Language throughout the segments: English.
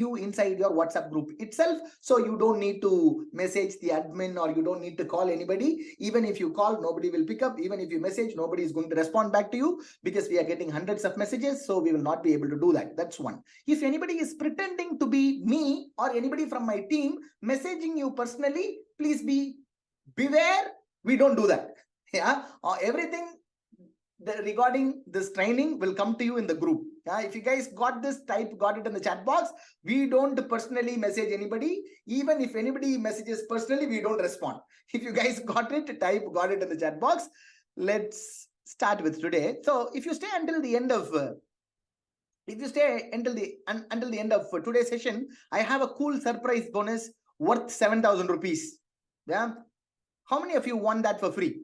you inside your WhatsApp group itself. So you don't need to message the admin, or you don't need to call anybody. Even if you call, nobody will pick up. Even if you message, nobody is going to respond back to you, because we are getting hundreds of messages. So we will not be able to do that. That's one. If anybody is pretending to be me or anybody from my team messaging you personally, please beware. We don't do that. Yeah. Everything regarding this training will come to you in the group. If you guys got this, got it in the chat box. We don't personally message anybody. Even if anybody messages personally, we don't respond. If you guys got it, got it in the chat box. Let's start with today. So if you stay until the end of today's session, I have a cool surprise bonus worth 7,000 rupees. Yeah. How many of you want that for free?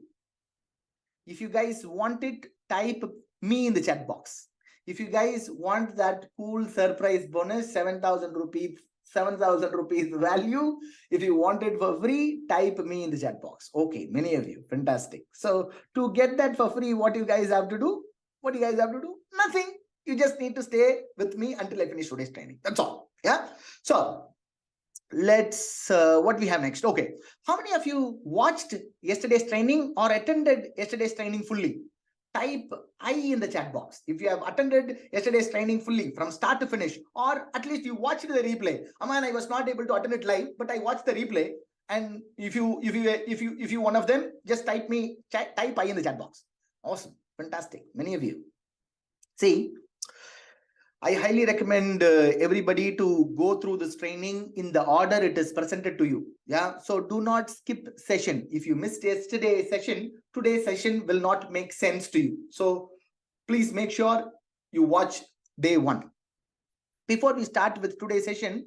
If you guys want it, type me in the chat box. If you guys want that cool surprise bonus, 7,000 rupees value, if you want it for free, type me in the chat box. Okay, many of you, fantastic. So to get that for free, what you guys have to do? Nothing. You just need to stay with me until I finish today's training. That's all. Yeah. So let's what we have next. Okay, how many of you watched yesterday's training or attended yesterday's training fully? Type I in the chat box if you have attended yesterday's training fully from start to finish, or at least you watched the replay. Aman, I was not able to attend it live, but I watched the replay. And if you one of them, just type I in the chat box. Awesome, fantastic, many of you. See, I highly recommend everybody to go through this training in the order it is presented to you. Yeah. So do not skip session. If you missed yesterday's session, today's session will not make sense to you. So please make sure you watch day one. Before we start with today's session,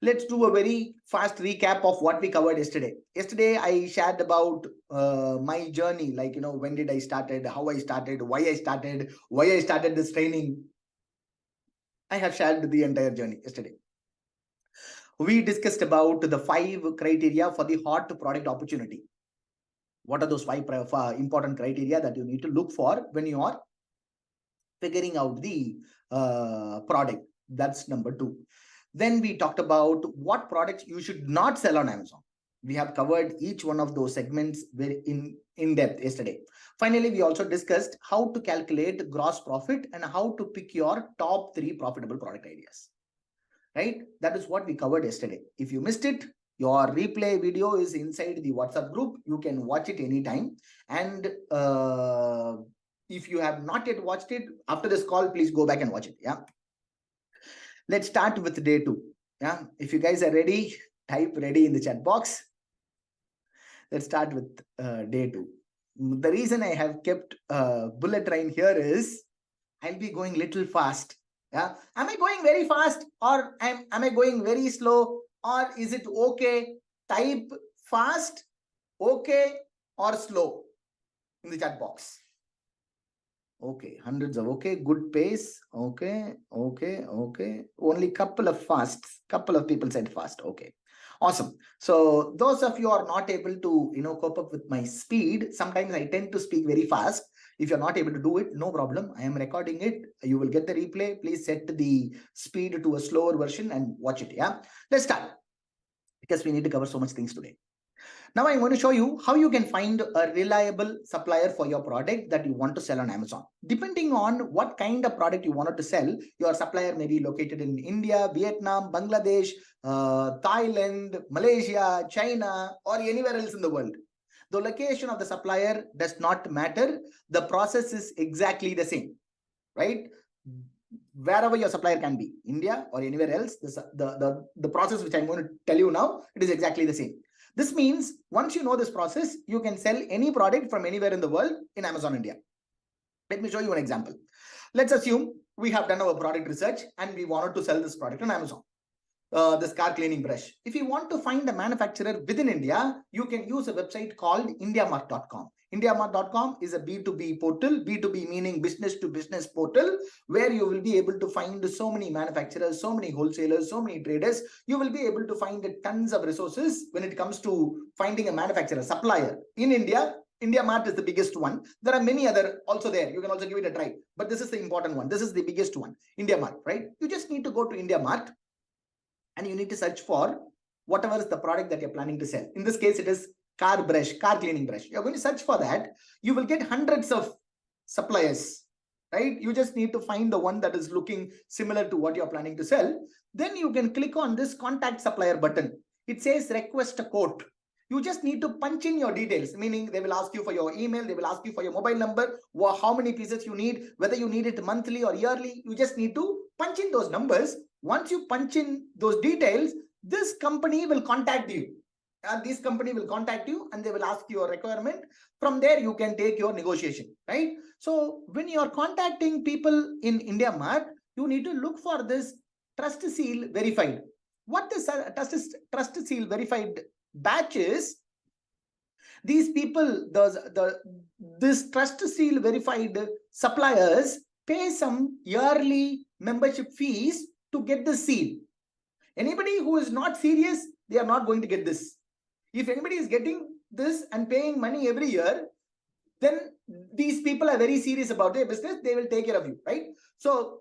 let's do a very fast recap of what we covered yesterday. Yesterday, I shared about my journey, like, when did I started, how I started, why I started this training. I have shared the entire journey yesterday. We discussed about the 5 criteria for the hot product opportunity. What are those 5 important criteria that you need to look for when you are figuring out the product? That's number 2. Then we talked about what products you should not sell on Amazon. We have covered each one of those segments very in depth yesterday. Finally, we also discussed how to calculate gross profit and how to pick your top 3 profitable product ideas. Right? That is what we covered yesterday. If you missed it, your replay video is inside the WhatsApp group. You can watch it anytime. And if you have not yet watched it, after this call, please go back and watch it. Yeah. Let's start with day 2. Yeah. If you guys are ready, type ready in the chat box. Let's start with day 2. The reason I have kept bullet train here is I'll be going little fast. Yeah. Am I going very fast, or am I going very slow, or is it okay? Type fast, okay, or slow in the chat box. Okay, hundreds of okay, good pace. Okay. Only couple of fasts. Couple of people said fast. Okay. Awesome. So those of you are not able to, cope up with my speed. Sometimes I tend to speak very fast. If you're not able to do it, no problem. I am recording it. You will get the replay. Please set the speed to a slower version and watch it. Yeah. Let's start, because we need to cover so much things today. Now I'm going to show you how you can find a reliable supplier for your product that you want to sell on Amazon. Depending on what kind of product you wanted to sell, your supplier may be located in India, Vietnam, Bangladesh, Thailand, Malaysia, China, or anywhere else in the world. The location of the supplier does not matter. The process is exactly the same, right? Wherever your supplier can be, India or anywhere else, the process which I'm going to tell you now, it is exactly the same. This means once you know this process, you can sell any product from anywhere in the world in Amazon India. Let me show you an example. Let's assume we have done our product research and we wanted to sell this product on Amazon. This car cleaning brush. If you want to find a manufacturer within India, you can use a website called indiamart.com. Indiamart.com is a B2B portal, B2B meaning business to business portal, where you will be able to find so many manufacturers, so many wholesalers, so many traders. You will be able to find tons of resources when it comes to finding a manufacturer, supplier. In India, IndiaMart is the biggest one. There are many other also there. You can also give it a try. But this is the important one. This is the biggest one, IndiaMart, right? You just need to go to IndiaMart. and you need to search for whatever is the product that you're planning to sell. In this case, it is car cleaning brush. You're going to search for that. You will get hundreds of suppliers, right? You just need to find the one that is looking similar to what you're planning to sell. Then you can click on this contact supplier button. It says request a quote. You just need to punch in your details, meaning they will ask you for your email, they will ask you for your mobile number, how many pieces you need, whether you need it monthly or yearly. You just need to punch in those numbers. Once you punch in those details, this company will contact you. This company will contact you and they will ask you a requirement. From there, you can take your negotiation, right? So when you are contacting people in India Mart, you need to look for this trust seal verified. What is trust seal verified batch is? These people, this trust seal verified suppliers pay some yearly membership fees to get the seal. Anybody who is not serious, they are not going to get this. If anybody is getting this and paying money every year, then these people are very serious about their business. They will take care of you, right? So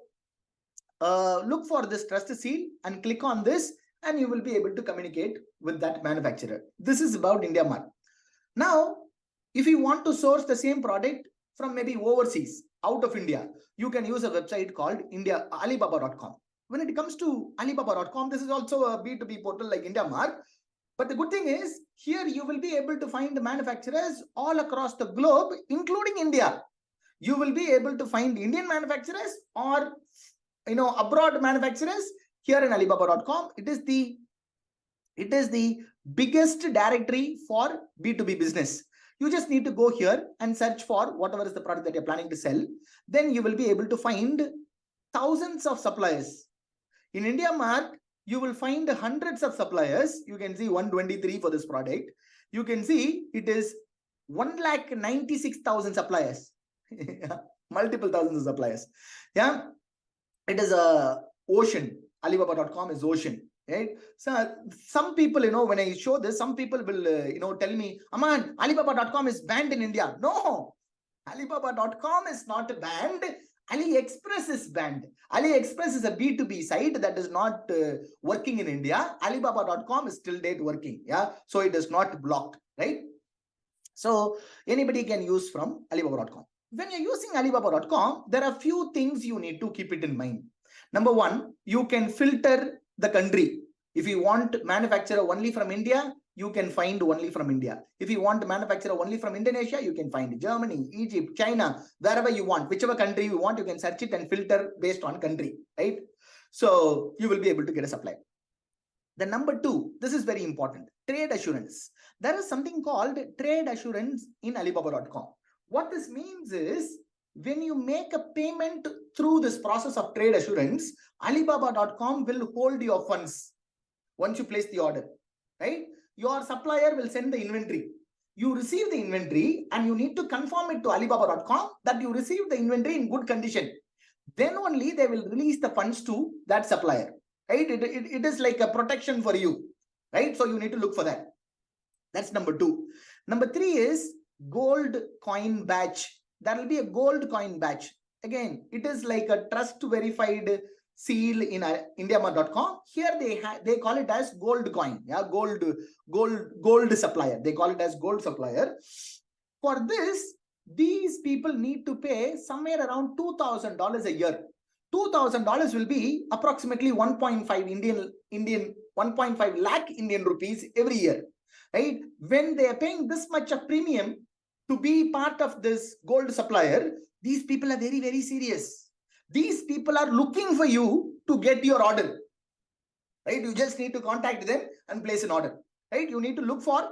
look for this trust seal and click on this, and you will be able to communicate with that manufacturer. This is about India Mart. Now, if you want to source the same product from maybe overseas, out of India, you can use a website called Alibaba.com. When it comes to Alibaba.com, this is also a B2B portal like India Mart. But the good thing is, here you will be able to find manufacturers all across the globe, including India. You will be able to find Indian manufacturers or abroad manufacturers here in Alibaba.com. It is the biggest directory for B2B business. You just need to go here and search for whatever is the product that you're planning to sell. Then you will be able to find thousands of suppliers. In India Mart, you will find hundreds of suppliers. You can see 123 for this product. You can see it is 196,000 suppliers. Multiple thousands of suppliers. Yeah, it is a ocean. Alibaba.com is ocean. Right? So some people, when I show this, some people will, tell me, Aman, Alibaba.com is banned in India. No, Alibaba.com is not banned. AliExpress is banned. AliExpress is a B2B site that is not working in India. Alibaba.com is still date working. Yeah, so it is not blocked, right? So anybody can use from Alibaba.com. When you're using Alibaba.com, there are a few things you need to keep it in mind. Number one, you can filter the country. If you want manufacturer only from India, you can find only from India. If you want manufacturer only from Indonesia, you can find Germany, Egypt, China, wherever you want, whichever country you want, you can search it and filter based on country, right? So you will be able to get a supply. The number two, this is very important, trade assurance. There is something called trade assurance in Alibaba.com. What this means is, when you make a payment through this process of trade assurance, Alibaba.com will hold your funds once you place the order, right? Your supplier will send the inventory. You receive the inventory and you need to confirm it to Alibaba.com that you received the inventory in good condition. Then only they will release the funds to that supplier, right? It is like a protection for you, right? So you need to look for that. That's number two. Number three is gold coin badge. There will be a gold coin badge. Again, it is like a trust verified seal in Indiamart.com. Here they call it as gold coin. Yeah, gold supplier. They call it as gold supplier. For this, these people need to pay somewhere around $2,000 a year. $2,000 will be approximately 1.5 lakh Indian rupees every year, right? When they are paying this much of premium to be part of this gold supplier, these people are very, very serious. These people are looking for you to get your order, right? You just need to contact them and place an order, right? You need to look for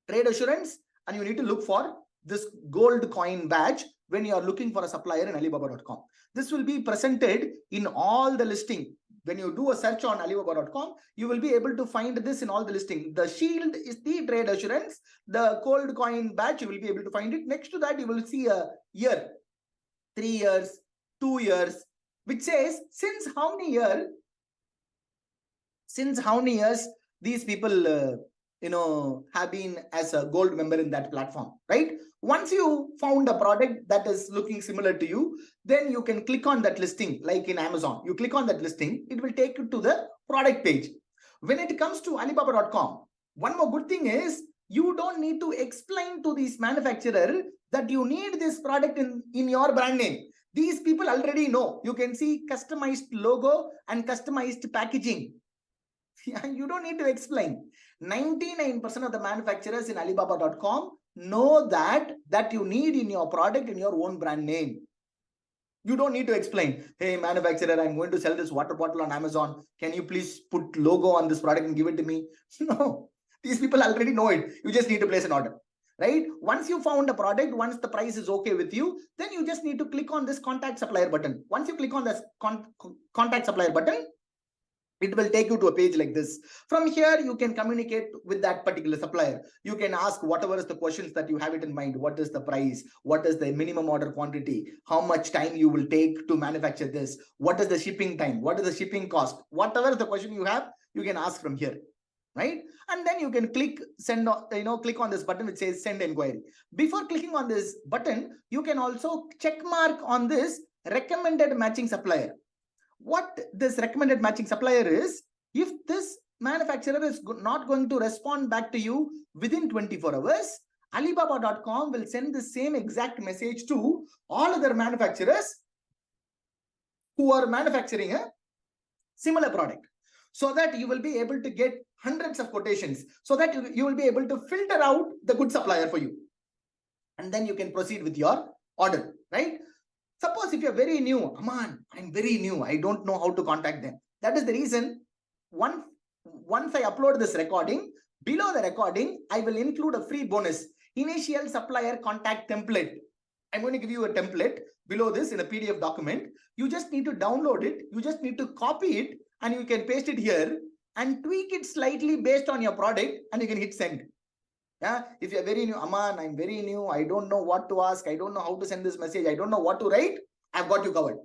trade assurance and you need to look for this gold coin badge when you are looking for a supplier in Alibaba.com. This will be presented in all the listing. When you do a search on Alibaba.com, you will be able to find this in all the listing. The shield is the trade assurance. The gold coin badge, you will be able to find it. Next to that, you will see a year, 3 years, 2 years, which says since how many years these people have been as a gold member in that platform, right? Once you found a product that is looking similar to you, then you can click on that listing. Like in Amazon, you click on that listing, it will take you to the product page. When it comes to Alibaba.com, one more good thing is you don't need to explain to this manufacturer that you need this product in your brand name. These people already know. You can see customized logo and customized packaging. You don't need to explain. 99% of the manufacturers in Alibaba.com know that you need in your product in your own brand name. You don't need to explain, hey, manufacturer, I'm going to sell this water bottle on Amazon. Can you please put logo on this product and give it to me? No, these people already know it. You just need to place an order, right? Once you found a product, once the price is okay with you, then you just need to click on this contact supplier button. Once you click on this contact supplier button, it will take you to a page like this. From here, you can communicate with that particular supplier. You can ask whatever is the questions that you have it in mind. What is the price? What is the minimum order quantity? How much time you will take to manufacture this? What is the shipping time? What is the shipping cost? Whatever is the question you have, you can ask from here, right? And then you can click send, click on this button which says send inquiry. Before clicking on this button, you can also check mark on this recommended matching supplier. What this recommended matching supplier is, if this manufacturer is not going to respond back to you within 24 hours, Alibaba.com will send the same exact message to all other manufacturers who are manufacturing a similar product, so that you will be able to get hundreds of quotations, so that you will be able to filter out the good supplier for you. And then you can proceed with your order, right? Suppose if you're very new, Aman, I'm very new, I don't know how to contact them. That is the reason, once I upload this recording, below the recording, I will include a free bonus, initial supplier contact template. I'm going to give you a template below this in a PDF document. You just need to download it. You just need to copy it and you can paste it here and tweak it slightly based on your product and you can hit send. Yeah, if you're very new, Aman, I'm very new, I don't know what to ask, I don't know how to send this message, I don't know what to write, I've got you covered.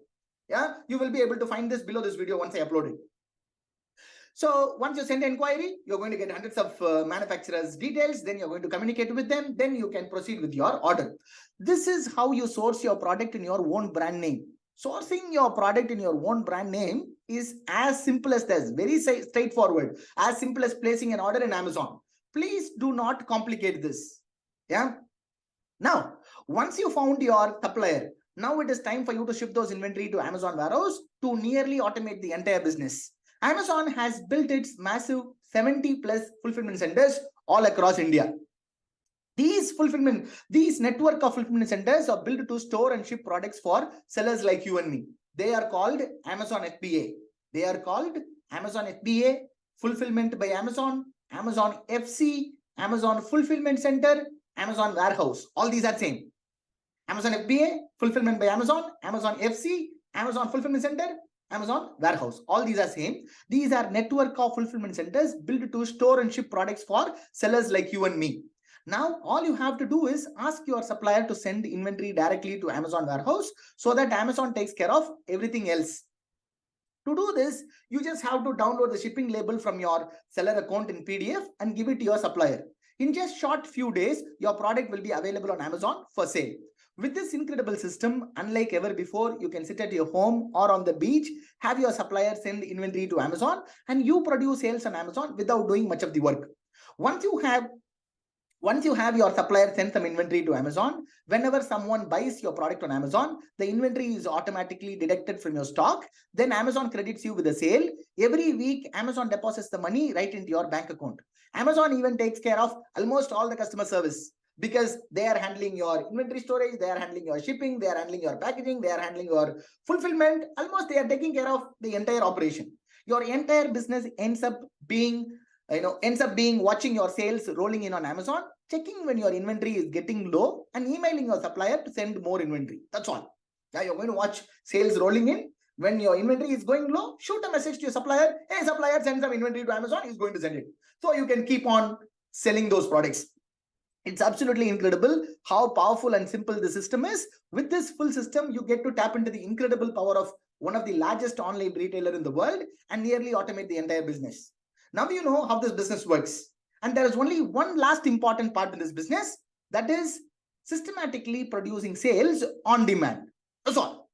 Yeah, you will be able to find this below this video once I upload it. So once you send an inquiry, you're going to get hundreds of manufacturers' details, then you're going to communicate with them, then you can proceed with your order. This is how you source your product in your own brand name. Sourcing your product in your own brand name is as simple as this, very straightforward, as simple as placing an order in Amazon. Please do not complicate this. Yeah. Now, once you found your supplier, now it is time for you to ship those inventory to Amazon warehouse to nearly automate the entire business. Amazon has built its massive 70 plus fulfillment centers all across India. These network of fulfillment centers are built to store and ship products for sellers like you and me. They are called Amazon FBA. They are called Amazon FBA, Fulfillment by Amazon, Amazon FC, Amazon Fulfillment Center, Amazon Warehouse. All these are same. Amazon FBA, Fulfillment by Amazon, Amazon FC, Amazon Fulfillment Center, Amazon Warehouse. All these are same. These are network of fulfillment centers built to store and ship products for sellers like you and me. Now, all you have to do is ask your supplier to send inventory directly to Amazon Warehouse so that Amazon takes care of everything else. To do this, you just have to download the shipping label from your seller account in PDF and give it to your supplier. In just short few days, your product will be available on Amazon for sale. With this incredible system, unlike ever before, you can sit at your home or on the beach, have your supplier send inventory to Amazon, and you produce sales on Amazon without doing much of the work. Once you have your supplier send some inventory to Amazon, whenever someone buys your product on Amazon, the inventory is automatically deducted from your stock. Then Amazon credits you with a sale. Every week, Amazon deposits the money right into your bank account. Amazon even takes care of almost all the customer service because they are handling your inventory storage, they are handling your shipping, they are handling your packaging, they are handling your fulfillment. Almost they are taking care of the entire operation. Your entire business ends up being watching your sales rolling in on Amazon, checking when your inventory is getting low and emailing your supplier to send more inventory. That's all. Yeah, you're going to watch sales rolling in. When your inventory is going low, shoot a message to your supplier. Hey, supplier, send some inventory to Amazon. He's going to send it. So you can keep on selling those products. It's absolutely incredible how powerful and simple the system is. With this full system, you get to tap into the incredible power of one of the largest online retailer in the world and nearly automate the entire business. Now you know how this business works. And there is only one last important part in this business, that is systematically producing sales on demand. That's all.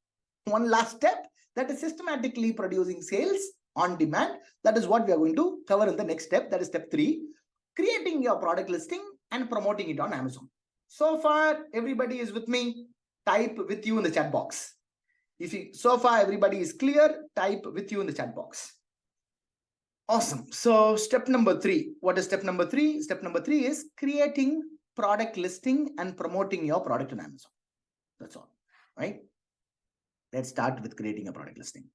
One last step, that is systematically producing sales on demand. That is what we are going to cover in the next step. That is step 3, creating your product listing and promoting it on Amazon. So far, everybody is with me. Type with you in the chat box. So far everybody is clear, type with you in the chat box. Awesome. So step number 3. What is step number 3? Step number 3 is creating product listing and promoting your product on Amazon. That's all, right? Let's start with creating a product listing.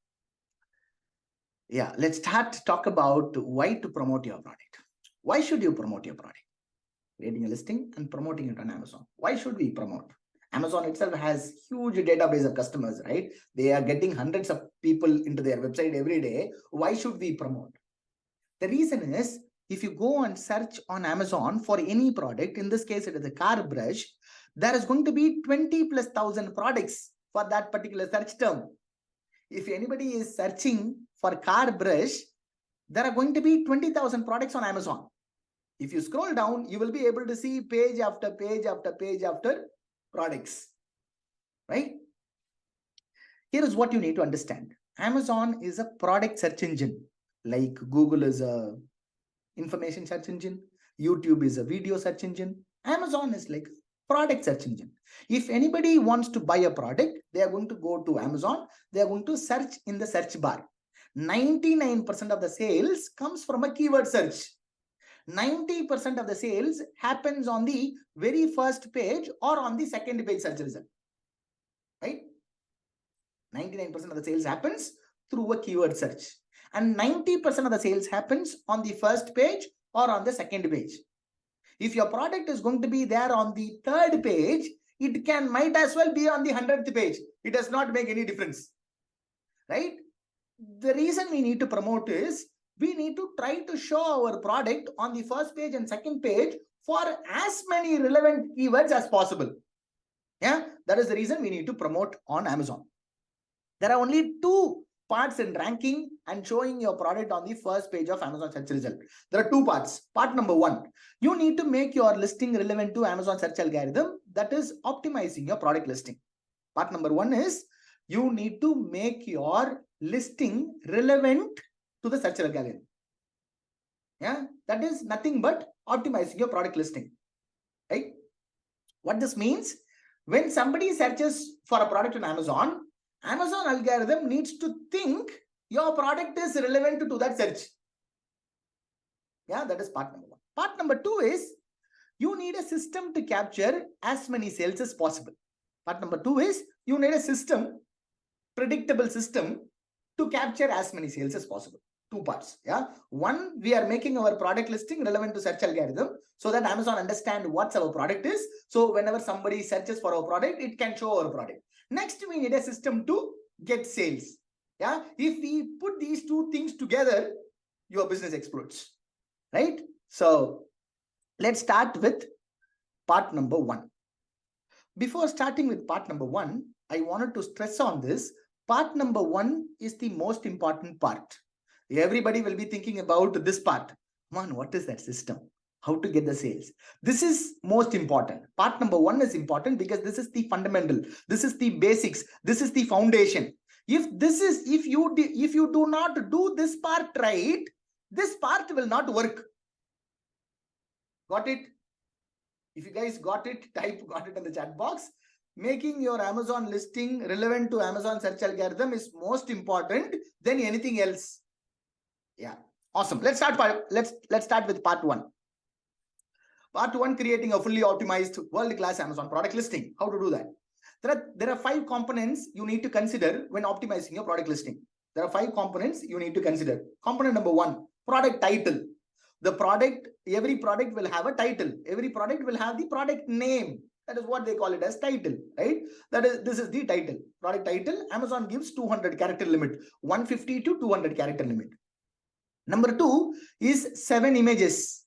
Yeah, let's talk about why to promote your product. Why should you promote your product? Creating a listing and promoting it on Amazon. Why should we promote? Amazon itself has huge database of customers, right? They are getting hundreds of people into their website every day. Why should we promote? The reason is, if you go and search on Amazon for any product, in this case it is a car brush, there is going to be 20,000+ products for that particular search term. If anybody is searching for car brush, there are going to be 20,000 products on Amazon. If you scroll down, you will be able to see page after page after page after products, right? Here is what you need to understand. Amazon is a product search engine, like Google is a information search engine, YouTube is a video search engine. Amazon is like product search engine. If anybody wants to buy a product, they are going to go to Amazon. They are going to search in the search bar. 99% of the sales comes from a keyword search. 90% of the sales happens on the very first page or on the second page search result, right? 99% of the sales happens through a keyword search, and 90% of the sales happens on the first page or on the second page. If your product is going to be there on the third page, it might as well be on the 100th page. It does not make any difference, right? The reason we need to promote is, we need to try to show our product on the first page and second page for as many relevant keywords as possible. Yeah, that is the reason we need to promote on Amazon. There are only 2 parts in ranking and showing your product on the first page of Amazon search result. There are 2 parts. Part number 1, you need to make your listing relevant to Amazon search algorithm. That is optimizing your product listing. Part number 1 is, you need to make your listing relevant to the search algorithm. Yeah, that is nothing but optimizing your product listing, right? What this means, when somebody searches for a product on Amazon, Amazon algorithm needs to think your product is relevant to that search. Yeah, that is part number 1. Part number 2 is, you need a system to capture as many sales as possible. Part number 2 is, you need a system, predictable system, to capture as many sales as possible. 2 parts. Yeah, 1, we are making our product listing relevant to search algorithm so that Amazon understand what our product is. So whenever somebody searches for our product, it can show our product. Next, we need a system to get sales. Yeah, if we put these 2 things together, your business explodes, right? So let's start with part number 1. Before starting with part number 1, I wanted to stress on this. Part number 1 is the most important part. Everybody will be thinking about this part. Man, what is that system? How to get the sales? This is most important. Part number 1 is important because this is the fundamental. This is the basics. This is the foundation. If you do not do this part right, this part will not work. Got it? If you guys got it, type got it in the chat box. Making your Amazon listing relevant to Amazon search algorithm is most important than anything else. Yeah, awesome. Let's start with part 1. Part 1, creating a fully optimized world-class Amazon product listing. How to do that? There are 5 components you need to consider when optimizing your product listing. There are 5 components you need to consider. Component number 1, product title. Every product will have a title. Every product will have the product name. That is what they call it as title, right? This is the title. Product title. Amazon gives 200 character limit, 150 to 200 character limit. Number 2 is 7 images.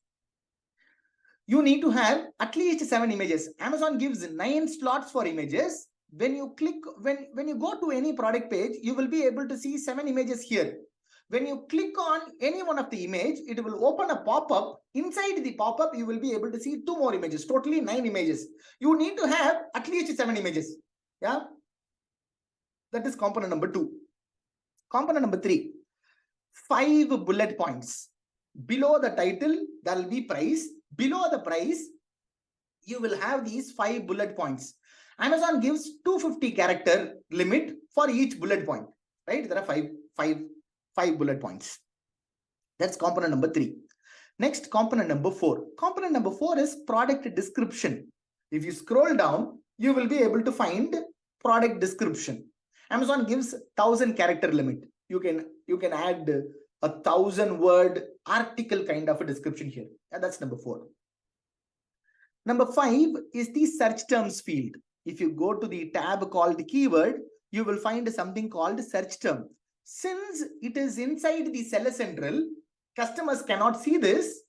You need to have at least 7 images. Amazon gives 9 slots for images. When you go to any product page, you will be able to see 7 images here. When you click on any one of the image, it will open a pop-up. Inside the pop-up, you will be able to see 2 more images, totally 9 images. You need to have at least 7 images. Yeah, that is component number 2. Component number 3, 5 bullet points. Below the title, there will be price. Below the price, you will have these 5 bullet points. Amazon gives 250 character limit for each bullet point, right? There are five bullet points. That's component number 3. Next, component number 4. Component number 4 is product description. If you scroll down, you will be able to find product description. Amazon gives 1000 character limit. You can add a 1000-word article kind of a description here. And that's number 4. Number 5 is the search terms field. If you go to the tab called keyword, you will find something called search term. Since it is inside the seller central, customers cannot see this.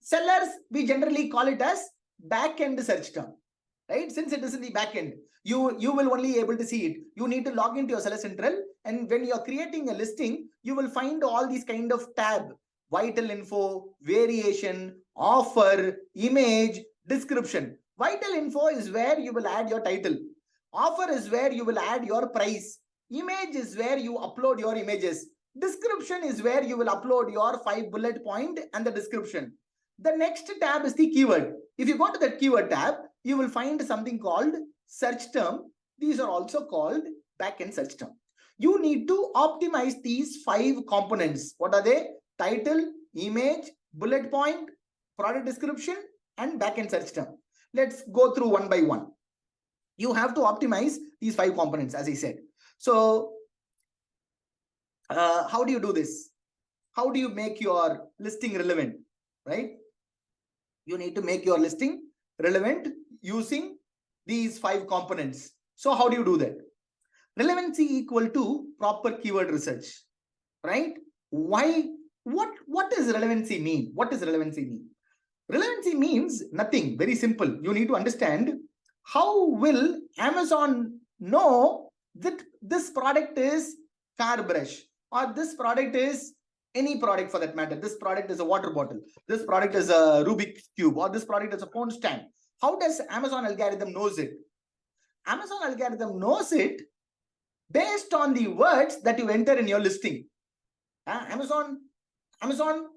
Sellers, we generally call it as back-end search term, right? Since it is in the back-end, you will only able to see it. You need to log into your seller central, and when you are creating a listing, you will find all these kind of tab: vital info, variation, offer, image, description. Vital info is where you will add your title. Offer is where you will add your price. Image is where you upload your images. Description is where you will upload your 5 bullet point and the description. The next tab is the keyword. If you go to that keyword tab, you will find something called search term. These are also called backend search term. You need to optimize these 5 components. What are they? Title, image, bullet point, product description, and backend search term. Let's go through one by one. You have to optimize these 5 components, as I said. So, how do you do this? How do you make your listing relevant, right? You need to make your listing relevant using these 5 components. So how do you do that? Relevancy equal to proper keyword research, right? Why? What does relevancy mean? What does relevancy mean? Relevancy means nothing. Very simple. You need to understand, how will Amazon know that this product is car brush, or this product is any product for that matter? This product is a water bottle. This product is a Rubik's cube, or this product is a phone stand. How does Amazon algorithm knows it? Amazon algorithm knows it based on the words that you enter in your listing. Amazon algorithm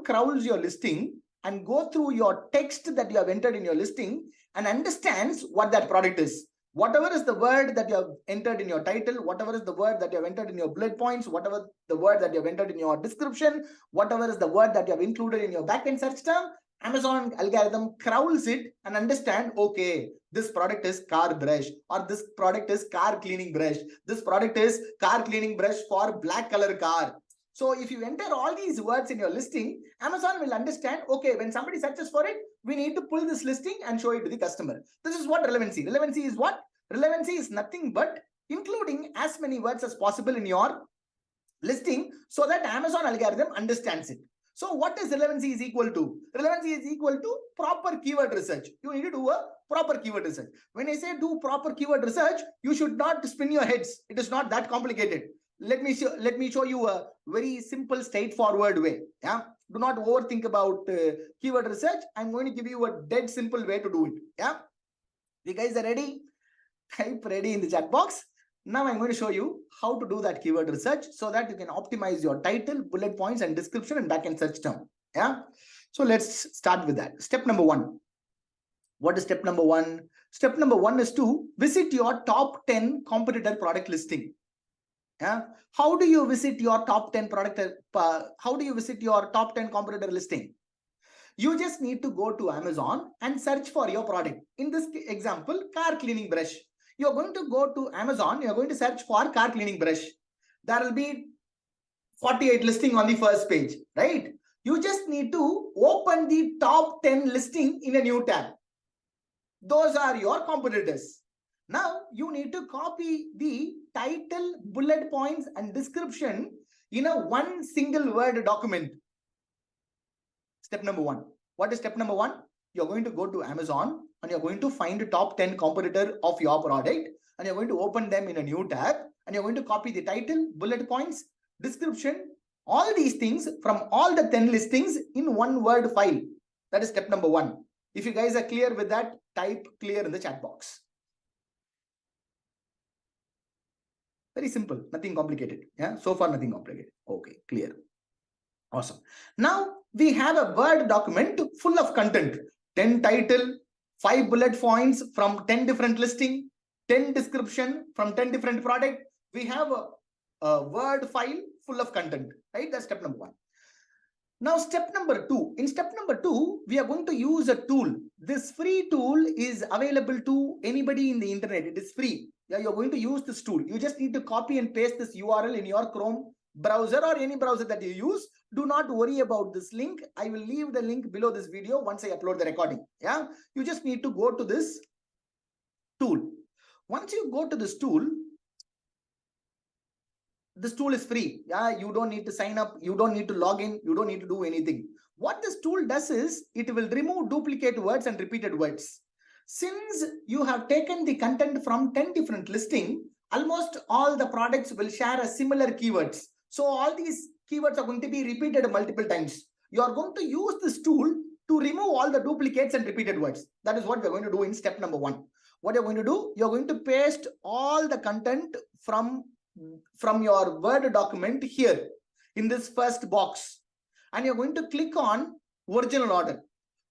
crawls your listing and go through your text that you have entered in your listing and understands what that product is. Whatever is the word that you have entered in your title, whatever is the word that you have entered in your bullet points, whatever the word that you have entered in your description, whatever is the word that you have included in your backend search term, Amazon algorithm crawls it and understand, okay, this product is car brush, or this product is car cleaning brush. This product is car cleaning brush for black color car. So if you enter all these words in your listing, Amazon will understand, okay, when somebody searches for it, we need to pull this listing and show it to the customer. This is what relevancy. Relevancy is what? Relevancy is nothing but including as many words as possible in your listing so that Amazon algorithm understands it. So what is relevancy is equal to? Relevancy is equal to proper keyword research. You need to do a proper keyword research. When I say do proper keyword research, you should not spin your heads. It is not that complicated. Let me show you a very simple, straightforward way. Yeah, do not overthink about keyword research. I'm going to give you a dead simple way to do it. Yeah, you guys are ready? Type ready in the chat box. Now I'm going to show you how to do that keyword research so that you can optimize your title, bullet points, and description and backend search term. Yeah. So let's start with that. Step number 1. What is step number 1? Step number 1 is to visit your top 10 competitor product listing. Yeah. How do you visit your top 10 how do you visit your top 10 competitor listing? You just need to go to Amazon and search for your product. In this example, car cleaning brush. You're going to go to Amazon, you're going to search for car cleaning brush. There will be 48 listing on the first page, right? You just need to open the top 10 listing in a new tab. Those are your competitors. Now you need to copy the title, bullet points, and description in a one single word document. Step number 1. What is step number 1? You're going to go to Amazon and you're going to find the top 10 competitor of your product, and you're going to open them in a new tab, and you're going to copy the title, bullet points, description, all these things from all the 10 listings in one word file. That is step number 1. If you guys are clear with that, type clear in the chat box. Very simple, nothing complicated. Yeah, so far nothing complicated. Okay, clear. Awesome. Now we have a Word document full of content. 10 title, 5 bullet points from 10 different listing, 10 description from 10 different product. We have a Word file full of content, right? That's step number 1. Now step number 2. In step number 2, we are going to use a tool. This free tool is available to anybody in the internet. It is free. Yeah, you're going to use this tool. You just need to copy and paste this URL in your Chrome browser or any browser that you use. Do not worry about this link. I will leave the link below this video once I upload the recording. Yeah, you just need to go to this tool. Once you go to this tool is free. Yeah, you don't need to sign up. You don't need to log in. You don't need to do anything. What this tool does is it will remove duplicate words and repeated words. Since you have taken the content from 10 different listing, almost all the products will share a similar keywords. So all these keywords are going to be repeated multiple times. You are going to use this tool to remove all the duplicates and repeated words. That is what we're going to do in step number 1. What you're going to do, you're going to paste all the content from your Word document here in this first box, and you're going to click on original order.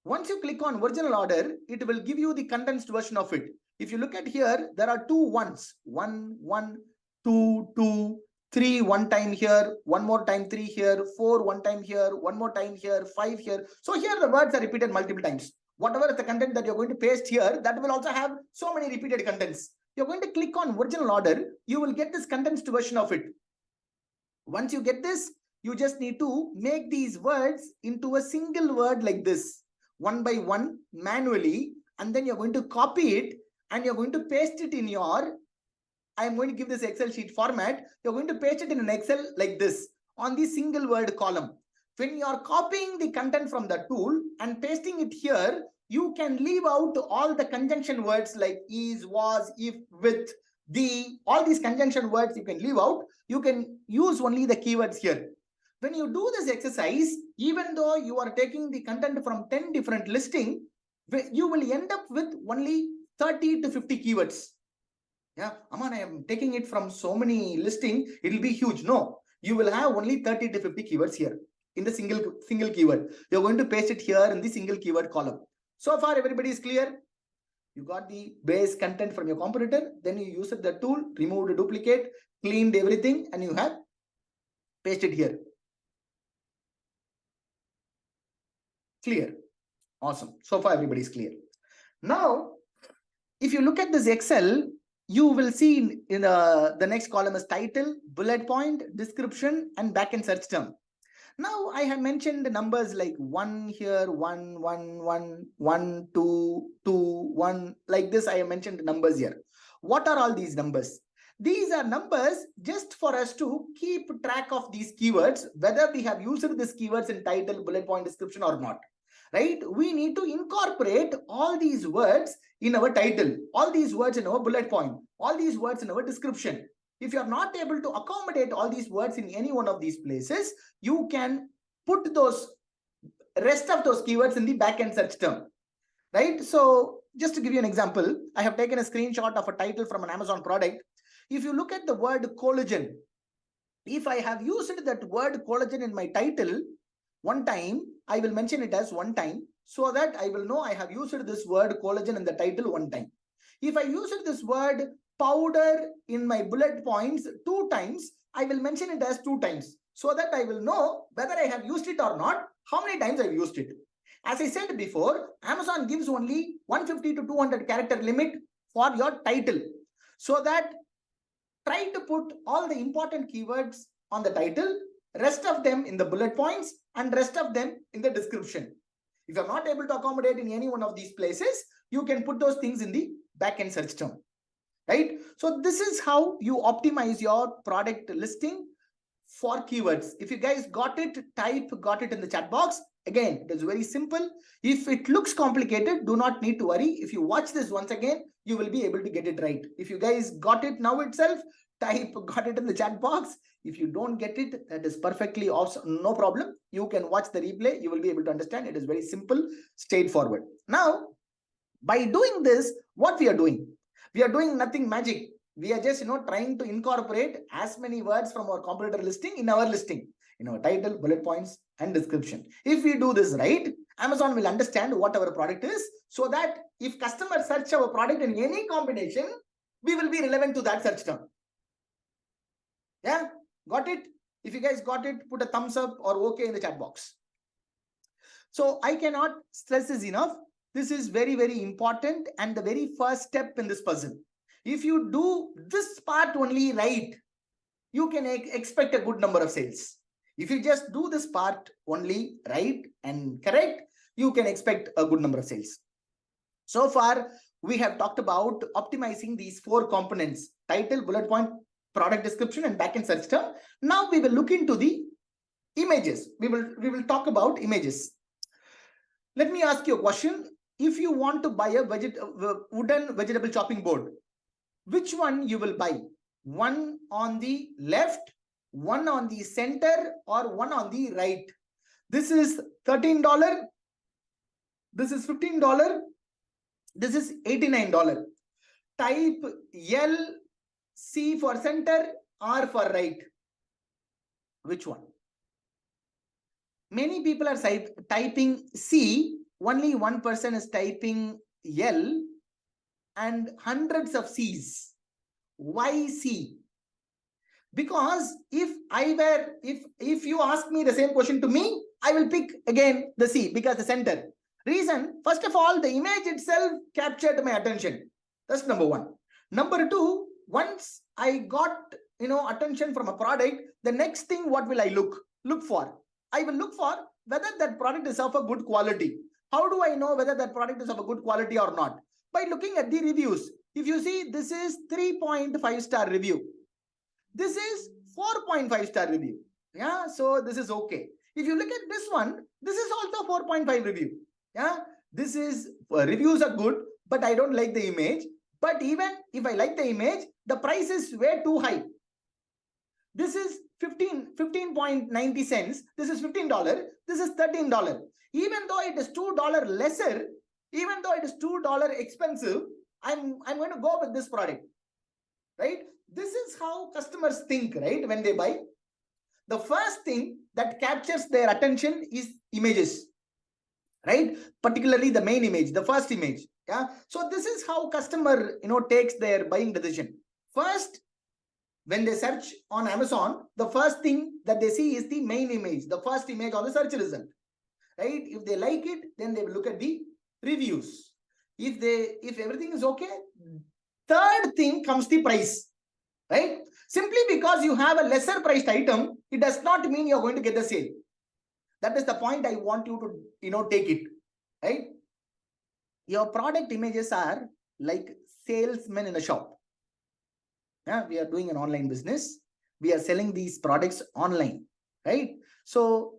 Once you click on original order, it will give you the condensed version of it. If you look at here, there are 2 ones, 1, 1, 2, 2, 3 one time here, one more time 3 here, 4 one time here, one more time here, 5 here. So here the words are repeated multiple times. Whatever is the content that you're going to paste here, that will also have so many repeated contents. You're going to click on original order. You will get this condensed version of it. Once you get this, you just need to make these words into a single word like this, one by one, manually, and then you're going to copy it and you're going to paste it in your, I'm going to give this Excel sheet format. You're going to paste it in an Excel like this on the single word column. When you're copying the content from the tool and pasting it here, you can leave out all the conjunction words like is, was, if, with, the, all these conjunction words you can leave out. You can use only the keywords here. When you do this exercise, even though you are taking the content from 10 different listing, you will end up with only 30 to 50 keywords. Yeah, Aman, I am taking it from so many listing, it will be huge. No, you will have only 30 to 50 keywords here in the single keyword. You're going to paste it here in the single keyword column. So far, everybody is clear. You got the base content from your competitor, then you used the tool, removed the duplicate, cleaned everything, and you have pasted here. Clear. Awesome. So far, everybody is clear. Now, if you look at this Excel, you will see in the next column is title, bullet point, description, and backend search term. Now I have mentioned the numbers like 1 here, 1, 1, 1, 1, 2, 2, 1. Like this, I have mentioned the numbers here. What are all these numbers? These are numbers just for us to keep track of these keywords, whether we have used these keywords in title, bullet point, description or not. Right? We need to incorporate all these words in our title, all these words in our bullet point, all these words in our description. If you are not able to accommodate all these words in any one of these places, you can put those rest of those keywords in the backend search term, right? So just to give you an example, I have taken a screenshot of a title from an Amazon product. If you look at the word collagen, if I have used that word collagen in my title one time, I will mention it as one time so that I will know I have used this word collagen in the title one time. If I use this word powder in my bullet points 2 times, I will mention it as 2 times so that I will know whether I have used it or not, how many times I've used it. As I said before, Amazon gives only 150 to 200 character limit for your title. So that try to put all the important keywords on the title, rest of them in the bullet points and rest of them in the description. If you're not able to accommodate in any one of these places, you can put those things in the backend search term. Right? So this is how you optimize your product listing for keywords. If you guys got it, got it in the chat box. Again, it is very simple. If it looks complicated, do not need to worry. If you watch this once again, you will be able to get it right. If you guys got it now itself, got it in the chat box. If you don't get it, that is perfectly awesome. No problem. You can watch the replay. You will be able to understand. It is very simple, straightforward. Now, by doing this, what we are doing? We are doing nothing magic. We are just, trying to incorporate as many words from our competitor listing in our listing, in our title, bullet points, and description. If we do this right, Amazon will understand what our product is, so that if customers search our product in any combination, we will be relevant to that search term. Yeah, got it? If you guys got it, put a thumbs up or okay in the chat box. So I cannot stress this enough. This is very, very important and the very first step in this puzzle. If you do this part only right, you can expect a good number of sales. If you just do this part only right and correct, you can expect a good number of sales. So far, we have talked about optimizing these 4 components: title, bullet point, product description, and backend search term. Now we will look into the images. We will talk about images. Let me ask you a question. If you want to buy a wooden vegetable chopping board, which one you will buy? One on the left, one on the center, or one on the right? This is $13. This is $15. This is $89. Type L, C for center, R for right. Which one? Many people are typing C. Only one person is typing L, and hundreds of C's. Why C? Because if you ask me the same question to me, I will pick again the C, because the center. Reason, first of all, the image itself captured my attention. That's number one. Number two, once I got attention from a product, the next thing, what will I look for? I will look for whether that product is of a good quality. How do I know whether that product is of a good quality or not? By looking at the reviews. If you see, this is 3.5 star review. This is 4.5 star review. Yeah, so this is okay. If you look at this one, this is also 4.5 review. Yeah, this is reviews are good, but I don't like the image. But even if I like the image, the price is way too high. This is 15.90 cents. This is $15. This is $13. Even though it is $2 lesser, even though it is $2 expensive, I'm going to go with this product, right? This is how customers think, right? When they buy, the first thing that captures their attention is images, right? Particularly the main image, the first image. Yeah. So this is how customer, takes their buying decision. First, when they search on Amazon, the first thing that they see is the main image, the first image on the search result, right? If they like it, then they will look at the reviews. If everything is okay, third thing comes the price, right? Simply because you have a lesser priced item, it does not mean you're going to get the sale. That is the point I want you to, take it, right? Your product images are like salesmen in a shop. Yeah, we are doing an online business. We are selling these products online, right? So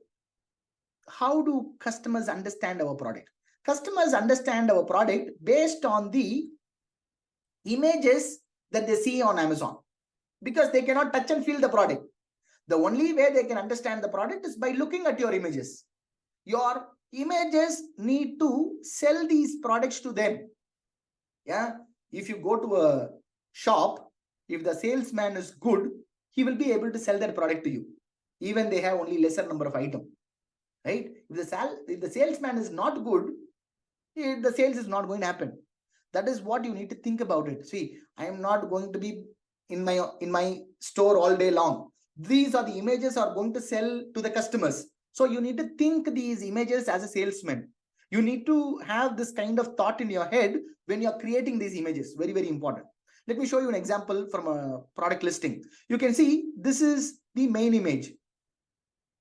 how do customers understand our product? Customers understand our product based on the images that they see on Amazon, because they cannot touch and feel the product. The only way they can understand the product is by looking at your images. Your images need to sell these products to them. Yeah, if you go to a shop, if the salesman is good, he will be able to sell their product to you, even they have only lesser number of items, right? If the salesman is not good, the sales is not going to happen. That is what you need to think about it. See, I am not going to be in my store all day long. These are the images are going to sell to the customers. So you need to think these images as a salesman. You need to have this kind of thought in your head when you're creating these images. Very, very important. Let me show you an example from a product listing. You can see this is the main image.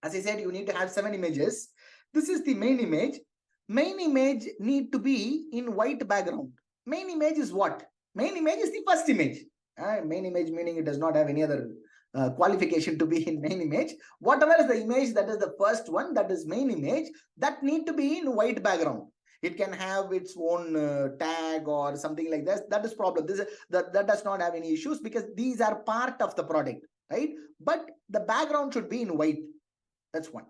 As I said, you need to have 7 images. This is the main image. Main image need to be in white background. Main image is what? Main image is the first image. Main image meaning it does not have any other qualification to be in main image. Whatever is the image that is the first one, that is main image, that need to be in white background. It can have its own tag or something like this. That is problem. That does not have any issues, because these are part of the product, right? But the background should be in white. That's one.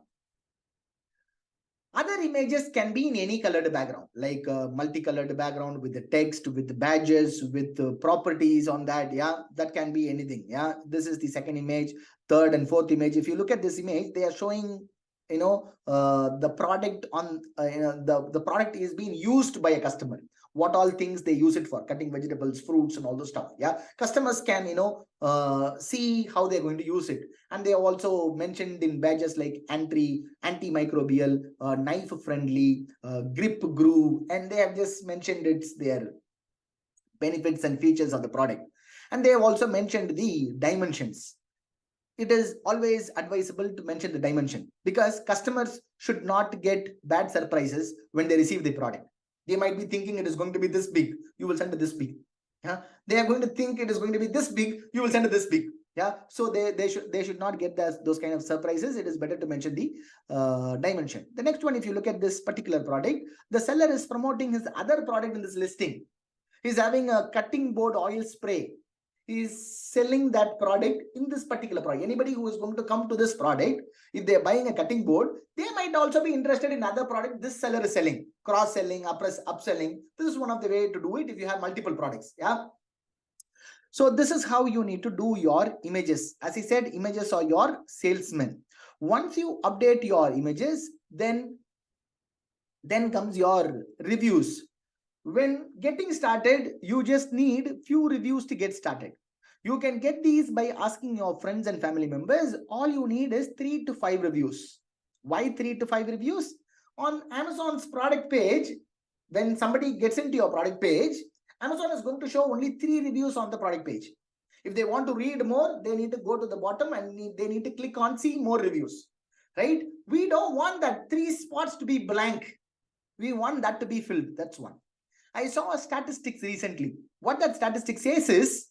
Other images can be in any colored background, like a multicolored background with the text, with the badges, with the properties on that. Yeah, that can be anything. Yeah, this is the second image, third and fourth image. If you look at this image, they are showing, the product on, the product is being used by a customer. What all things they use it for: cutting vegetables, fruits, and all those stuff. Yeah, customers can, see how they're going to use it. And they have also mentioned in badges like antimicrobial, knife friendly, grip groove, and they have just mentioned it's their benefits and features of the product. And they have also mentioned the dimensions. It is always advisable to mention the dimension, because customers should not get bad surprises when they receive the product. They might be thinking it is going to be this big, you will send it this big. Yeah, they are going to think it is going to be this big, you will send it this big. Yeah, so they should not get those kind of surprises. It is better to mention the dimension. The next one, if you look at this particular product, the seller is promoting his other product in this listing. He's having a cutting board oil spray. He's selling that product in this particular product. Anybody who is going to come to this product, if they're buying a cutting board, they might also be interested in other product this seller is selling. Cross-selling, upselling. This is one of the way to do it if you have multiple products. Yeah. So this is how you need to do your images. As I said, images are your salesmen. Once you update your images, then comes your reviews. When getting started, you just need few reviews to get started. You can get these by asking your friends and family members. All you need is 3 to 5 reviews. Why 3 to 5 reviews? On Amazon's product page, when somebody gets into your product page, Amazon is going to show only 3 reviews on the product page. If they want to read more, they need to go to the bottom and they need to click on see more reviews, right? We don't want that 3 spots to be blank. We want that to be filled. That's one. I saw a statistics recently. What that statistic says is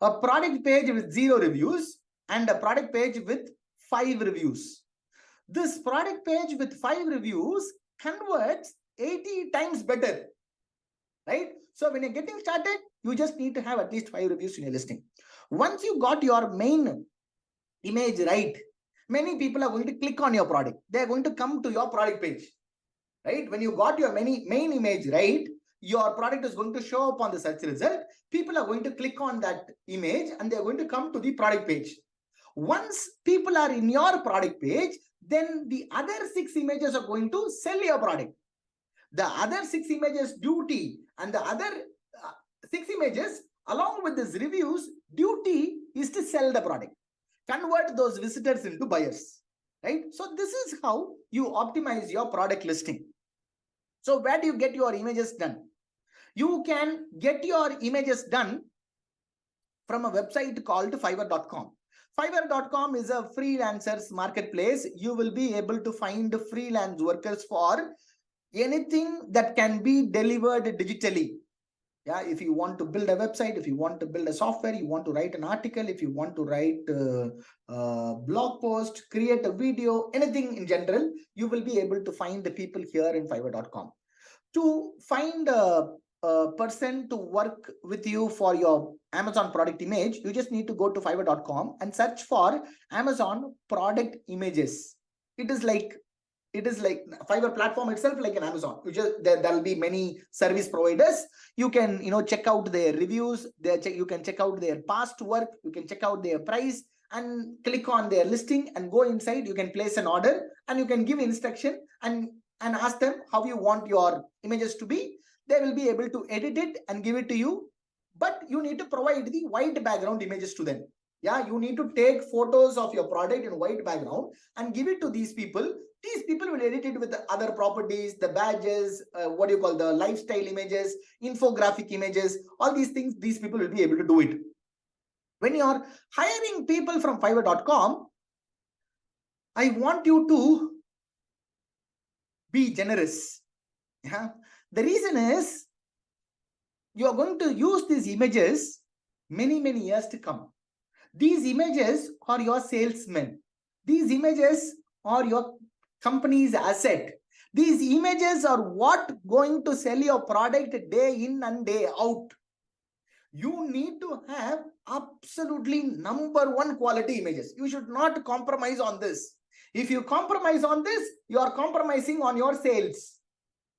a product page with 0 reviews and a product page with 5 reviews. This product page with 5 reviews converts 80 times better, right? So when you're getting started, you just need to have at least 5 reviews in your listing. Once you got your main image right, many people are going to click on your product. They're going to come to your product page, right? When you got your main image right, your product is going to show up on the search result. People are going to click on that image and they're going to come to the product page. Once people are in your product page, then the other 6 images are going to sell your product. The other 6 images duty and the other 6 images along with these reviews duty is to sell the product. Convert those visitors into buyers, right? So this is how you optimize your product listing. So where do you get your images done? You can get your images done from a website called Fiverr.com. Fiverr.com is a freelancers marketplace. You will be able to find freelance workers for anything that can be delivered digitally. Yeah, if you want to build a website, if you want to build a software, you want to write an article, if you want to write a blog post, create a video, anything in general, you will be able to find the people here in Fiverr.com. To find a person to work with you for your Amazon product image, you just need to go to Fiverr.com and search for Amazon product images. It is like Fiverr platform itself, like an Amazon. There will be many service providers. You can check out their reviews. You can check out their past work. You can check out their price and click on their listing and go inside. You can place an order and you can give instruction and ask them how you want your images to be. They will be able to edit it and give it to you. But you need to provide the white background images to them. Yeah, you need to take photos of your product in white background and give it to these people. These people will edit it with the other properties, the badges, the lifestyle images, infographic images, all these things, these people will be able to do it. When you're hiring people from Fiverr.com, I want you to be generous. Yeah. The reason is you are going to use these images many, many years to come. These images are your salesmen. These images are your company's asset. These images are what going to sell your product day in and day out. You need to have absolutely #1 quality images. You should not compromise on this. If you compromise on this, you are compromising on your sales.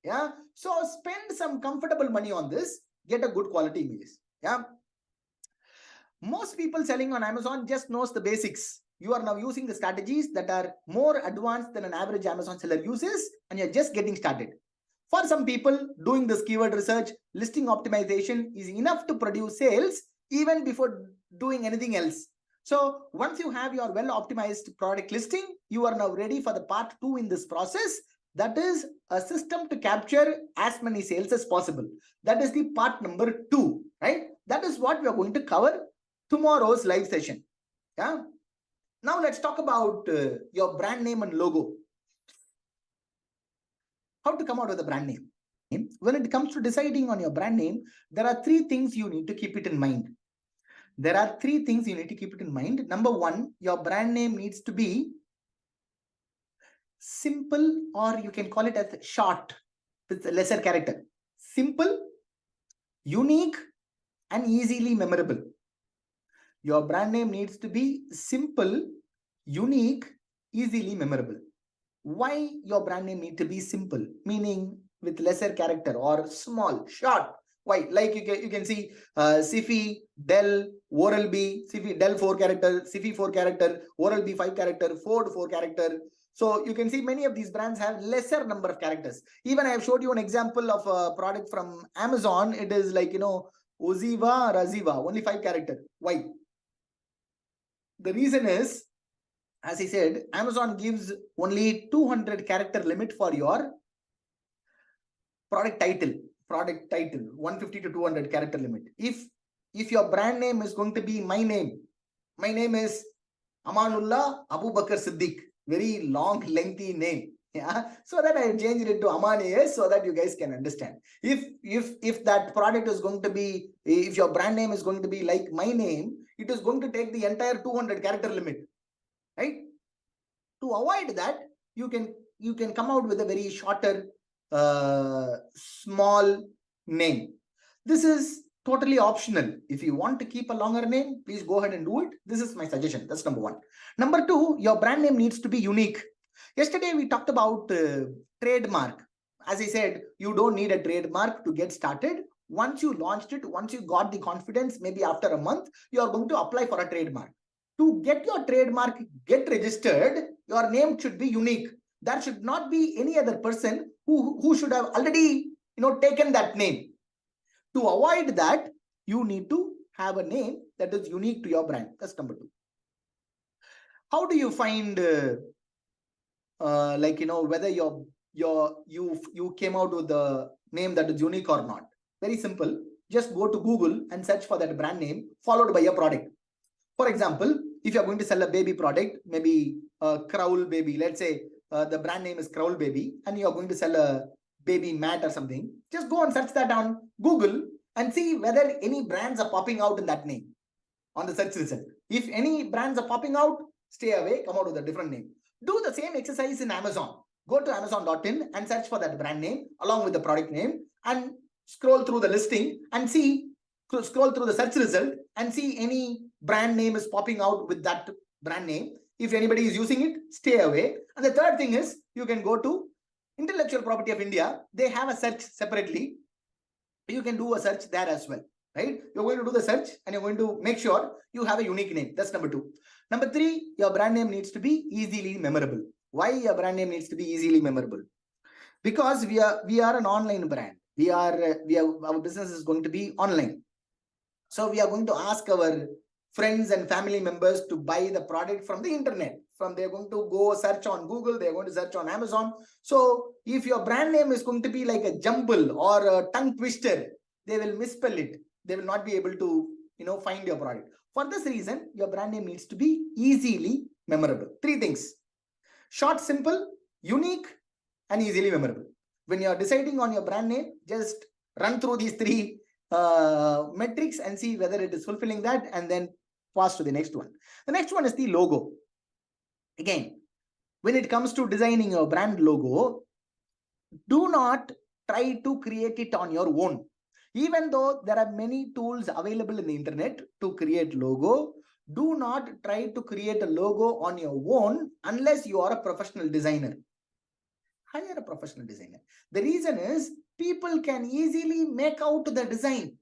Yeah. So spend some comfortable money on this, get a good quality images. Yeah. Most people selling on Amazon just knows the basics. You are now using the strategies that are more advanced than an average Amazon seller uses, and you're just getting started. For some people, doing this keyword research, listing optimization is enough to produce sales even before doing anything else. So once you have your well-optimized product listing, you are now ready for the part 2 in this process. That is a system to capture as many sales as possible. That is the part number 2, right? That is what we are going to cover tomorrow's live session. Yeah. Now let's talk about your brand name and logo. How to come out with a brand name? When it comes to deciding on your brand name, there are 3 things you need to keep it in mind. There are 3 things you need to keep it in mind. Number 1, your brand name needs to be simple, or you can call it as short with a lesser character. Simple, unique, and easily memorable. Your brand name needs to be simple, unique, easily memorable. Why your brand name need to be simple, meaning with lesser character, or small, short? Why? Like you can see Sifi, Dell, Oral-B, Sifi, Dell 4 character, Sifi 4 character, Oral-B 5 character, Ford 4 character. So you can see many of these brands have lesser number of characters. Even I have showed you an example of a product from Amazon. It is like, Oziva, Raziva, only 5 character. Why? The reason is, as I said, Amazon gives only 200 character limit for your product title, 150 to 200 character limit. If your brand name is going to be my name is Amanullah Abu Bakr Siddiq, very long, lengthy name. Yeah, so that I changed it to Aman AS so that you guys can understand. If that product is going to be, if your brand name is going to be like my name, it is going to take the entire 200 character limit, right? To avoid that, you can come out with a very shorter, small name. This is totally optional. If you want to keep a longer name, please go ahead and do it. This is my suggestion. That's number 1. Number 2, your brand name needs to be unique. Yesterday we talked about trademark. As I said, you don't need a trademark to get started. Once you launched it, once you got the confidence, maybe after a month, you are going to apply for a trademark. To get your trademark get registered, your name should be unique. There should not be any other person who should have already taken that name. To avoid that, you need to have a name that is unique to your brand. That's number 2. How do you find whether you came out with the name that is unique or not? Very simple. Just go to Google and search for that brand name followed by a product. For example, if you're going to sell a baby product, maybe a Crowl baby, let's say the brand name is Crowl baby, and you're going to sell a baby mat or something, just go and search that on Google and see whether any brands are popping out in that name on the search result. If any brands are popping out, stay away, come out with a different name. Do the same exercise in Amazon. Go to Amazon.in and search for that brand name along with the product name, and scroll through the listing and scroll through the search result and see any brand name is popping out with that brand name. If anybody is using it, stay away. And the third thing is, you can go to Intellectual Property of India. They have a search separately. You can do a search there as well, right? You're going to do the search and you're going to make sure you have a unique name. That's number 2. Number 3, your brand name needs to be easily memorable. Why your brand name needs to be easily memorable? Because we are an online brand. Our business is going to be online. So we are going to ask our friends and family members to buy the product from the internet. They're going to go search on Google, they're going to search on Amazon. So if your brand name is going to be like a jumble or a tongue twister, they will misspell it. They will not be able to, find your product. For this reason, your brand name needs to be easily memorable. 3 things: short, simple, unique, and easily memorable. When you're deciding on your brand name, just run through these 3 metrics and see whether it is fulfilling that, and then pass to the next one. The next one is the logo. Again, when it comes to designing your brand logo, do not try to create it on your own. Even though there are many tools available in the internet to create logo, Do not try to create a logo on your own unless you are a professional designer. Hire a professional designer. The reason is people can easily make out the design.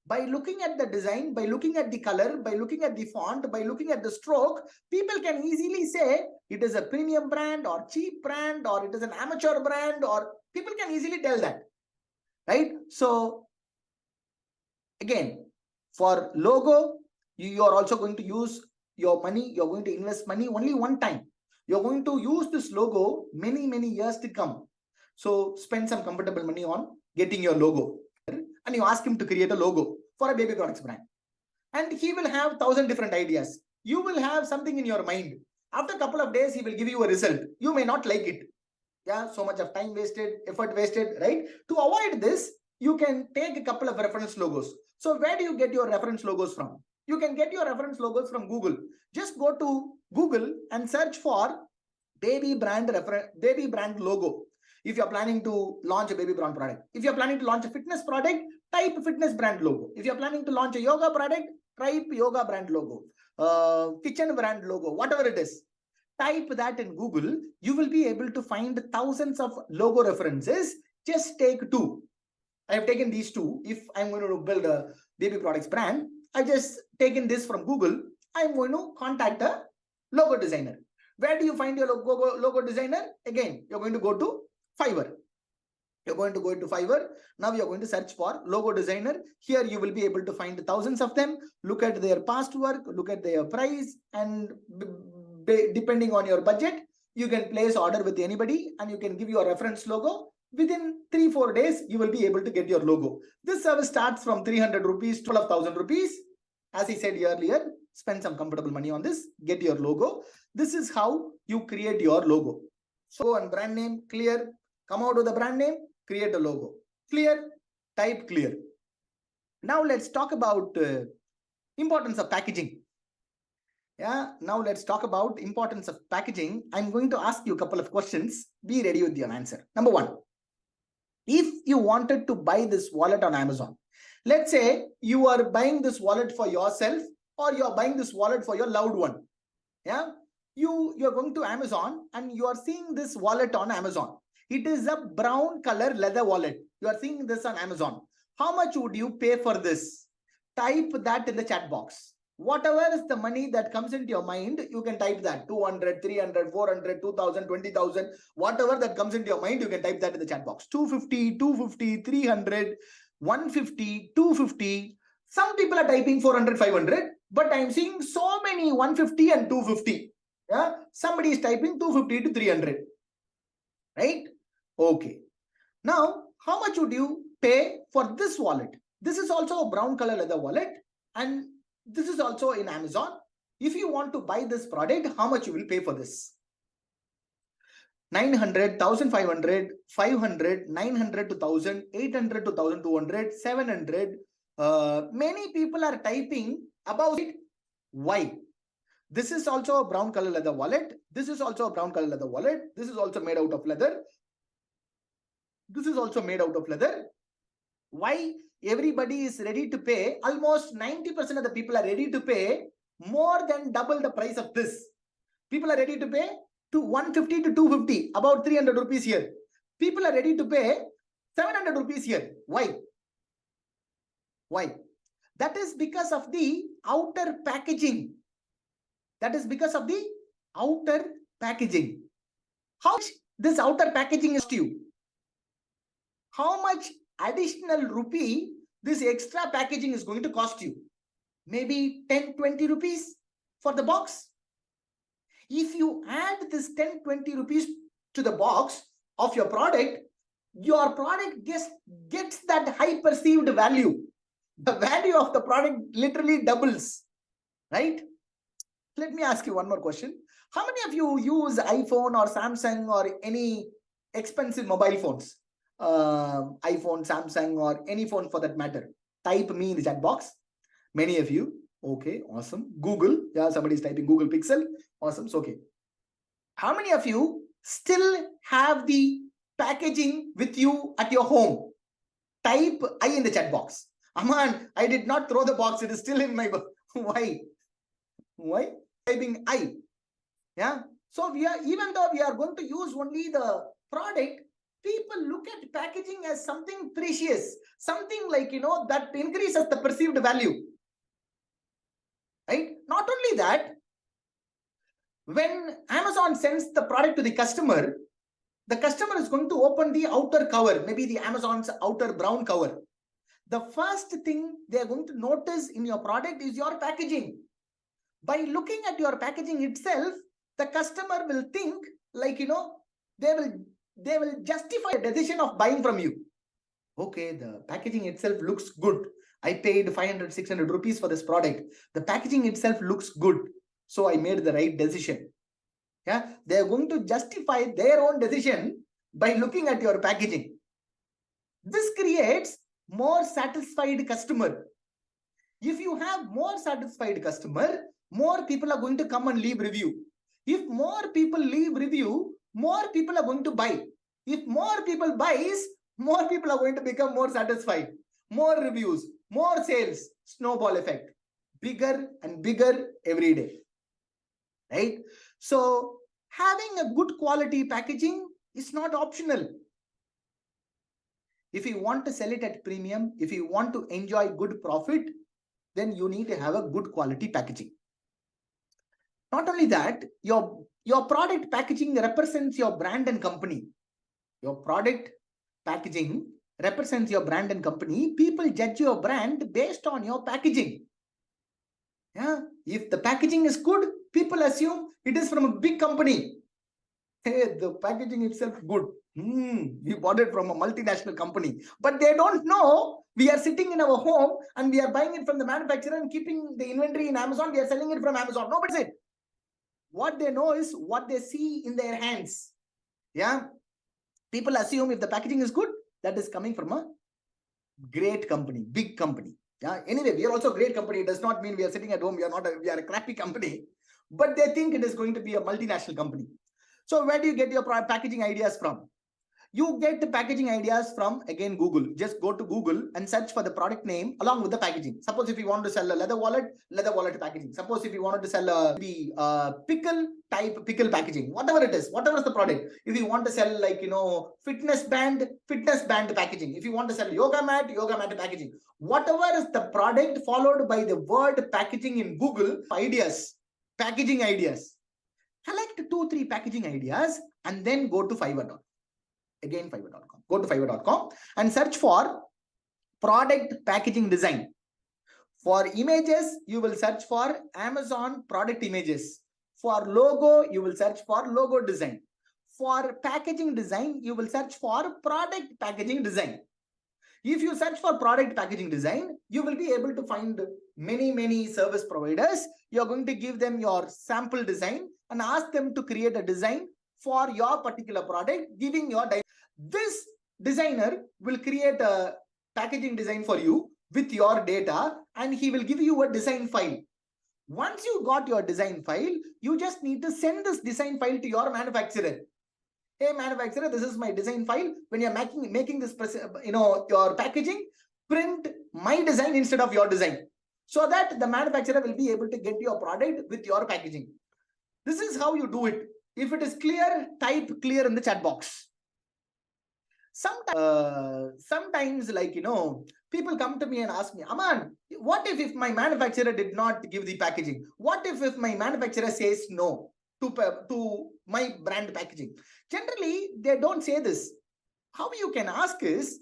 By looking at the design, by looking at the color, by looking at the font, by looking at the stroke, people can easily say it is a premium brand or cheap brand or it is an amateur brand, or people can easily tell that, right? So again, for logo, you are also going to use your money. You're going to invest money only one time. You're going to use this logo many years to come. So spend some comfortable money on getting your logo. And you ask him to create a logo for a baby products brand. And he will have 1,000 different ideas. You will have something in your mind. After a couple of days, he will give you a result. You may not like it. Yeah, so much of time wasted, effort wasted, right? To avoid this, you can take a couple of reference logos. So where do you get your reference logos from? You can get your reference logos from Google. Just go to Google and search for baby brand logo. If you're planning to launch a baby brand product, if you're planning to launch a fitness product, type fitness brand logo. If you're planning to launch a yoga product, type yoga brand logo, kitchen brand logo, whatever it is. Type that in Google, you will be able to find thousands of logo references. Just take two. I have taken these two. If I'm going to build a baby products brand, I just taken this from Google. I'm going to contact a logo designer. Where do you find your logo designer? Again, you're going to go to Fiverr. You're going to go into Fiverr. Now you're going to search for logo designer. Here you will be able to find thousands of them. Look at their past work, look at their price, and depending on your budget, you can place order with anybody and you can give your reference logo. Within 3-4 days, you will be able to get your logo. This service starts from 300 rupees to 12,000 rupees. As I said earlier, spend some comfortable money on this, get your logo. This is how you create your logo. So, and brand name, clear. Come out with the brand name, create a logo. Clear, type clear. Now let's talk about importance of packaging. Yeah, now let's talk about importance of packaging. I'm going to ask you a couple of questions. Be ready with your answer. Number one, if you wanted to buy this wallet on Amazon, let's say you are buying this wallet for yourself or you are buying this wallet for your loved one. Yeah, you're going to Amazon and you are seeing this wallet on Amazon. It is a brown color leather wallet. You are seeing this on Amazon. How much would you pay for this? Type that in the chat box. Whatever is the money that comes into your mind, you can type that. 200, 300, 400, 2,000, 20,000, whatever that comes into your mind, you can type that in the chat box. 250, 250, 300, 150, 250. Some people are typing 400, 500, but I'm seeing so many 150 and 250. Yeah, somebody is typing 250 to 300. Right? Okay. Now, how much would you pay for this wallet? This is also a brown color leather wallet and this is also in Amazon. If you want to buy this product, how much you will pay for this? 900, 1,500, 500, 900 to 1,000, 800 to 1,200, 700. Many people are typing about it. Why? This is also a brown color leather wallet. This is also a brown color leather wallet. This is also made out of leather. This is also made out of leather. Why everybody is ready to pay? Almost 90% of the people are ready to pay more than double the price of this. People are ready to pay to 150 to 250, about 300 rupees here. People are ready to pay 700 rupees here. Why? Why? That is because of the outer packaging. That is because of the outer packaging. How much this outer packaging is to you? How much additional rupee this extra packaging is going to cost you? Maybe 10, 20 rupees for the box. If you add this 10, 20 rupees to the box of your product gets that high perceived value. The value of the product literally doubles, right? Let me ask you one more question. How many of you use iPhone or Samsung or any expensive mobile phones? iPhone, Samsung, or any phone for that matter. Type me in the chat box. Many of you. Okay, awesome. Google. Yeah, somebody is typing Google Pixel. Awesome. So, okay. How many of you still have the packaging with you at your home? Type I in the chat box. Aman, I did not throw the box. It is still in my box. Why? Why? Typing I. Yeah. So even though we are going to use only the product, people look at packaging as something precious, something like, that increases the perceived value. Right? Not only that, when Amazon sends the product to the customer is going to open the outer cover, maybe the Amazon's outer brown cover. The first thing they are going to notice in your product is your packaging. By looking at your packaging itself, the customer will think like, they will justify the decision of buying from you. Okay, the packaging itself looks good. I paid 500, 600 rupees for this product. The packaging itself looks good. So I made the right decision. Yeah, they are going to justify their own decision by looking at your packaging. This creates more satisfied customer. If you have more satisfied customer, more people are going to come and leave review. If more people leave review, more people are going to buy. If more people buys, more people are going to become more satisfied. More reviews, more sales, snowball effect. Bigger and bigger every day. Right? So having a good quality packaging is not optional. If you want to sell it at premium, if you want to enjoy good profit, then you need to have a good quality packaging. Not only that, your product packaging represents your brand and company. Your product packaging represents your brand and company. People judge your brand based on your packaging. Yeah, if the packaging is good, people assume it is from a big company. Hey, the packaging itself good. We bought it from a multinational company, but they don't know we are sitting in our home and we are buying it from the manufacturer and keeping the inventory in Amazon. We are selling it from Amazon. Nobody's it. What they know is what they see in their hands. Yeah. People assume if the packaging is good, that is coming from a great company, big company. Yeah. Anyway, we are also a great company. It does not mean we are sitting at home. We are a crappy company, but they think it is going to be a multinational company. So where do you get your packaging ideas from? You get the packaging ideas from, again, Google. Just go to Google and search for the product name along with the packaging. Suppose if you want to sell a leather wallet packaging. Suppose if you wanted to sell a pickle packaging, whatever it is, whatever is the product. If you want to sell like, fitness band packaging. If you want to sell yoga mat packaging. Whatever is the product followed by the word packaging in Google, packaging ideas. Select 2-3 packaging ideas and then go to Fiverr.com. Again, Fiverr.com. Go to Fiverr.com and search for product packaging design. For images, you will search for Amazon product images. For logo, you will search for logo design. For packaging design, you will search for product packaging design. If you search for product packaging design, you will be able to find many service providers. You're going to give them your sample design and ask them to create a design for your particular product, giving your this designer will create a packaging design for you with your data and he will give you a design file. Once you got your design file, you just need to send this design file to your manufacturer. Hey manufacturer, this is my design file. When you're making this, your packaging, print my design instead of your design, so that the manufacturer will be able to get your product with your packaging. This is how you do it. If it is clear, type clear in the chat box. Sometimes like, people come to me and ask me, Aman, what if my manufacturer did not give the packaging? What if my manufacturer says no to my brand packaging? Generally, they don't say this. How you can ask is,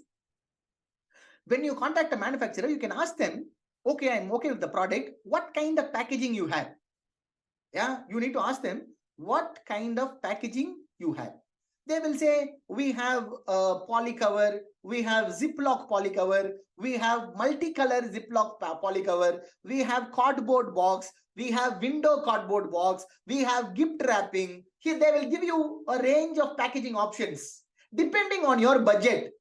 when you contact a manufacturer, you can ask them, okay, I'm okay with the product. What kind of packaging you have? Yeah, you need to ask them what kind of packaging you have. They will say, we have a polycover, we have Ziploc polycover, we have multicolor Ziploc polycover, we have cardboard box, we have window cardboard box, we have gift wrapping. Here they will give you a range of packaging options depending on your budget,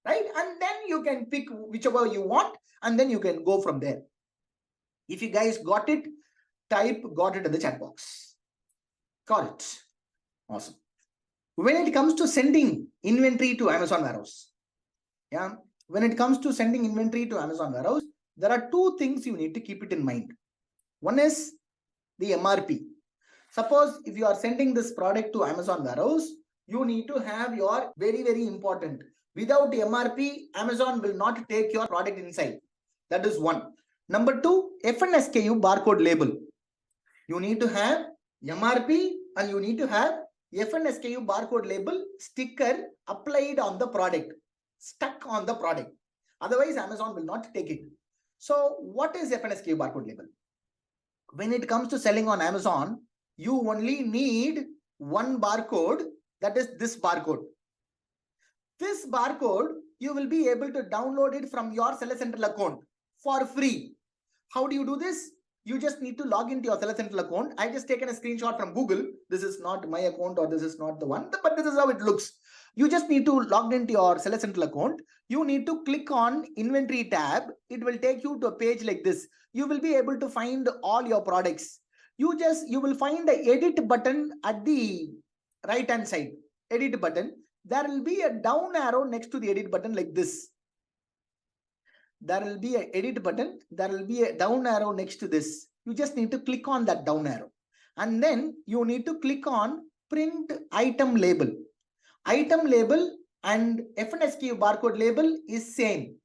right? And then you can pick whichever you want and then you can go from there. If you guys got it, type got it in the chat box. Got it. Awesome. When it comes to sending inventory to Amazon warehouse, when it comes to sending inventory to Amazon warehouse, there are two things you need to keep it in mind. One is the MRP. Suppose if you are sending this product to Amazon warehouse, you need to have your very important. Without MRP, Amazon will not take your product inside. That is one. Number two, FNSKU barcode label. You need to have MRP and you need to have FNSKU barcode label sticker applied on the product, stuck on the product. Otherwise, Amazon will not take it. So what is FNSKU barcode label? When it comes to selling on Amazon, you only need one barcode, that is this barcode. This barcode, you will be able to download it from your Seller Central account for free. How do you do this? You just need to log into your Seller Central account. I just taken a screenshot from Google. This is not my account or this is not the one, but this is how it looks. You just need to log into your Seller Central account. You need to click on inventory tab. It will take you to a page like this. You will be able to find all your products. You will find the edit button at the right hand side. Edit button. There will be a down arrow next to the edit button like this. There will be an edit button. There will be a down arrow next to this. You just need to click on that down arrow. And then you need to click on print item label. Item label and FNSKU barcode label is same.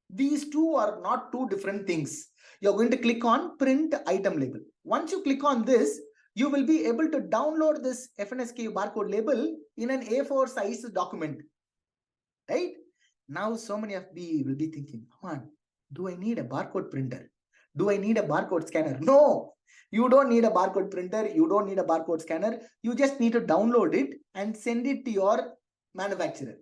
These two are not two different things. You're going to click on print item label. Once you click on this, you will be able to download this FNSKU barcode label in an A4 size document. Right? Now, so many of you will be thinking, come on, do I need a barcode printer? Do I need a barcode scanner? No, you don't need a barcode printer. You don't need a barcode scanner. You just need to download it and send it to your manufacturer.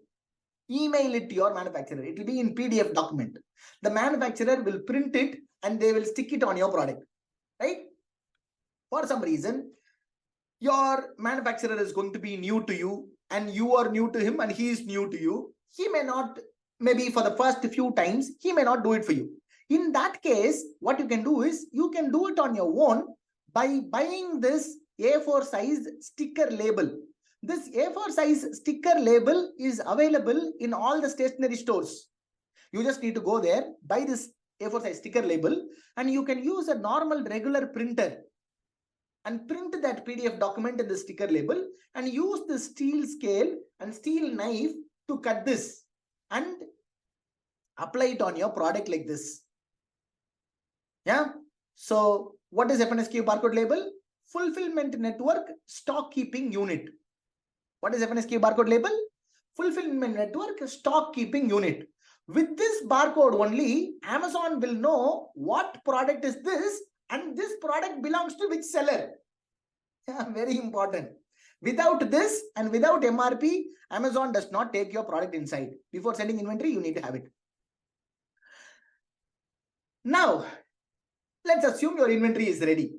Email it to your manufacturer. It will be in PDF document. The manufacturer will print it and they will stick it on your product. Right? For some reason, your manufacturer is going to be new to you and you are new to him and he is new to you. He may not, maybe for the first few times, he may not do it for you. In that case, what you can do is you can do it on your own by buying this A4 size sticker label. This A4 size sticker label is available in all the stationery stores. You just need to go there, buy this A4 size sticker label, and you can use a normal regular printer and print that PDF document in the sticker label and use the steel scale and steel knife to cut this and apply it on your product like this. Yeah. So what is FNSKU barcode label? Fulfillment network stock keeping unit. What is FNSKU barcode label? Fulfillment network stock keeping unit. With this barcode only, Amazon will know what product is this and this product belongs to which seller. Yeah, very important. Without this and without MRP, Amazon does not take your product inside. Before sending inventory, you need to have it. Now, let's assume your inventory is ready.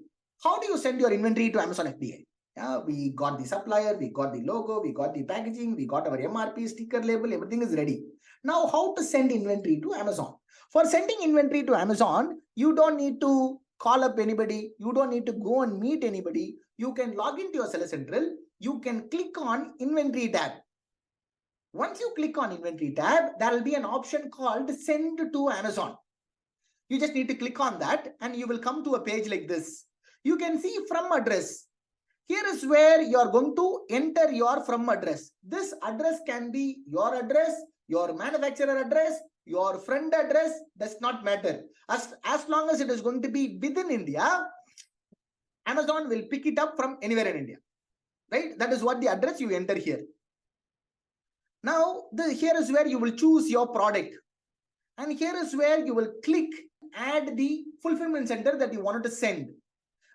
How do you send your inventory to Amazon FBA? Yeah, we got the supplier, we got the logo, we got the packaging, we got our MRP, sticker label, everything is ready. Now, how to send inventory to Amazon? For sending inventory to Amazon, you don't need to call up anybody. You don't need to go and meet anybody. You can log into your Seller Central. You can click on inventory tab. Once you click on inventory tab, there will be an option called send to Amazon. You just need to click on that and you will come to a page like this. You can see from address. Here is where you are going to enter your from address. This address can be your address, your manufacturer address, your friend address, does not matter. As long as it is going to be within India, Amazon will pick it up from anywhere in India. Right? That is what the address you enter here. Now, here is where you will choose your product. And here is where you will click add the fulfillment center that you wanted to send.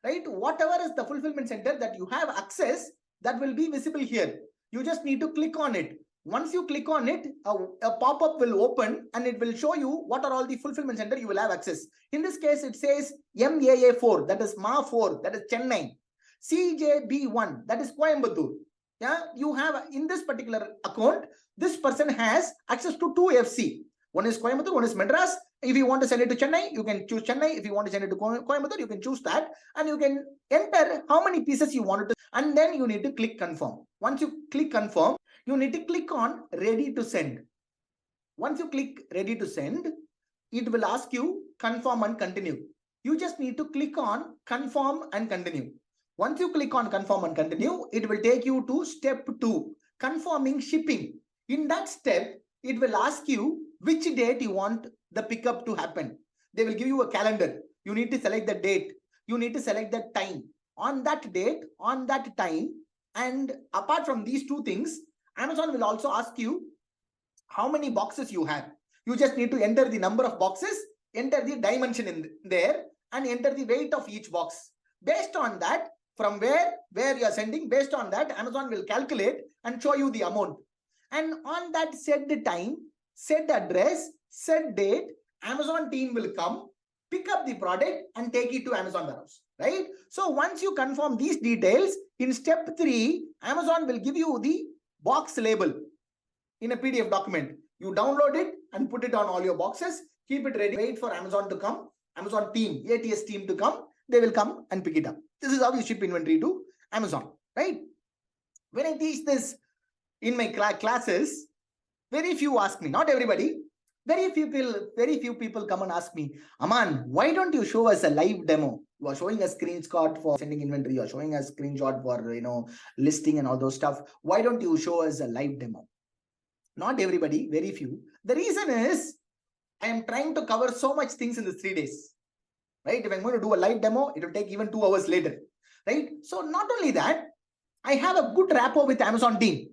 Right? Whatever is the fulfillment center that you have access, that will be visible here. You just need to click on it. Once you click on it, a pop-up will open and it will show you what are all the fulfillment center you will have access. In this case, it says MAA4, that is MA4, that is Chennai. CJB1, that is Coimbatore. Yeah, you have in this particular account, this person has access to 2 FC. One is Coimbatore, one is Madras. If you want to send it to Chennai, you can choose Chennai. If you want to send it to Coimbatore, you can choose that. And you can enter how many pieces you wanted to. And then you need to click confirm. Once you click confirm, you need to click on ready to send. Once you click ready to send, it will ask you confirm and continue. You just need to click on confirm and continue. Once you click on confirm and continue, it will take you to step 2, confirming shipping. In that step, it will ask you which date you want the pickup to happen. They will give you a calendar. You need to select the date. You need to select the time. On that date, on that time, and apart from these two things, Amazon will also ask you how many boxes you have. You just need to enter the number of boxes, enter the dimension in there, and enter the weight of each box. Based on that, from where you are sending, based on that, Amazon will calculate and show you the amount. And on that said time, said address, said date, Amazon team will come, pick up the product and take it to Amazon warehouse, right? So once you confirm these details, in step 3, Amazon will give you the box label in a PDF document. You download it and put it on all your boxes, keep it ready, wait for Amazon to come, Amazon team, ATS team to come, they will come and pick it up. This is how you ship inventory to Amazon, right? When I teach this in my classes, very few ask me, not everybody, very few people come and ask me, Aman, why don't you show us a live demo? You are showing a screenshot for sending inventory, you are showing a screenshot for listing and all those stuff. Why don't you show us a live demo? Not everybody, very few. The reason is I am trying to cover so much things in the 3 days, right? If I'm going to do a live demo, it will take even 2 hours later, right? So not only that, I have a good rapport with Amazon team.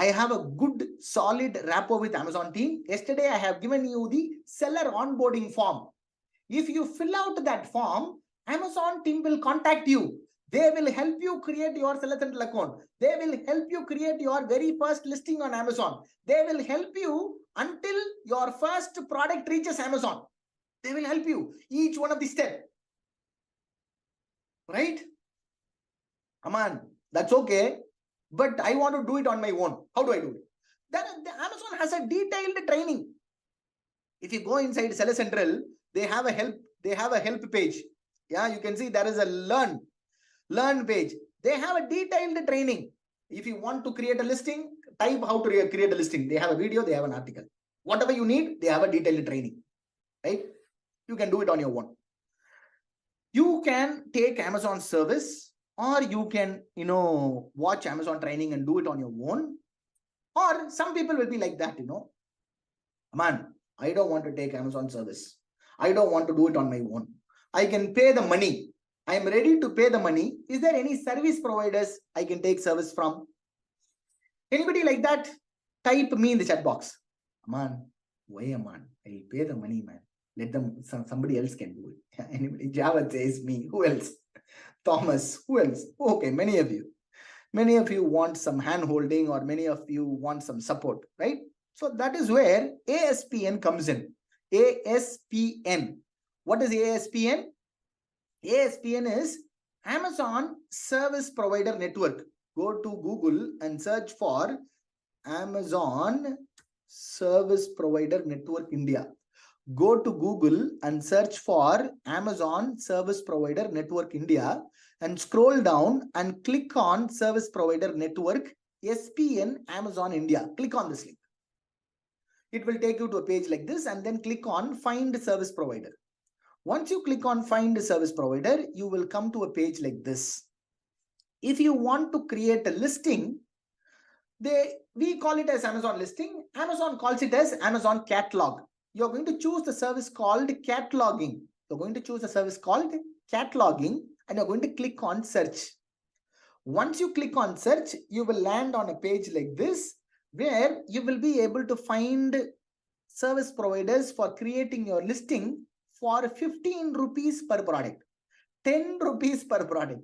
I have a good solid rapport with Amazon team. Yesterday, I have given you the seller onboarding form. If you fill out that form, Amazon team will contact you. They will help you create your Seller Central account. They will help you create your very first listing on Amazon. They will help you until your first product reaches Amazon. They will help you each one of the steps. Right? Aman, that's okay. But I want to do it on my own. How do I do it? Then Amazon has a detailed training. If you go inside Seller Central, they have a help page. Yeah, you can see there is a learn page. They have a detailed training. If you want to create a listing, type how to create a listing. They have a video, they have an article. Whatever you need, they have a detailed training. Right? You can do it on your own. You can take Amazon service, or you can, watch Amazon training and do it on your own. Or some people will be like that, Man, I don't want to take Amazon service. I don't want to do it on my own. I can pay the money. I am ready to pay the money. Is there any service providers I can take service from? Anybody like that? Type me in the chat box. Aman, why Aman? I'll pay the money, man. Let them, somebody else can do it. Anybody? Java says me. Who else? Thomas. Who else? Okay, many of you. Many of you want some hand holding, or many of you want some support, right? So that is where ASPN comes in. ASPN. What is ASPN? ASPN is Amazon Service Provider Network. Go to Google and search for Amazon Service Provider Network India. Go to Google and search for Amazon Service Provider Network India and scroll down and click on Service Provider Network SPN Amazon India. Click on this link. It will take you to a page like this, and then click on Find Service Provider. Once you click on Find Service Provider, you will come to a page like this. If you want to create a listing, we call it as Amazon listing. Amazon calls it as Amazon catalog. You're going to choose the service called cataloging. You're going to choose a service called cataloging, and you're going to click on search. Once you click on search, you will land on a page like this, where you will be able to find service providers for creating your listing for 15 rupees per product, 10 rupees per product,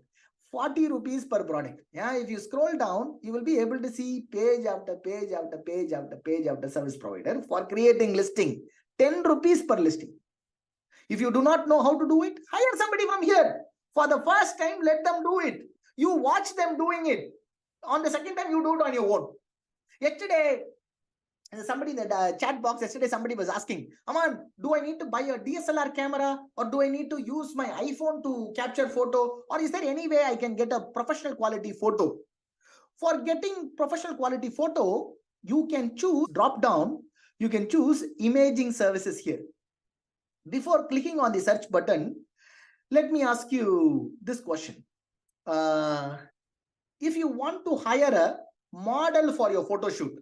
40 rupees per product. Yeah, if you scroll down, you will be able to see page after page after page after page after service provider for creating listing. 10 rupees per listing. If you do not know how to do it, hire somebody from here. For the first time, let them do it. You watch them doing it. On the second time, you do it on your own. Yesterday, somebody in the chat box, somebody was asking, Aman, do I need to buy a DSLR camera, or do I need to use my iPhone to capture photo, or is there any way I can get a professional quality photo? For getting professional quality photo, you can choose drop down. You can choose imaging services here. Before clicking on the search button, Let me ask you this question. If you want to hire a model for your photo shoot,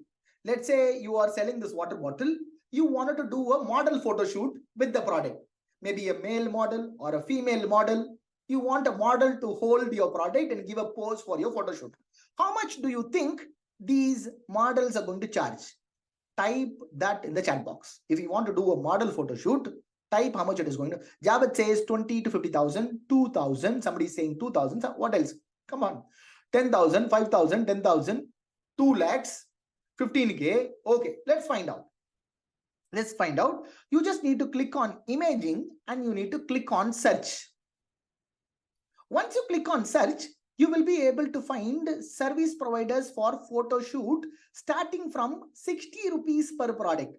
let's say you are selling this water bottle, you wanted to do a model photo shoot with the product, maybe a male model or a female model. You want a model to hold your product and give a pose for your photo shoot. How much do you think these models are going to charge? Type that in the chat box. If you want to do a model photo shoot, type how much it is going to. Javed says 20 to 50,000, 2,000. Somebody is saying 2,000. What else? Come on. 10,000, 5,000, 10,000, 2 lakhs, 15K. Okay, let's find out. Let's find out. You just need to click on imaging and you need to click on search. Once you click on search, you will be able to find service providers for photo shoot starting from 60 rupees per product,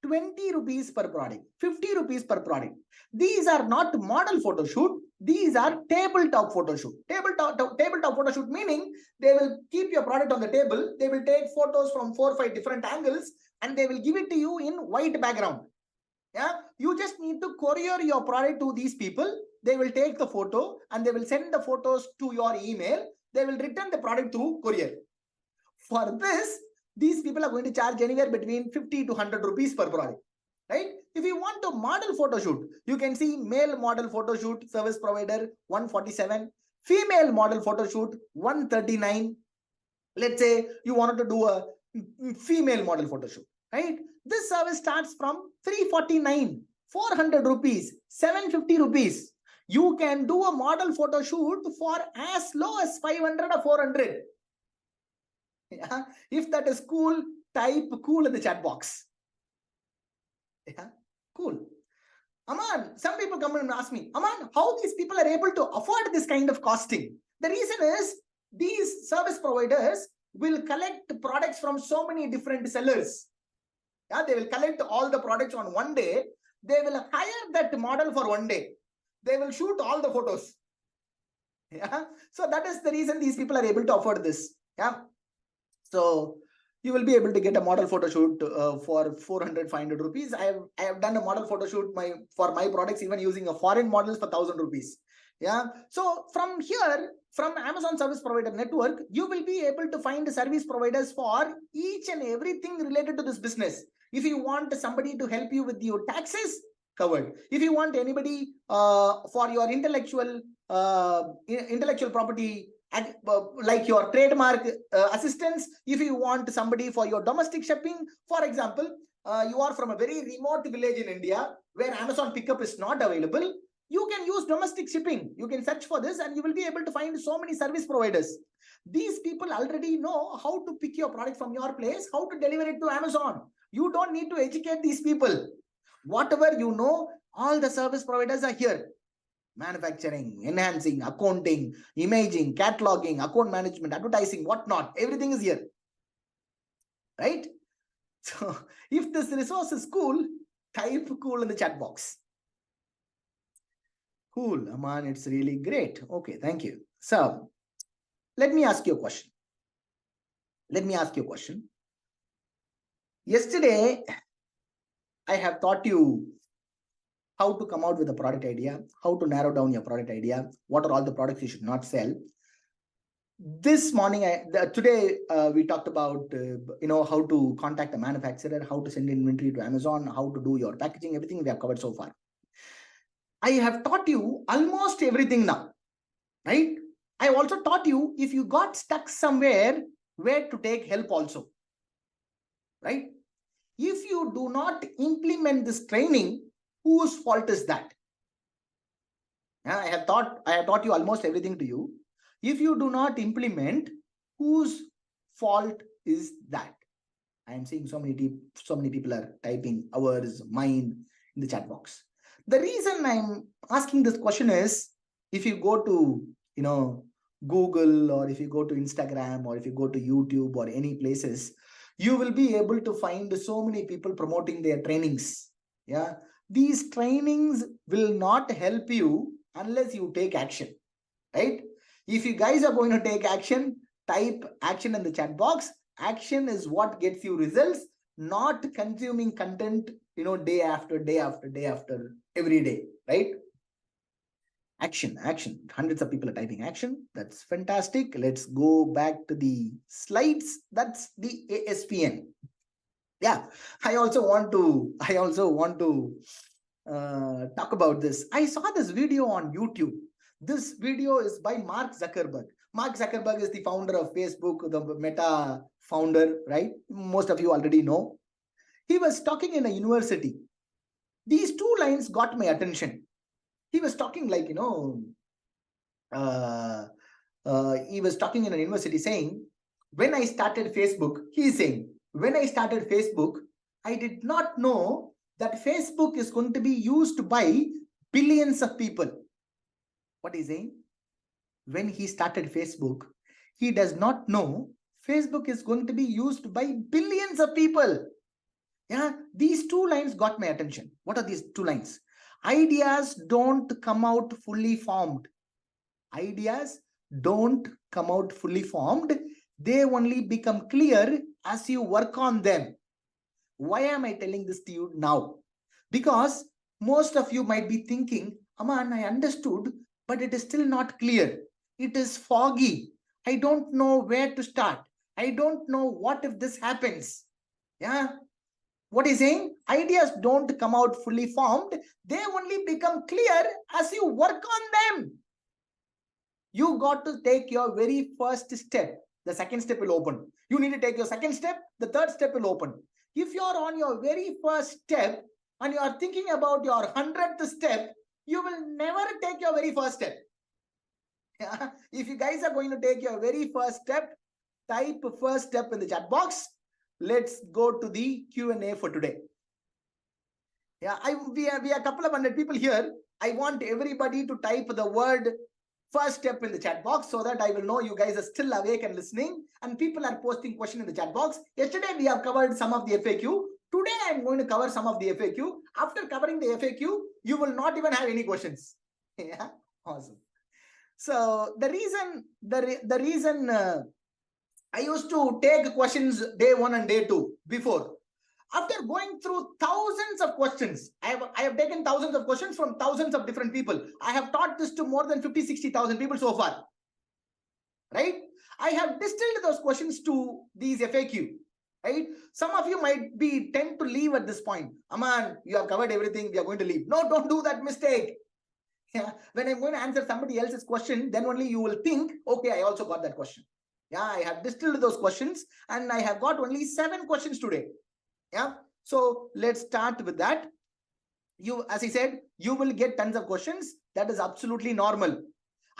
20 rupees per product, 50 rupees per product. These are not model photo shoot. These are tabletop photo shoot. Tabletop photo shoot meaning they will keep your product on the table. They will take photos from 4 or 5 different angles and they will give it to you in white background. Yeah, you just need to courier your product to these people. They will take the photo and they will send the photos to your email. They will return the product through courier. For this, these people are going to charge anywhere between 50 to 100 rupees per product, right? If you want to model photo shoot, you can see male model photo shoot service provider 147, female model photo shoot 139. Let's say you wanted to do a female model photo shoot, right? This service starts from 349, 400 rupees, 750 rupees. You can do a model photo shoot for as low as 500 or 400. Yeah. If that is cool, type cool in the chat box. Yeah, cool. Aman, some people come and ask me, Aman, how these people are able to afford this kind of costing? The reason is these service providers will collect products from so many different sellers. Yeah, they will collect all the products on one day. They will hire that model for one day. They will shoot all the photos. Yeah, so that is the reason these people are able to afford this. Yeah, so you will be able to get a model photo shoot for 400, 500 rupees. I have done a model photo shoot for my products even using a foreign models for 1,000 rupees. Yeah, so from here, from Amazon Service Provider Network, you will be able to find service providers for each and everything related to this business. If you want somebody to help you with your taxes, covered. If you want anybody for your intellectual property, like your trademark assistance, if you want somebody for your domestic shipping, for example, you are from a very remote village in India where Amazon pickup is not available, you can use domestic shipping. You can search for this and you will be able to find so many service providers. These people already know how to pick your product from your place, how to deliver it to Amazon. You don't need to educate these people. Whatever you know, all the service providers are here. Manufacturing, enhancing, accounting, imaging, cataloging, account management, advertising, whatnot. Everything is here. Right? So if this resource is cool, type cool in the chat box. Cool, Aman, it's really great. Okay, thank you. So let me ask you a question. Yesterday, I have taught you how to come out with a product idea, how to narrow down your product idea, what are all the products you should not sell. This morning, today we talked about how to contact a manufacturer, how to send inventory to Amazon, how to do your packaging, everything we have covered so far. I have taught you almost everything now, right? I have also taught you if you got stuck somewhere, where to take help also, right? If you do not implement this training, whose fault is that? I have taught you almost everything to you. If you do not implement, whose fault is that? I am seeing so many people are typing ours, mine in the chat box. The reason I'm asking this question is, if you go to Google, or if you go to Instagram, or if you go to YouTube or any places, you will be able to find so many people promoting their trainings. Yeah, these trainings will not help you unless you take action, right? If you guys are going to take action, type action in the chat box. Action is what gets you results, not consuming content, day after day after day after every day, right? Action. Hundreds of people are typing action. That's fantastic. Let's go back to the slides. That's the ASPN. Yeah, I also want to talk about this. I saw this video on YouTube. This video is by Mark Zuckerberg. Mark Zuckerberg is the founder of Facebook, the Meta founder, right? Most of you already know. He was talking in a university. These two lines got my attention. He was talking like, he was talking in a university saying, when I started Facebook, he is saying, when I started Facebook, I did not know that Facebook is going to be used by billions of people. What is he saying? When he started Facebook, he does not know Facebook is going to be used by billions of people. Yeah, these two lines got my attention. What are these two lines? Ideas don't come out fully formed. Ideas don't come out fully formed. They only become clear as you work on them. Why am I telling this to you now? Because most of you might be thinking, Aman, I understood, but it is still not clear. It is foggy. I don't know where to start. I don't know what if this happens. Yeah. What is saying? Ideas don't come out fully formed. They only become clear as you work on them. You got to take your very first step. The second step will open. You need to take your second step. The third step will open. If you're on your very first step and you are thinking about your 100th step, you will never take your very first step. Yeah? If you guys are going to take your very first step, type first step in the chat box. Let's go to the Q&A for today. Yeah, we are a couple of hundred people here. I want everybody to type the word first step in the chat box so that I will know you guys are still awake and listening, and people are posting questions in the chat box. Yesterday we have covered some of the FAQ. Today I am going to cover some of the FAQ. After covering the FAQ, you will not even have any questions. Yeah, awesome. So the reason I used to take questions day 1 and day 2 before. After going through thousands of questions, I have taken thousands of questions from thousands of different people. I have taught this to more than 50-60,000 people so far. Right? I have distilled those questions to these FAQ. Right? Some of you might tend to leave at this point. Aman, you have covered everything. We are going to leave. No, don't do that mistake. Yeah. When I'm going to answer somebody else's question, then only you will think, okay, I also got that question. Yeah, I have distilled those questions and I have got only 7 questions today. Yeah, so let's start with that. As I said, you will get tons of questions. That is absolutely normal.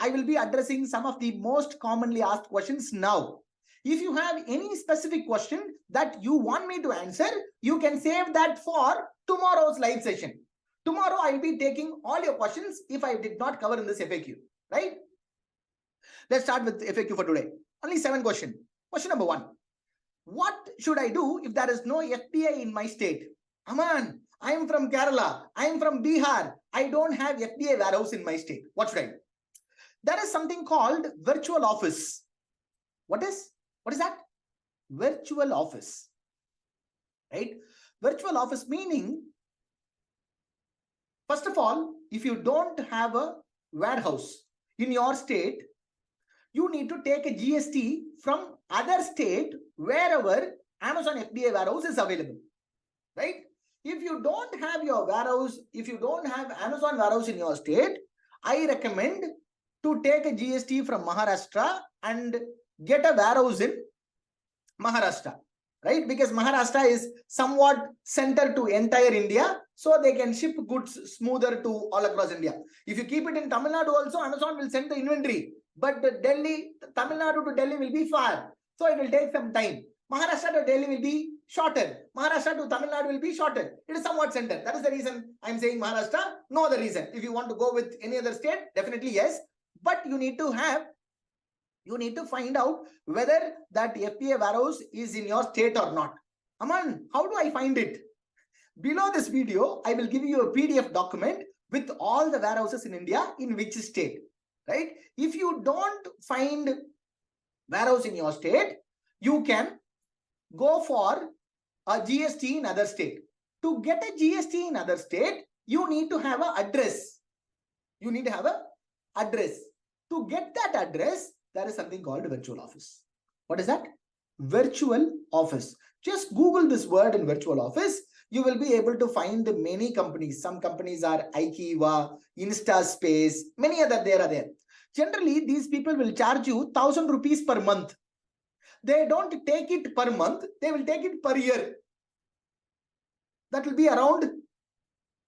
I will be addressing some of the most commonly asked questions now. If you have any specific question that you want me to answer, you can save that for tomorrow's live session. Tomorrow I'll be taking all your questions if I did not cover in this FAQ, right? Let's start with FAQ for today. Only 7 questions. Question number 1. What should I do if there is no FPI in my state? Aman, I am from Kerala. I am from Bihar. I don't have FPI warehouse in my state. What should I do? There is something called virtual office. What is that? Virtual office. Right? Virtual office meaning, first of all, if you don't have a warehouse in your state, you need to take a GST from other state wherever Amazon FBA warehouse is available, right? If you don't have your warehouse, if you don't have Amazon warehouse in your state, I recommend to take a GST from Maharashtra and get a warehouse in Maharashtra, right? Because Maharashtra is somewhat center to entire India, so they can ship goods smoother to all across India. If you keep it in Tamil Nadu also, Amazon will send the inventory. But Tamil Nadu to Delhi will be far. So it will take some time. Maharashtra to Delhi will be shorter. Maharashtra to Tamil Nadu will be shorter. It is somewhat center. That is the reason I am saying Maharashtra. No other reason. If you want to go with any other state, definitely yes. But you need to find out whether that FPA warehouse is in your state or not. Aman, how do I find it? Below this video, I will give you a PDF document with all the warehouses in India in which state. Right? If you don't find warehouse in your state, you can go for a GST in other state. To get a GST in other state, you need to have an address. You need to have an address. To get that address, there is something called virtual office. What is that? Virtual office. Just Google this word in virtual office. You will be able to find many companies. Some companies are IKEA, InstaSpace, many other there are there. Generally, these people will charge you 1,000 rupees per month. They don't take it per month. They will take it per year. That will be around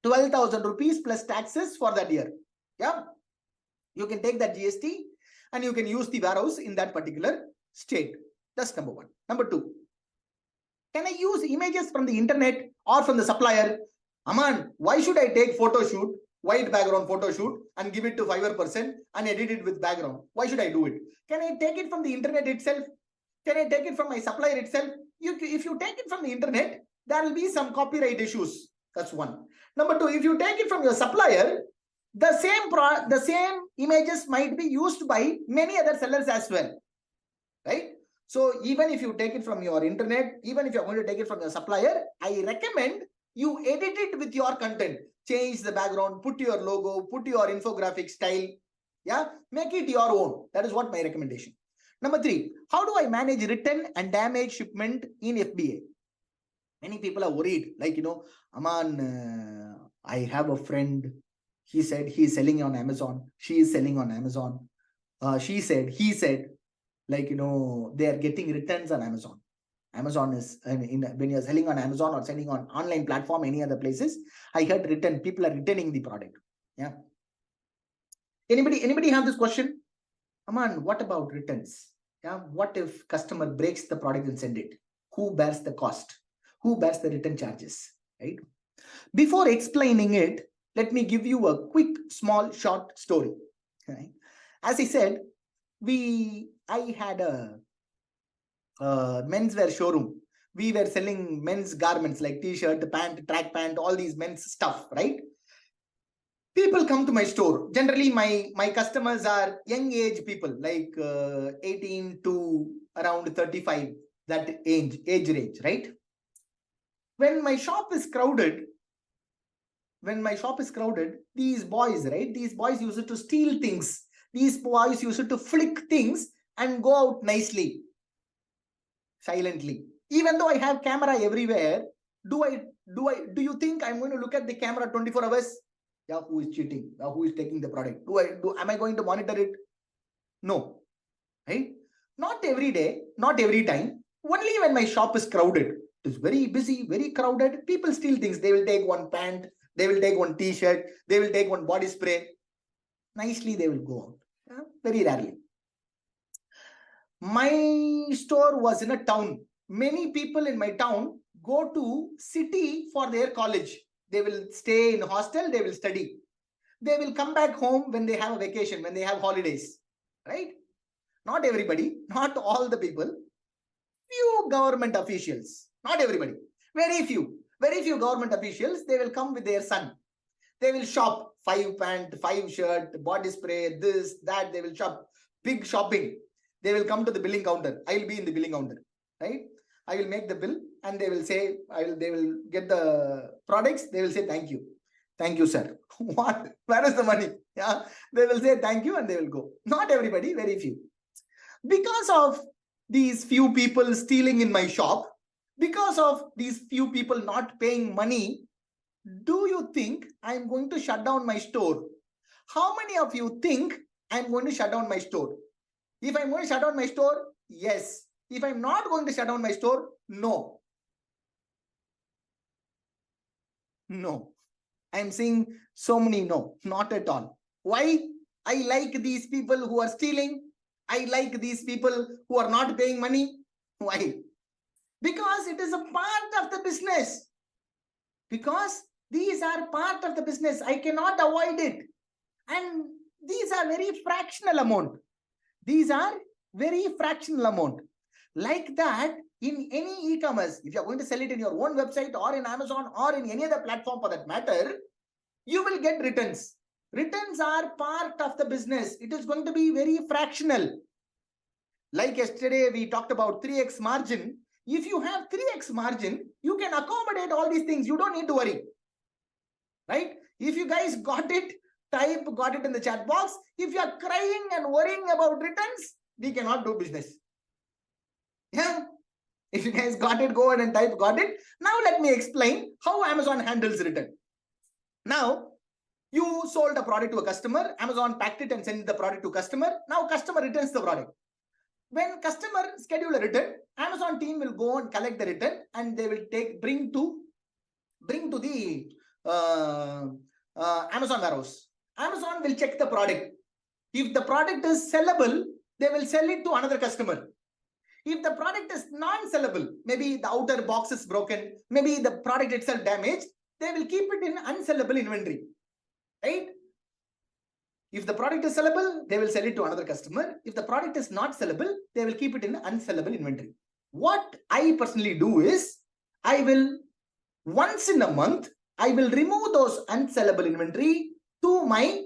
12,000 rupees plus taxes for that year. Yeah. You can take that GST and you can use the warehouse in that particular state. That's number one. Number two, can I use images from the internet or from the supplier? Aman, why should I take photo shoot, white background photo shoot and give it to Fiverr person and edit it with background? Why should I do it? Can I take it from the internet itself? Can I take it from my supplier itself? If you take it from the internet, there will be some copyright issues. That's one. Number two, if you take it from your supplier, the same images might be used by many other sellers as well, right? So even if you take it from your internet, even if you're going to take it from your supplier, I recommend you edit it with your content. Change the background, put your logo, put your infographic style. Yeah, make it your own. That is what my recommendation. Number three, how do I manage return and damage shipment in FBA? Many people are worried, like, Aman, I have a friend. He said he's selling on Amazon. She is selling on Amazon. He said, like, they are getting returns on Amazon. Amazon is, when you're selling on Amazon or selling on online platform, any other places, I heard people are returning the product. Yeah. Anybody have this question? Aman, what about returns? Yeah. What if customer breaks the product and send it? Who bears the cost? Who bears the return charges? Right. Before explaining it, let me give you a quick, small, short story. Right. As I said, I had a menswear showroom. We were selling men's garments like t-shirt, pant, track pant, all these men's stuff, right? People come to my store. Generally, my customers are young age people, like 18 to around 35, that age range, right? When my shop is crowded, these boys, right? These boys used to steal things. These boys used to flick things and go out nicely, silently. Even though I have camera everywhere, do you think I'm going to look at the camera 24 hours? Yeah, who is cheating? Who is taking the product? Am I going to monitor it? No, right? Not every day, not every time. Only when my shop is crowded. It's very busy, very crowded. People steal things. They will take one pant, they will take one t-shirt, they will take one body spray. Nicely, they will go out. Yeah? Very rarely. My store was in a town. Many people in my town go to city for their college. They will stay in hostel, they will study. They will come back home when they have a vacation, when they have holidays, right? Not everybody, not all the people. Few government officials, not everybody, very few government officials, they will come with their son. They will shop 5 pant, 5 shirt, body spray, this, that, they will shop, big shopping. They will come to the billing counter. I will be in the billing counter, right? I will make the bill and they will say, they will get the products. They will say, thank you. Thank you, sir. What? Where is the money? Yeah. They will say, thank you and they will go. Not everybody, very few. Because of these few people stealing in my shop, because of these few people not paying money, do you think I'm going to shut down my store? How many of you think I'm going to shut down my store? If I'm going to shut down my store, yes. If I'm not going to shut down my store, no. No. I'm seeing so many no, not at all. Why? I like these people who are stealing. I like these people who are not paying money. Why? Because it is a part of the business. Because these are part of the business. I cannot avoid it. And these are very fractional amount. These are very fractional amount. Like that, in any e-commerce, if you're going to sell it in your own website or in Amazon or in any other platform for that matter, you will get returns. Returns are part of the business. It is going to be very fractional. Like yesterday, we talked about 3x margin. If you have 3x margin, you can accommodate all these things. You don't need to worry. Right? If you guys got it, Type got it in the chat box. If you are crying and worrying about returns, we cannot do business. Yeah. If you guys got it, go ahead and type got it. Now let me explain how Amazon handles return. Now, you sold a product to a customer. Amazon packed it and sent the product to customer. Now customer returns the product. When customer schedule a return, Amazon team will go and collect the return and they will bring to the Amazon warehouse. Amazon will check the product. If the product is sellable, they will sell it to another customer. If the product is non-sellable, maybe the outer box is broken, maybe the product itself damaged, they will keep it in unsellable inventory, right? If the product is sellable, they will sell it to another customer. If the product is not sellable, they will keep it in unsellable inventory. What I personally do is, I will, once in a month, I will remove those unsellable inventory to my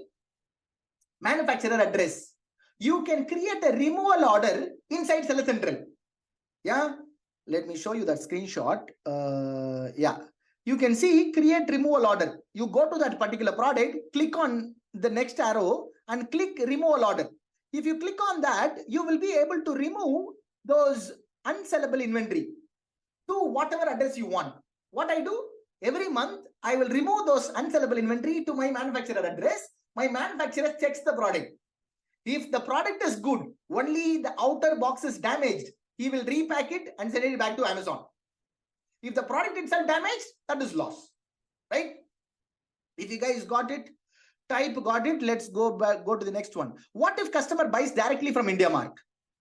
manufacturer address. You can create a removal order inside Seller Central. Yeah, let me show you that screenshot. Yeah, you can see create removal order. You go to that particular product, click on the next arrow and click removal order. If you click on that, you will be able to remove those unsellable inventory to whatever address you want. What I do, every month, I will remove those unsellable inventory to my manufacturer address. My manufacturer checks the product. If the product is good, only the outer box is damaged, he will repack it and send it back to Amazon. If the product itself damaged, that is loss, right? If you guys got it, type got it. Let's go to the next one. What if customer buys directly from IndiaMart?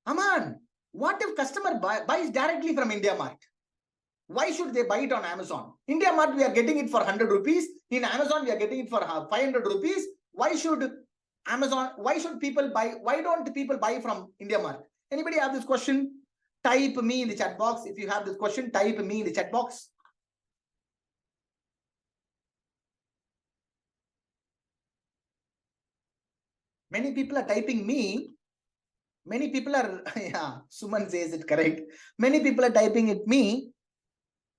Aman, what if customer buys directly from IndiaMart? Why should they buy it on Amazon? IndiaMart, we are getting it for 100 rupees. In Amazon, we are getting it for 500 rupees. Why should Amazon, why don't people buy from IndiaMart? Anybody have this question? Type me in the chat box. If you have this question, type me in the chat box. Many people are typing me. Many people are, yeah, Suman says it correct. Many people are typing it me.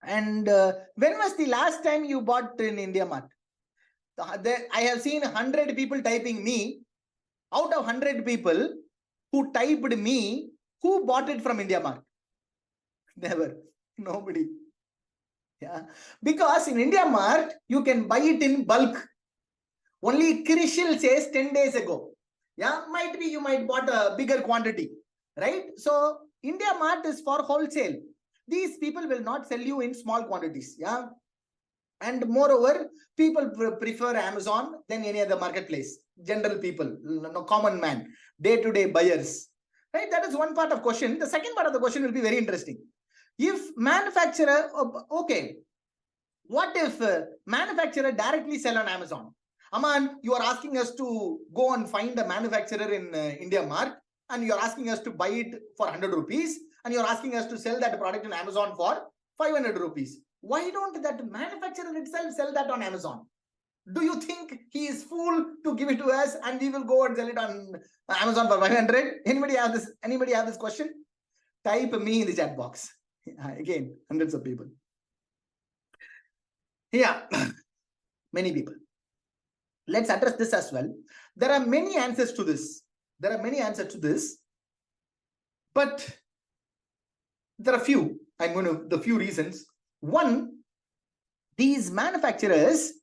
And when was the last time you bought in IndiaMart? I have seen 100 people typing me. Out of 100 people who typed me, who bought it from IndiaMart? Never. Nobody. Yeah. Because in IndiaMart, you can buy it in bulk. Only Krishil says 10 days ago. Yeah, might be you might bought a bigger quantity, right? So IndiaMart is for wholesale. These people will not sell you in small quantities. Yeah. And moreover, people prefer Amazon than any other marketplace. General people, no common man, day-to-day buyers, right? That is one part of question. The second part of the question will be very interesting. If manufacturer, okay, what if manufacturer directly sell on Amazon? Aman, you are asking us to go and find a manufacturer in IndiaMart, and you are asking us to buy it for 100 rupees, and you are asking us to sell that product in Amazon for 500 rupees. Why don't that manufacturer itself sell that on Amazon? Do you think he is fool to give it to us and we will go and sell it on Amazon for 500? Anybody have this question? Type me in the chat box. Again, hundreds of people. Yeah, many people. Let's address this as well. There are many answers to this. But there are few. I'm going to the few reasons. One, these manufacturers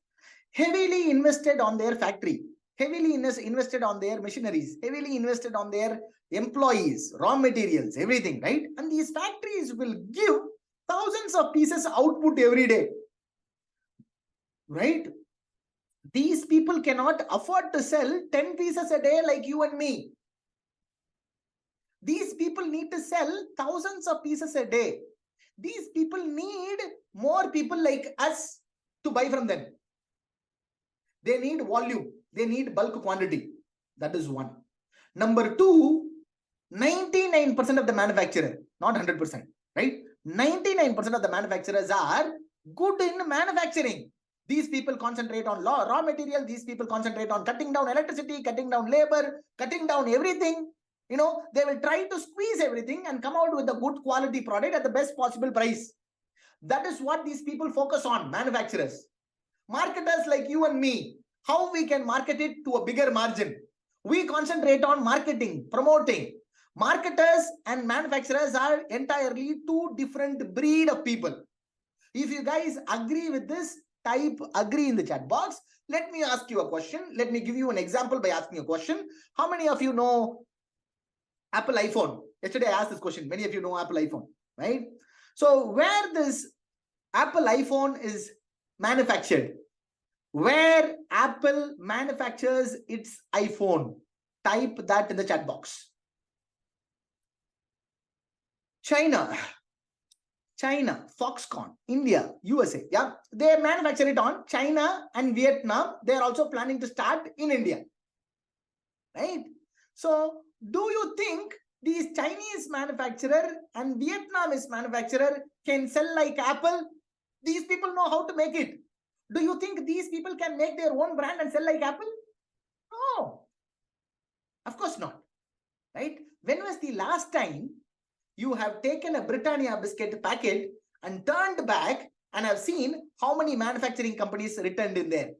heavily invested on their factory, heavily invested on their machineries, heavily invested on their employees, raw materials, everything, right? And these factories will give thousands of pieces output every day, right? These people cannot afford to sell 10 pieces a day like you and me. These people need to sell thousands of pieces a day. These people need more people like us to buy from them. They need volume. They need bulk quantity. That is one. Number two, 99% of the manufacturer, not 100%, right? 99% of the manufacturers are good in manufacturing. These people concentrate on raw material. These people concentrate on cutting down electricity, cutting down labor, cutting down everything. You know, they will try to squeeze everything and come out with a good quality product at the best possible price. That is what these people focus on, manufacturers. Marketers like you and me, how we can market it to a bigger margin. We concentrate on marketing, promoting. Marketers and manufacturers are entirely two different breed of people. If you guys agree with this, type agree in the chat box. Let me ask you a question. Let me give you an example by asking a question. How many of you know Apple iPhone? Yesterday I asked this question. Many of you know Apple iPhone, right? So where this Apple iPhone is manufactured, where Apple manufactures its iPhone, type that in the chat box. China, Foxconn, India, USA. Yeah, they manufacture it on China and Vietnam. They are also planning to start in India, right? So do you think these Chinese manufacturer and Vietnamese manufacturer can sell like Apple? These people know how to make it. Do you think these people can make their own brand and sell like Apple? No, of course not, right? When was the last time you have taken a Britannia biscuit packet and turned back and have seen how many manufacturing companies returned in there?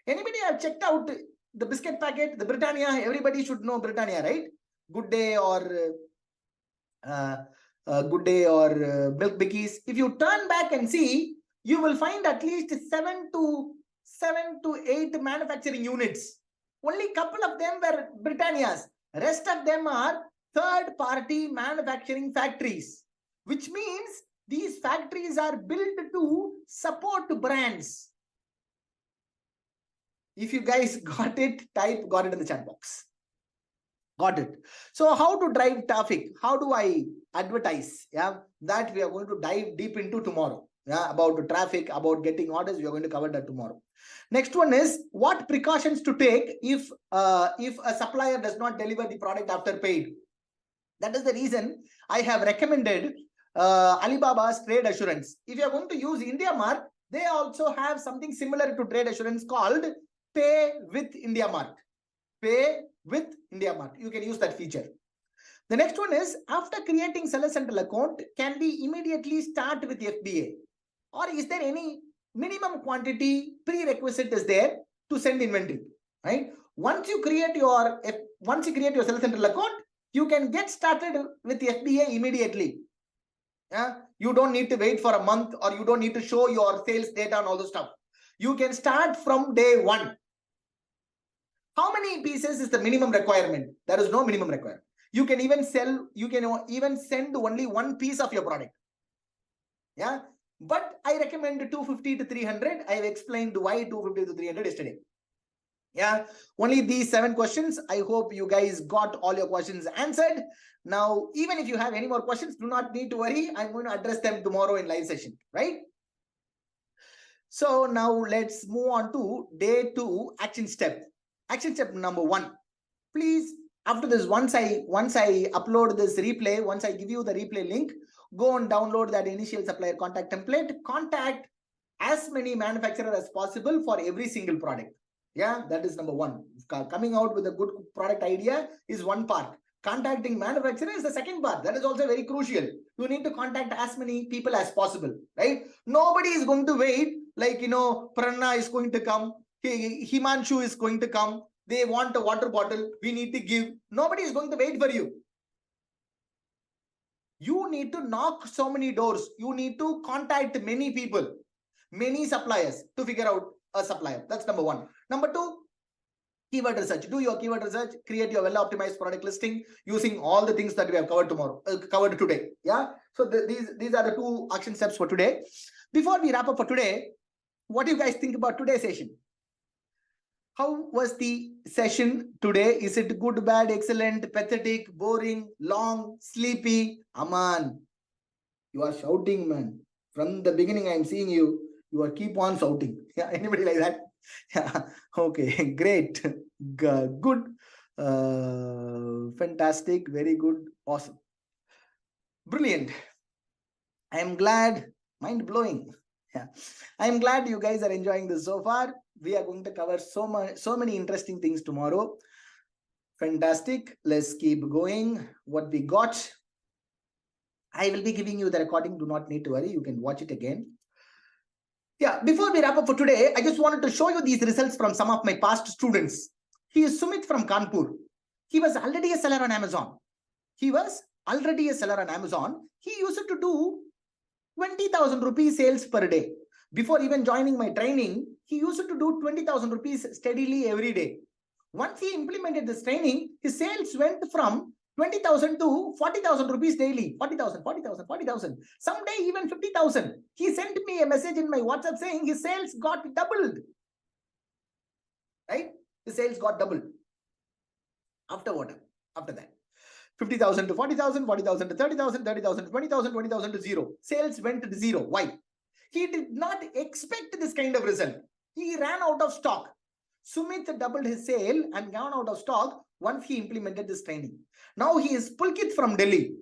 Anybody have checked out the biscuit packet, the Britannia? Everybody should know Britannia, right? Good Day or Milk Bikkies. If you turn back and see, you will find at least 7 to 8 manufacturing units. Only couple of them were Britannias. Rest of them are third-party manufacturing factories, which means these factories are built to support brands. If you guys got it, type got it in the chat box. Got it. So how to drive traffic? How do I advertise? Yeah, that we are going to dive deep into tomorrow. Yeah, about the traffic, about getting orders, we are going to cover that tomorrow. Next one is what precautions to take if a supplier does not deliver the product after paid. That is the reason I have recommended Alibaba's trade assurance. If you are going to use IndiaMart, they also have something similar to trade assurance called Pay with IndiaMart. Pay with IndiaMart. You can use that feature. The next one is after creating Seller Central account, can we immediately start with FBA? Or is there any minimum quantity prerequisite is there to send inventory? Right? Once you create your Seller Central account, you can get started with FBA immediately. Yeah, you don't need to wait for a month, or you don't need to show your sales data and all the stuff. You can start from day one. How many pieces is the minimum requirement? There is no minimum requirement. You can even sell, you can even send only one piece of your product. Yeah, but I recommend 250 to 300. I have explained why 250 to 300 yesterday. Yeah, only these 7 questions. I hope you guys got all your questions answered. Now, even if you have any more questions, do not need to worry. I'm going to address them tomorrow in live session, right? So now let's move on to day 2 action step. Action step number 1. Please, after this, once I upload this replay, once I give you the replay link, go and download that initial supplier contact template. Contact as many manufacturers as possible for every single product. Yeah, that is number 1. Coming out with a good product idea is one part. Contacting manufacturer is the second part. That is also very crucial. You need to contact as many people as possible, right? Nobody is going to wait, like, Pranna is going to come, Himanshu is going to come, they want a water bottle, we need to give. Nobody is going to wait for you. You need to knock so many doors. You need to contact many people, many suppliers to figure out a supplier. That's number 1. Number 2, keyword research. Do your keyword research. Create your well-optimized product listing using all the things that we have covered today. Yeah. So these are the 2 action steps for today. Before we wrap up for today, what do you guys think about today's session? How was the session today? Is it good, bad, excellent, pathetic, boring, long, sleepy? Aman, you are shouting, man. From the beginning, I'm seeing you. You are keep on shouting. Yeah, anybody like that? Yeah. Okay, great. Good. Fantastic. Very good. Awesome. Brilliant. I am glad. Mind blowing. Yeah. I am glad you guys are enjoying this so far. We are going to cover so many interesting things tomorrow. Fantastic. Let's keep going. What we got. I will be giving you the recording. Do not need to worry. You can watch it again. Yeah, before we wrap up for today, I just wanted to show you these results from some of my past students. He is Sumit from Kanpur. He was already a seller on Amazon. He used to do 20,000 rupees sales per day. Before even joining my training, he used to do 20,000 rupees steadily every day. Once he implemented this training, his sales went from 20,000 to 40,000 rupees daily. 40,000, 40,000, 40,000. Someday even 50,000. He sent me a message in my WhatsApp saying his sales got doubled. Right? His sales got doubled. After what? After that. 50,000 to 40,000, 40,000 to 30,000, 30,000 to 20,000, 20,000 to zero. Sales went to zero. Why? He did not expect this kind of result. He ran out of stock. Sumit doubled his sale and gone out of stock once he implemented this training. Now he is Pulkit from Delhi.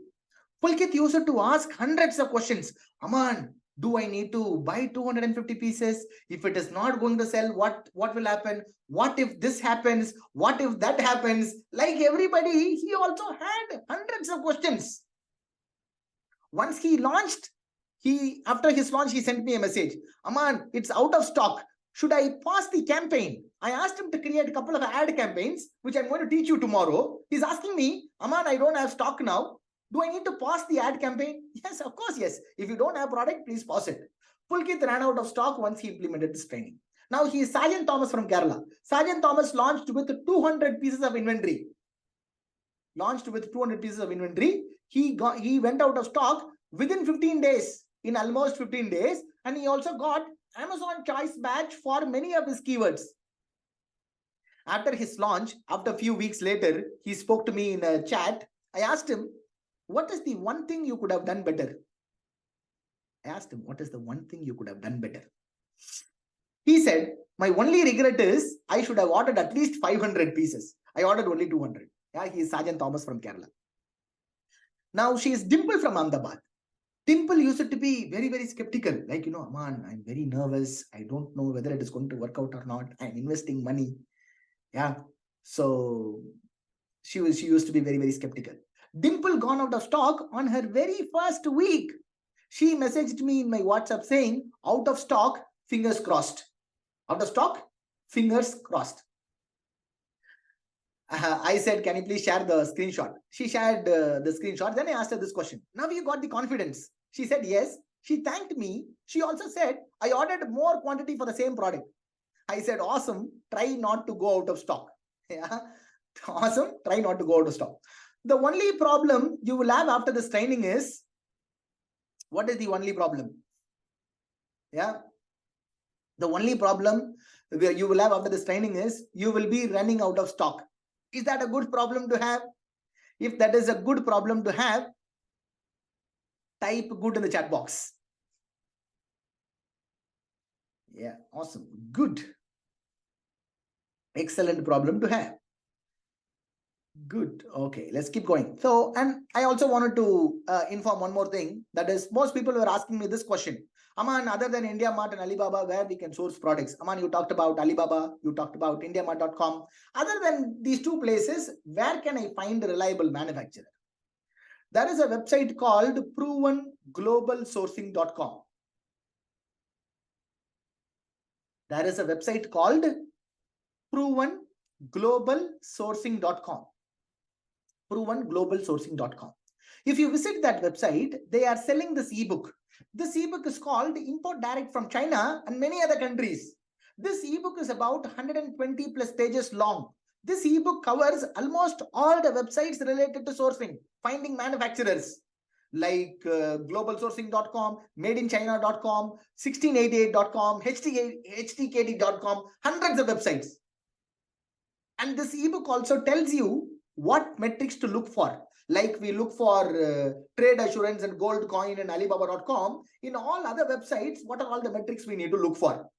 Pulkit used to ask hundreds of questions. Aman, do I need to buy 250 pieces? If it is not going to sell, what will happen? What if this happens? What if that happens? Like everybody, he also had hundreds of questions. Once he launched, after his launch, he sent me a message. Aman, it's out of stock. Should I pause the campaign? I asked him to create a couple of ad campaigns, which I'm going to teach you tomorrow. He's asking me, Aman, I don't have stock now. Do I need to pause the ad campaign? Yes, of course, yes. If you don't have product, please pause it. Pulkit ran out of stock once he implemented this training. Now he is Sergeant Thomas from Kerala. Sergeant Thomas launched with 200 pieces of inventory. He went out of stock within 15 days, in almost 15 days. And he also got Amazon Choice Badge for many of his keywords. After his launch, after a few weeks later, he spoke to me in a chat. I asked him, what is the one thing you could have done better? He said, my only regret is I should have ordered at least 500 pieces. I ordered only 200. Yeah, he is Sergeant Thomas from Kerala. Now she is Dimple from Ahmedabad. Dimple used to be very, very skeptical. Like, Aman, I'm very nervous. I don't know whether it is going to work out or not. I'm investing money. Yeah. So she used to be very, very skeptical. Dimple gone out of stock on her very first week. She messaged me in my WhatsApp saying, out of stock, fingers crossed. Out of stock, fingers crossed. I said, can you please share the screenshot? She shared the screenshot. Then I asked her this question. Now you got the confidence. She said, yes. She thanked me. She also said, I ordered more quantity for the same product. I said, awesome. Try not to go out of stock. Yeah. Awesome. Try not to go out of stock. The only problem you will have after this training is, what is the only problem? Yeah. The only problem you will have after this training is you will be running out of stock. Is that a good problem to have? If that is a good problem to have, type good in the chat box. Yeah, awesome. Good. Excellent problem to have. Good. Okay, let's keep going. So, and I also wanted to inform one more thing. That is, most people were asking me this question. Aman, other than IndiaMart and Alibaba, where we can source products? Aman, you talked about Alibaba, you talked about IndiaMart.com. Other than these two places, where can I find a reliable manufacturer? There is a website called ProvenGlobalSourcing.com. There is a website called ProvenGlobalSourcing.com. ProvenGlobalSourcing.com. If you visit that website, they are selling this ebook. This ebook is called Import Direct from China and many other countries. This ebook is about 120 plus pages long. This ebook covers almost all the websites related to sourcing, finding manufacturers like globalsourcing.com, madeinchina.com, 1688.com, hdkd.com, hundreds of websites. And this ebook also tells you what metrics to look for. Like we look for trade assurance and gold coin and Alibaba.com. In all other websites, what are all the metrics we need to look for?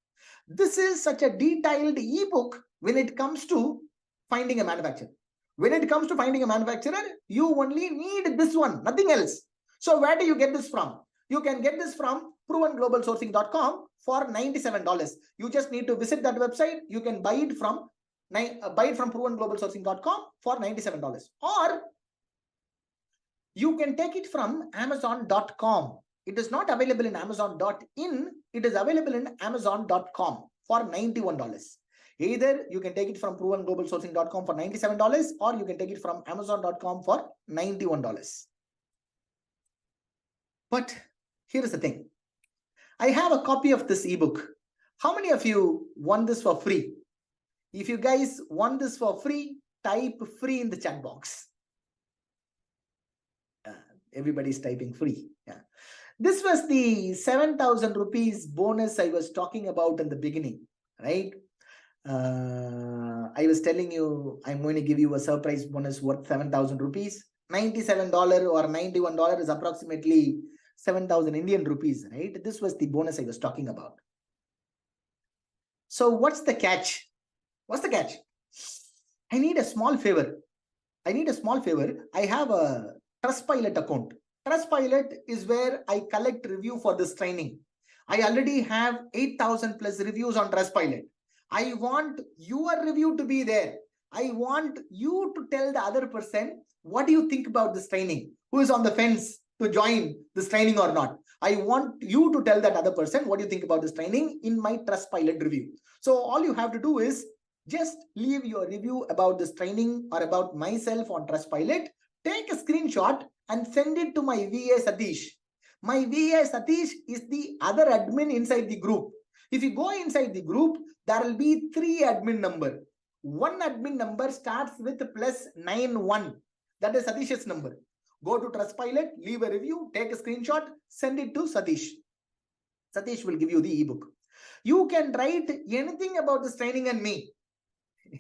This is such a detailed ebook when it comes to finding a manufacturer. When it comes to finding a manufacturer, you only need this one, nothing else. So where do you get this from? You can get this from ProvenGlobalSourcing.com for $97. You just need to visit that website. You can buy it from ProvenGlobalSourcing.com for $97. Or you can take it from Amazon.com. It is not available in Amazon.in. It is available in Amazan.com for $91. Either you can take it from ProvenGlobalSourcing.com for $97, or you can take it from Amazon.com for $91. But here is the thing. I have a copy of this ebook. How many of you want this for free? If you guys want this for free, type free in the chat box. Everybody's typing free. Yeah. This was the 7,000 rupees bonus I was talking about in the beginning, right? I was telling you, I'm going to give you a surprise bonus worth 7,000 rupees. $97 or $91 is approximately 7,000 Indian rupees, right? This was the bonus I was talking about. So what's the catch? What's the catch? I need a small favor. I have a Trustpilot account. Trustpilot is where I collect review for this training. I already have 8,000 plus reviews on Trustpilot. I want your review to be there. I want you to tell the other person, what do you think about this training? Who is on the fence to join this training or not? I want you to tell that other person, what do you think about this training in my Trustpilot review. So all you have to do is just leave your review about this training or about myself on Trustpilot. Take a screenshot and send it to my VA Satish. My VA Satish is the other admin inside the group. If you go inside the group, there will be 3 admin number. One admin number starts with +91. That is Satish's number. Go to Trustpilot, leave a review, take a screenshot, send it to Satish. Satish will give you the ebook. You can write anything about this training and me.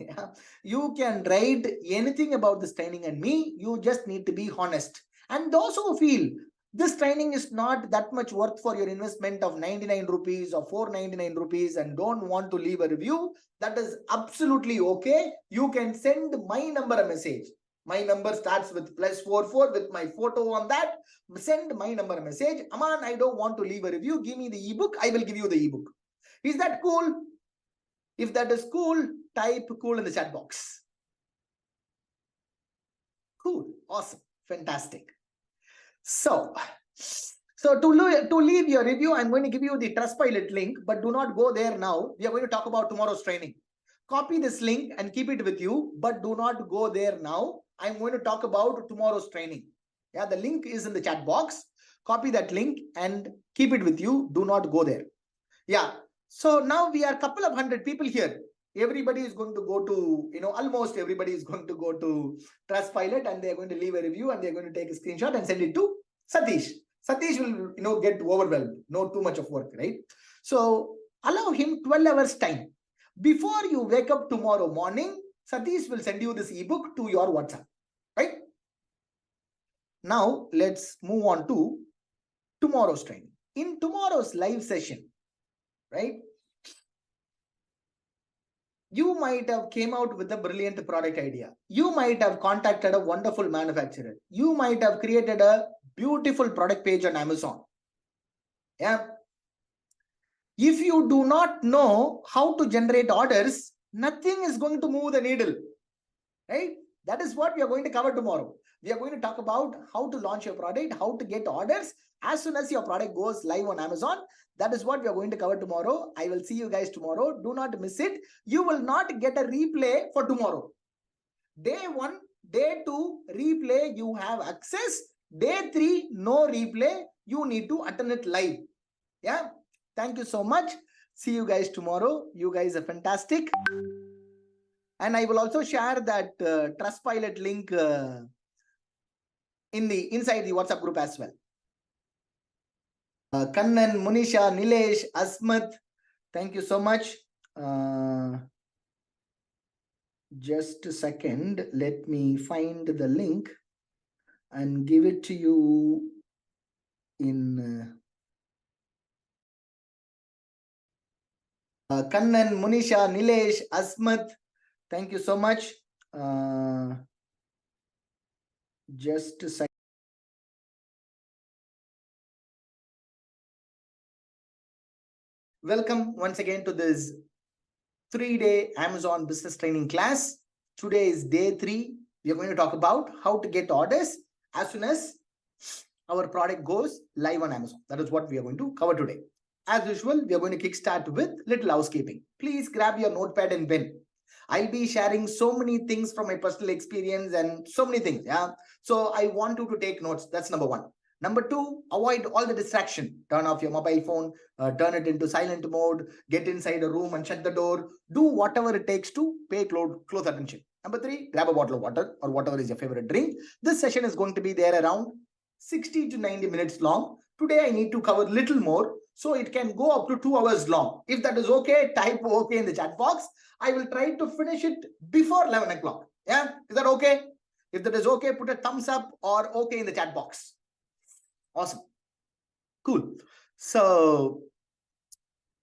Yeah. You can write anything about this training and me. You just need to be honest. And those who feel this training is not that much worth for your investment of 99 rupees or 499 rupees and don't want to leave a review, that is absolutely okay. You can send my number a message. My number starts with +44 with my photo on that. Send my number a message. Aman, I don't want to leave a review. Give me the ebook. I will give you the ebook. Is that cool? If that is cool, type cool in the chat box. Cool. Awesome. Fantastic. So to leave your review, I'm going to give you the Trustpilot link, but do not go there now. We are going to talk about tomorrow's training. Copy this link and keep it with you, but do not go there now. I'm going to talk about tomorrow's training. Yeah, the link is in the chat box. Copy that link and keep it with you. Do not go there. Yeah. So now we are a couple of 100 people here. Everybody is going to go to, almost everybody is going to go to Trustpilot and they're going to leave a review and they're going to take a screenshot and send it to Satish. Satish will, get overwhelmed. Not too much of work, right? So allow him 12 hours time. Before you wake up tomorrow morning, Satish will send you this ebook to your WhatsApp, right? Now let's move on to tomorrow's training. In tomorrow's live session, right? You might have came out with a brilliant product idea. You might have contacted a wonderful manufacturer. You might have created a beautiful product page on Amazon. Yeah. If you do not know how to generate orders, nothing is going to move the needle, right? That is what we are going to cover tomorrow. We are going to talk about how to launch your product, how to get orders as soon as your product goes live on Amazon. That is what we are going to cover tomorrow. I will see you guys tomorrow. Do not miss it. You will not get a replay for tomorrow. Day 1, day 2, replay, you have access. Day 3, no replay. You need to attend it live. Yeah. Thank you so much. See you guys tomorrow. You guys are fantastic. And I will also share that Trustpilot link inside the WhatsApp group as well. Kannan, Munisha, Nilesh, Asmat, thank you so much. Just a second. Let me find the link and give it to you in Kannan, Munisha, Nilesh, Asmat, thank you so much. Just a second. Welcome once again to this 3-day Amazon business training class. Today is day 3. We are going to talk about how to get orders as soon as our product goes live on Amazon. That is what we are going to cover today. as usual, we are going to kickstart with little housekeeping. Please grab your notepad and pen. I'll be sharing so many things from my personal experience and so many things. Yeah. So I want you to take notes. That's number one. Number two, avoid all the distraction. Turn off your mobile phone, turn it into silent mode, get inside a room and shut the door. Do whatever it takes to pay close attention. Number three, grab a bottle of water or whatever is your favorite drink. This session is going to be there around 60 to 90 minutes long. Today, I need to cover little more, so it can go up to 2 hours long. If that is okay, type okay in the chat box. I will try to finish it before 11 o'clock. Yeah, is that okay? If that is okay, put a thumbs up or okay in the chat box. Awesome. Cool. So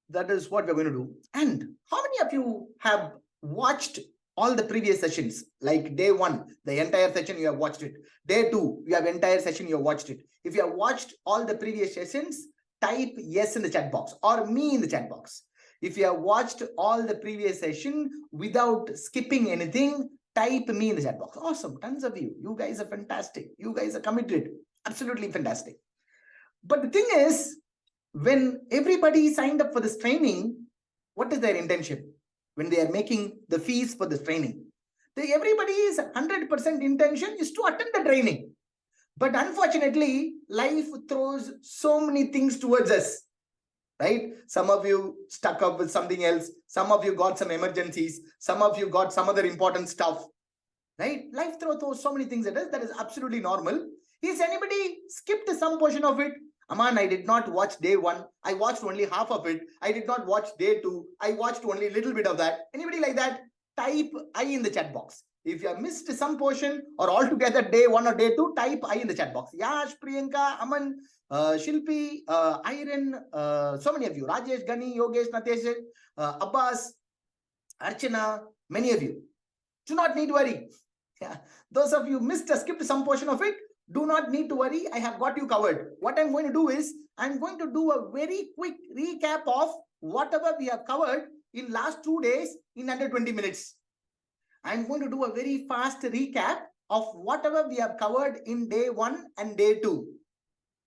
that is what we're going to do. And how many of you have watched all the previous sessions? Like day one, the entire session, you have watched it. Day two, you have entire session, you have watched it. If you have watched all the previous sessions, type yes in the chat box or me in the chat box. If you have watched all the previous session without skipping anything, type me in the chat box. Awesome. Tons of you. You guys are fantastic. You guys are committed. Absolutely fantastic. But the thing is, when everybody signed up for this training, what is their intention? When they are making the fees for this training, everybody's 100% intention is to attend the training. But unfortunately, life throws so many things towards us, right? Some of you stuck up with something else. Some of you got some emergencies. Some of you got some other important stuff, right? Life throws so many things at us. That is absolutely normal. Is anybody skipped some portion of it? Aman, I did not watch day one. I watched only half of it. I did not watch day two. I watched only a little bit of that. Anybody like that? Type I in the chat box. If you have missed some portion or altogether day one or day two, type I in the chat box. Yash, Priyanka, Aman, Shilpi, Iron, so many of you. Rajesh, Gani, Yogesh, Natesh, Abbas, Archana, many of you. Do not need to worry. Yeah. Those of you missed or skipped some portion of it, do not need to worry. I have got you covered. What I'm going to do is, I'm going to do a very quick recap of whatever we have covered in last 2 days in under 20 minutes. I'm going to do a very fast recap of whatever we have covered in day one and day two.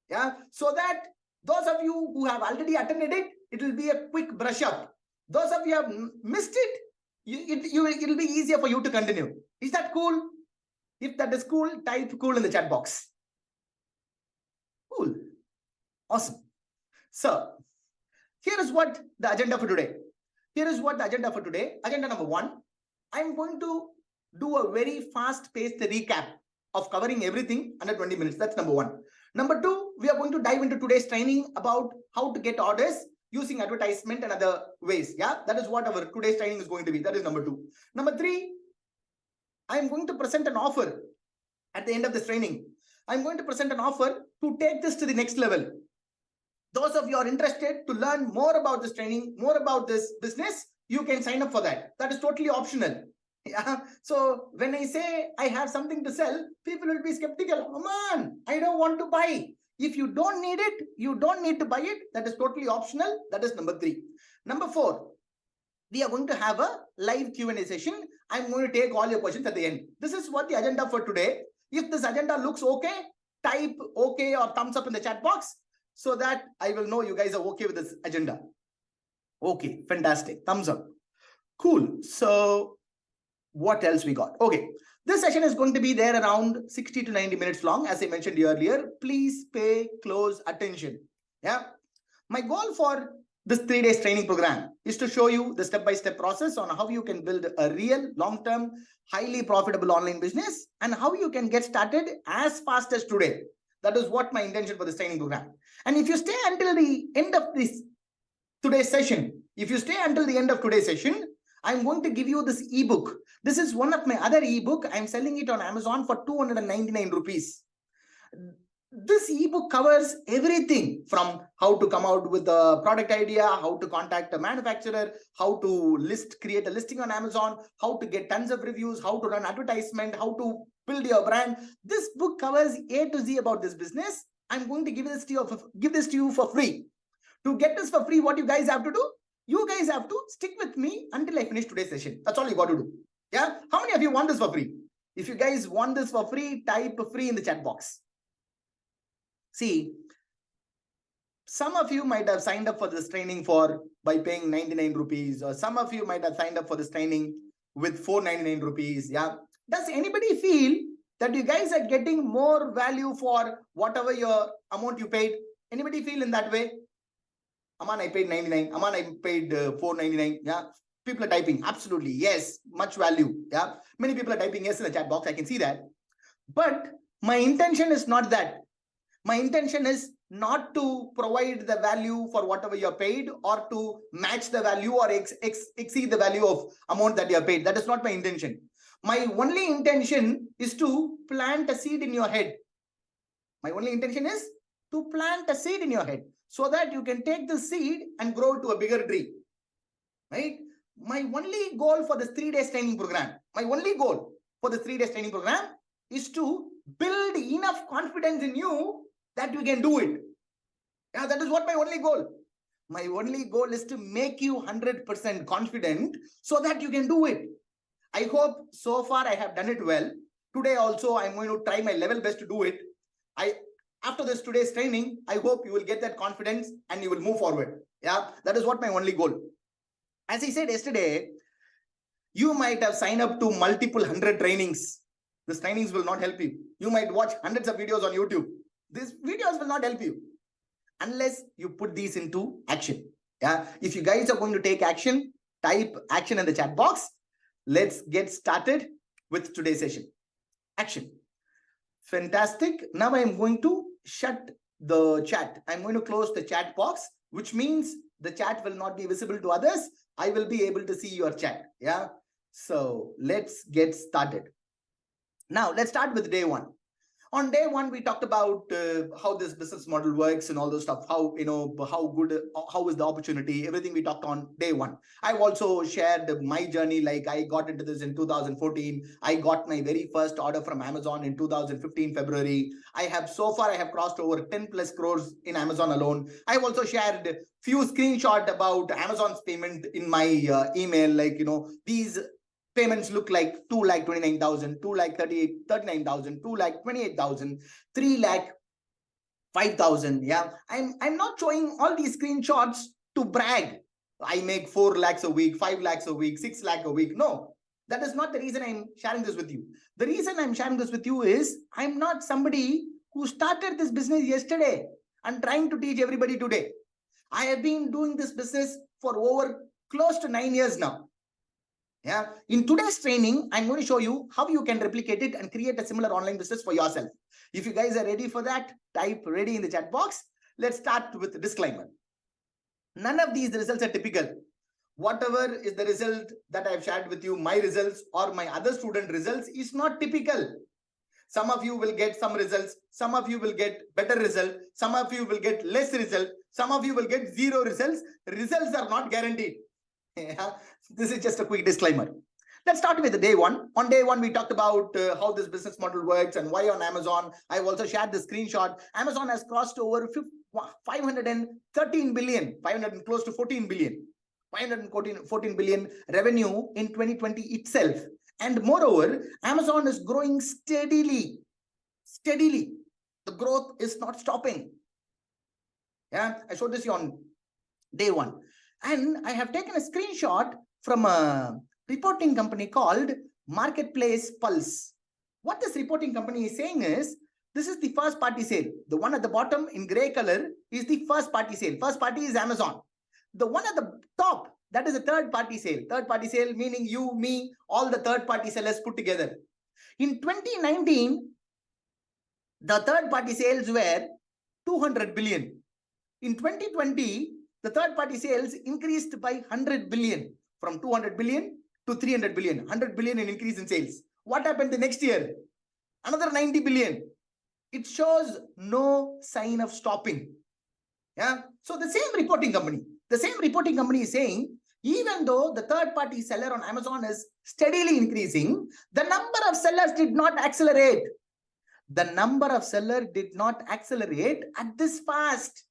Yeah, so that those of you who have already attended it, it will be a quick brush up. Those of you have missed it, it will be easier for you to continue. Is that cool? If that is cool, type cool in the chat box. Cool. Awesome. So here is what the agenda for today. Here is what the agenda for today. Agenda number one, I'm going to do a very fast-paced recap of covering everything under 20 minutes. That's number one. Number two, we are going to dive into today's training about how to get orders using advertisement and other ways. Yeah, that is what our today's training is going to be. That is number two. Number three, I'm going to present an offer at the end of this training. I'm going to present an offer to take this to the next level. Those of you are interested to learn more about this training, more about this business, you can sign up for that. That is totally optional. Yeah. So when I say I have something to sell, people will be skeptical. Come on, I don't want to buy. If you don't need it, you don't need to buy it. That is totally optional. That is number three. Number four, we are going to have a live Q&A session. I'm going to take all your questions at the end. This is what the agenda for today. If this agenda looks okay, type okay or thumbs up in the chat box so that I will know you guys are okay with this agenda. Okay, fantastic. Thumbs up. Cool. So what else we got? Okay, this session is going to be there around 60 to 90 minutes long. As I mentioned earlier, please pay close attention. Yeah. My goal for this 3 days training program is to show you the step-by-step process on how you can build a real, long-term, highly profitable online business and how you can get started as fast as today. That is what my intention for this training program. And if you stay until the end of today's session, I'm going to give you this ebook. This is one of my other ebook. I'm selling it on Amazon for 299 rupees. This ebook covers everything from how to come out with a product idea, how to contact a manufacturer, how to create a listing on Amazon, how to get tons of reviews, how to run advertisement, how to build your brand. This book covers A to Z about this business. I'm going to give this to you for free. To get this for free, what you guys have to do? You guys have to stick with me until I finish today's session. That's all you got to do. Yeah. How many of you want this for free? If you guys want this for free, type free in the chat box. See, Some of you might have signed up for this training by paying 99 rupees, or some of you might have signed up for this training with 499 rupees. Yeah. Does anybody feel that you guys are getting more value for whatever your amount you paid? Anybody feel in that way? Aman, I paid 99. Aman, I paid 499. Yeah. People are typing. Absolutely. Yes. Much value. Yeah. Many people are typing yes in the chat box. I can see that. But my intention is not that. My intention is not to provide the value for whatever you're paid, or to match the value or exceed the value of amount that you're paid. That is not my intention. My only intention is to plant a seed in your head. My only intention is to plant a seed in your head so that you can take the seed and grow to a bigger tree. Right? My only goal for this 3 days training program, is to build enough confidence in you that you can do it. Yeah, that is what my only goal. My only goal is to make you 100% confident so that you can do it. I hope so far I have done it well. Today also I'm going to try my level best to do it. After this today's training, I hope you will get that confidence and you will move forward. Yeah, that is what my only goal. As I said yesterday, you might have signed up to multiple 100 trainings. These trainings will not help you. You might watch hundreds of videos on YouTube. These videos will not help you unless you put these into action. Yeah. If you guys are going to take action, type action in the chat box. Let's get started with today's session. Action. Fantastic. Now I'm going to shut the chat. I'm going to close the chat box, which means the chat will not be visible to others. I will be able to see your chat. Yeah. So let's get started. Now let's start with day one. On day one, we talked about how this business model works and all those stuff. How is the opportunity? Everything we talked on day one. I've also shared my journey. Like I got into this in 2014. I got my very first order from Amazon in 2015 February. I have crossed over 10 plus crores in Amazon alone. I've also shared few screenshots about Amazon's payment in my email. Like these payments look like 2,29,000, 2,39,000, 2,28,000, 3,05,000. Yeah, I'm not showing all these screenshots to brag. I make 4 lakhs a week, 5 lakhs a week, 6 lakh a week. No, that is not the reason I'm sharing this with you. The reason I'm sharing this with you is I'm not somebody who started this business yesterday and trying to teach everybody today. I have been doing this business for over close to 9 years now. Yeah. In today's training, I'm going to show you how you can replicate it and create a similar online business for yourself. If you guys are ready for that, type ready in the chat box. Let's start with the disclaimer. None of these results are typical. Whatever is the result that I've shared with you, my results or my other student results is not typical. Some of you will get some results. Some of you will get better result. Some of you will get less result. Some of you will get zero results. Results are not guaranteed. Yeah, this is just a quick disclaimer. Let's start with the day one. On day one, we talked about how this business model works and why on Amazon. I've also shared the screenshot. Amazon has crossed over 513 billion, 500 close to 14 billion, 514 billion revenue in 2020 itself. And moreover, Amazon is growing steadily. The growth is not stopping. Yeah, I showed this on day one. And I have taken a screenshot from a reporting company called Marketplace Pulse. What this reporting company is saying is, this is the first party sale. The one at the bottom in gray color is the first party sale. First party is Amazon. The one at the top, that is a third party sale. Third party sale meaning you, me, all the third party sellers put together. In 2019, the third party sales were 200 billion. In 2020, the third party sales increased by 100 billion, from 200 billion to 300 billion, 100 billion in increase in sales. What happened the next year? Another 90 billion. It shows no sign of stopping. Yeah. So the same reporting company is saying, even though the third party seller on Amazon is steadily increasing, the number of sellers did not accelerate. The number of sellers did not accelerate at this fast.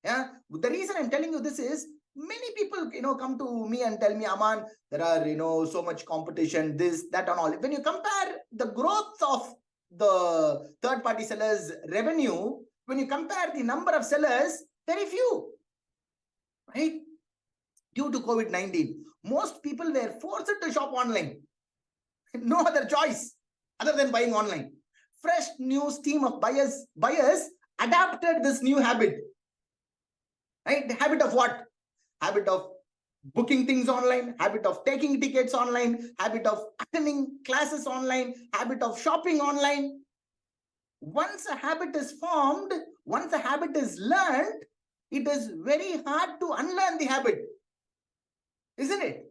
Yeah, the reason I'm telling you this is, many people come to me and tell me, Aman, there are so much competition, this, that, and all. When you compare the growth of the third party sellers revenue When you compare the number of sellers, very few, right? Due to COVID-19, most people were forced to shop online. No other choice other than buying online. Fresh new team of buyers adapted this new habit. Right? The habit of what? Habit of booking things online, habit of taking tickets online, habit of attending classes online, habit of shopping online. Once a habit is formed, once a habit is learned, it is very hard to unlearn the habit. Isn't it?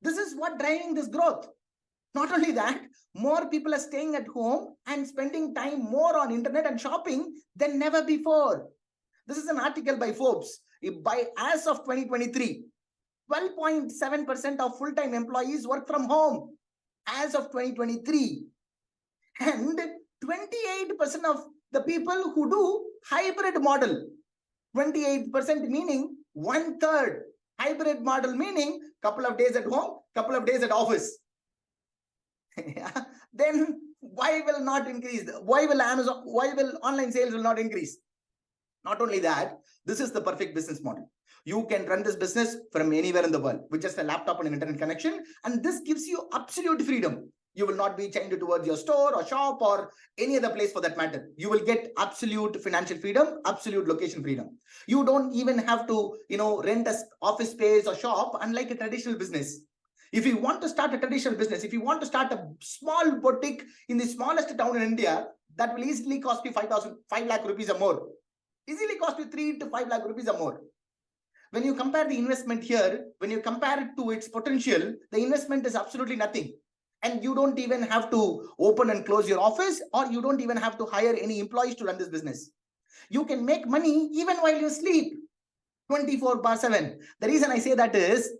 This is what driving this growth. Not only that, more people are staying at home and spending time more on internet and shopping than never before. This is an article by Forbes. As of 2023, 12.7% of full-time employees work from home as of 2023. And 28% of the people who do hybrid model. 28% meaning 1/3. Hybrid model meaning couple of days at home, couple of days at office. Then why will not increase? Why will online sales will not increase? Not only that, this is the perfect business model. You can run this business from anywhere in the world with just a laptop and an internet connection, and this gives you absolute freedom. You will not be chained towards your store or shop or any other place for that matter. You will get absolute financial freedom, absolute location freedom. You don't even have to, rent an office space or shop, unlike a traditional business. If you want to start a traditional business, if you want to start a small boutique in the smallest town in India, that will easily cost you 5 lakh rupees or more. Easily cost you 3 to 5 lakh rupees or more. When you compare the investment here, when you compare it to its potential, the investment is absolutely nothing. And you don't even have to open and close your office, or you don't even have to hire any employees to run this business. You can make money even while you sleep, 24/7. The reason I say that is,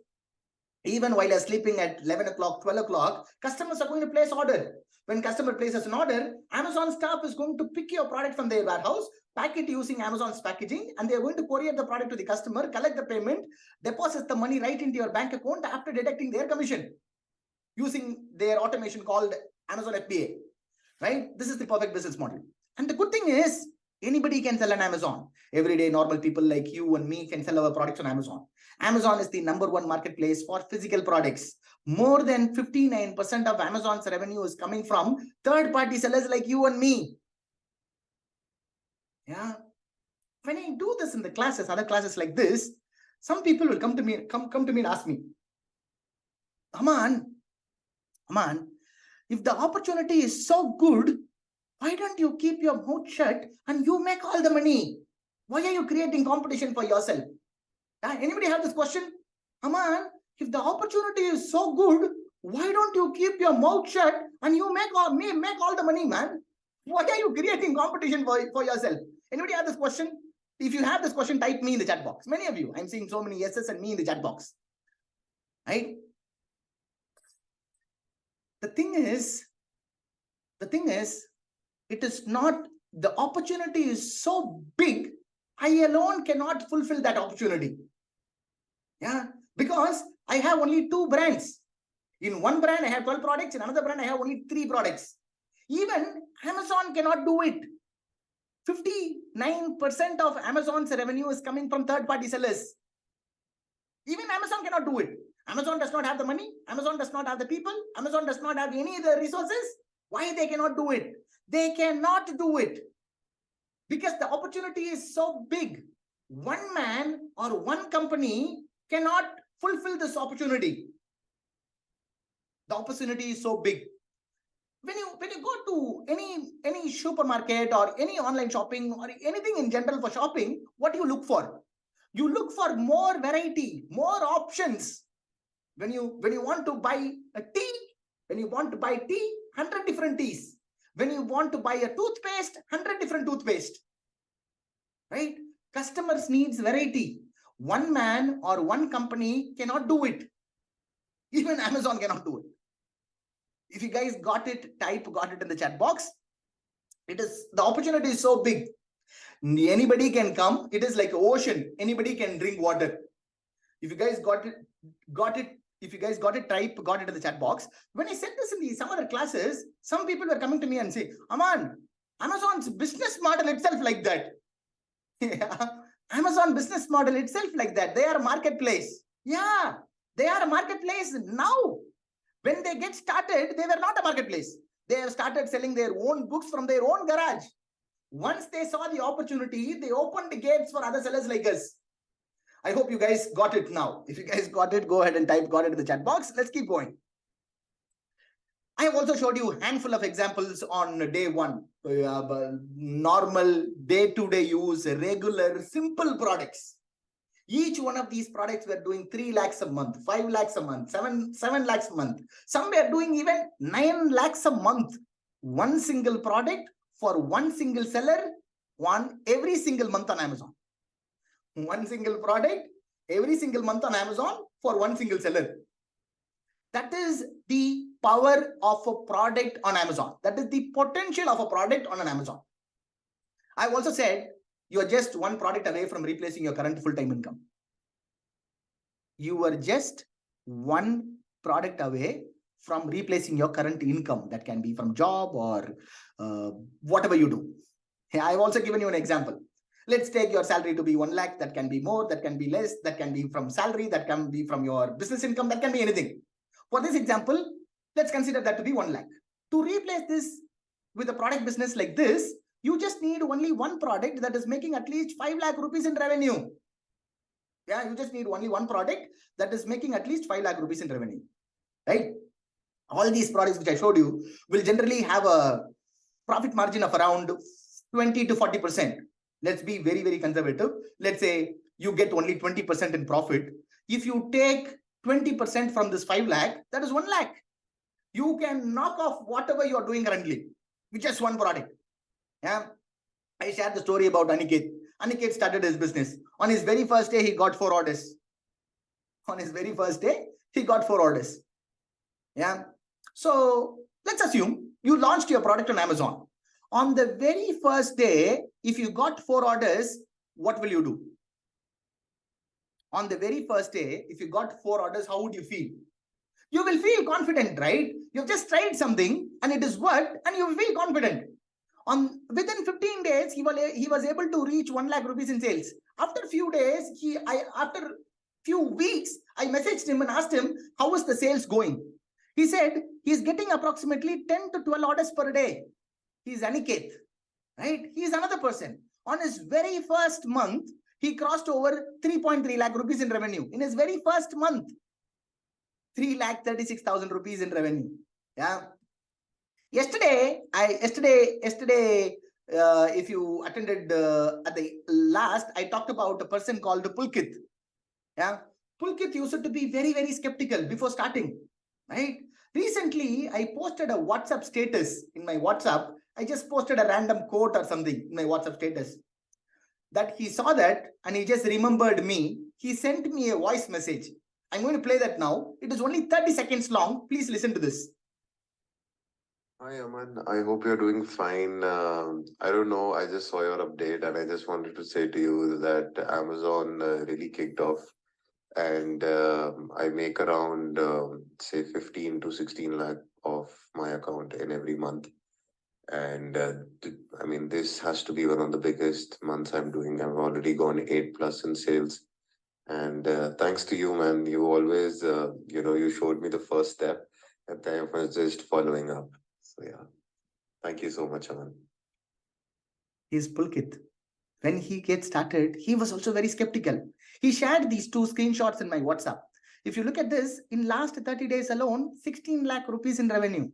even while you're sleeping at 11 o'clock, 12 o'clock, customers are going to place order. When customer places an order, Amazon staff is going to pick your product from their warehouse, pack it using Amazon's packaging, and they're going to courier the product to the customer, collect the payment, deposit the money right into your bank account after deducting their commission using their automation called Amazon FBA. Right? This is the perfect business model. And the good thing is, anybody can sell on Amazon. Everyday normal people like you and me can sell our products on Amazon. Amazon is the #1 marketplace for physical products. More than 59% of Amazon's revenue is coming from third-party sellers like you and me. Yeah. When I do this in the classes, other classes like this, some people will come to me and ask me, Aman, if the opportunity is so good, why don't you keep your mouth shut and you make all the money? Why are you creating competition for yourself? Anybody have this question? Aman, if the opportunity is so good, why don't you keep your mouth shut and you make all the money, man? Why are you creating competition for yourself? Anybody have this question? If you have this question, type me in the chat box. Many of you, I'm seeing so many yeses and me in the chat box. Right? The thing is, it is not, the opportunity is so big, I alone cannot fulfill that opportunity. Yeah, because I have only 2 brands. In one brand, I have 12 products. In another brand, I have only 3 products. Even Amazon cannot do it. 59% of Amazon's revenue is coming from third-party sellers. Even Amazon cannot do it. Amazon does not have the money. Amazon does not have the people. Amazon does not have any other resources. Why they cannot do it? They cannot do it because the opportunity is so big. One man or one company cannot fulfill this opportunity. The opportunity is so big. When you go to any supermarket or any online shopping or anything in general for shopping, what do you look for? You look for more variety, more options. When you want to buy a tea, 100 different teas. When you want to buy a toothpaste, 100 different toothpaste. Right? Customers needs variety. One man or one company cannot do it. Even Amazon cannot do it. If you guys got it in the chat box. The opportunity is so big. Anybody can come. It is like an ocean. Anybody can drink water. If you guys got it, if you guys got it in the chat box. When I said this in some other classes, some people were coming to me and say, Aman, Amazon's business model itself like that. Yeah. Amazon business model itself like that. They are a marketplace. Yeah, they are a marketplace now. When they get started, they were not a marketplace. They have started selling their own books from their own garage. Once they saw the opportunity, they opened the gates for other sellers like us. I hope you guys got it now. If you guys got it, go ahead and type got it in the chat box. Let's keep going. I have also showed you a handful of examples on day one. Normal, day-to-day use, regular, simple products. Each one of these products were doing 3 lakhs a month, 5 lakhs a month, 7 lakhs a month. Some were doing even 9 lakhs a month. One single product for one single seller, every single month on Amazon. One single product every single month on Amazon for one single seller. That is the power of a product on Amazon. That is the potential of a product on an Amazon. I've also said you are just one product away from replacing your current full-time income. You are just one product away from replacing your current income. That can be from job or whatever you do. I've also given you an example. Let's take your salary to be 1 lakh. That can be more, that can be less, that can be from salary, that can be from your business income, that can be anything. For this example, let's consider that to be 1 lakh. To replace this with a product business like this, you just need only one product that is making at least 5 lakh rupees in revenue. Yeah, you just need only one product that is making at least 5 lakh rupees in revenue, right? All these products which I showed you will generally have a profit margin of around 20 to 40%. Let's be very, very conservative. Let's say you get only 20% in profit. If you take 20% from this 5 lakh, that is 1 lakh. You can knock off whatever you are doing currently with just one product. Yeah, I shared the story about Aniket. Aniket started his business. On his very first day, he got 4 orders. On his very first day, he got 4 orders. Yeah. So let's assume you launched your product on Amazon. On the very first day, if you got 4 orders, what will you do? On the very first day, if you got 4 orders, how would you feel? You will feel confident, right? You've just tried something and it has worked and you will feel confident. Within 15 days, he was able to reach 1 lakh rupees in sales. After a few days, after few weeks, I messaged him and asked him, how is the sales going? He said he's getting approximately 10 to 12 orders per day. He's Aniket, right? He's another person. On his very first month, he crossed over 3.3 lakh rupees in revenue. In his very first month, 3,36,000 rupees in revenue. Yeah. Yesterday, if you attended at the last, I talked about a person called Pulkit. Yeah. Pulkit used to be very, very skeptical before starting, right? Recently, I posted a WhatsApp status in my WhatsApp. I just posted a random quote or something in my WhatsApp status. That he saw that and he just remembered me. He sent me a voice message. I'm going to play that now. It is only 30 seconds long. Please listen to this. Hi, Aman. I hope you're doing fine. I don't know. I just saw your update and I just wanted to say to you that Amazon really kicked off. And I make around, say, 15 to 16 lakh of my account in every month. And I mean, this has to be one of the biggest months I'm doing. I've already gone 8 plus in sales. And thanks to you, man. You always, you showed me the first step and I was just following up. So, yeah. Thank you so much, Aman. He's Pulkit. When he gets started, he was also very skeptical. He shared these 2 screenshots in my WhatsApp. If you look at this, in last 30 days alone, 16 lakh rupees in revenue.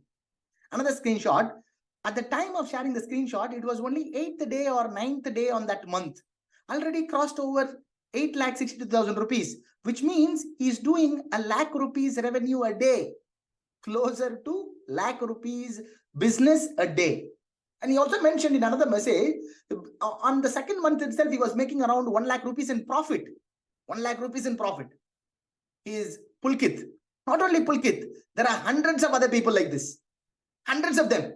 Another screenshot. At the time of sharing the screenshot, it was only 8th day or 9th day on that month. Already crossed over 8,62,000 rupees, which means he's doing a lakh rupees revenue a day. Closer to lakh rupees business a day. And he also mentioned in another message, on the second month itself, he was making around 1 lakh rupees in profit. 1 lakh rupees in profit. He is Pulkit. Not only Pulkit, there are hundreds of other people like this. Hundreds of them.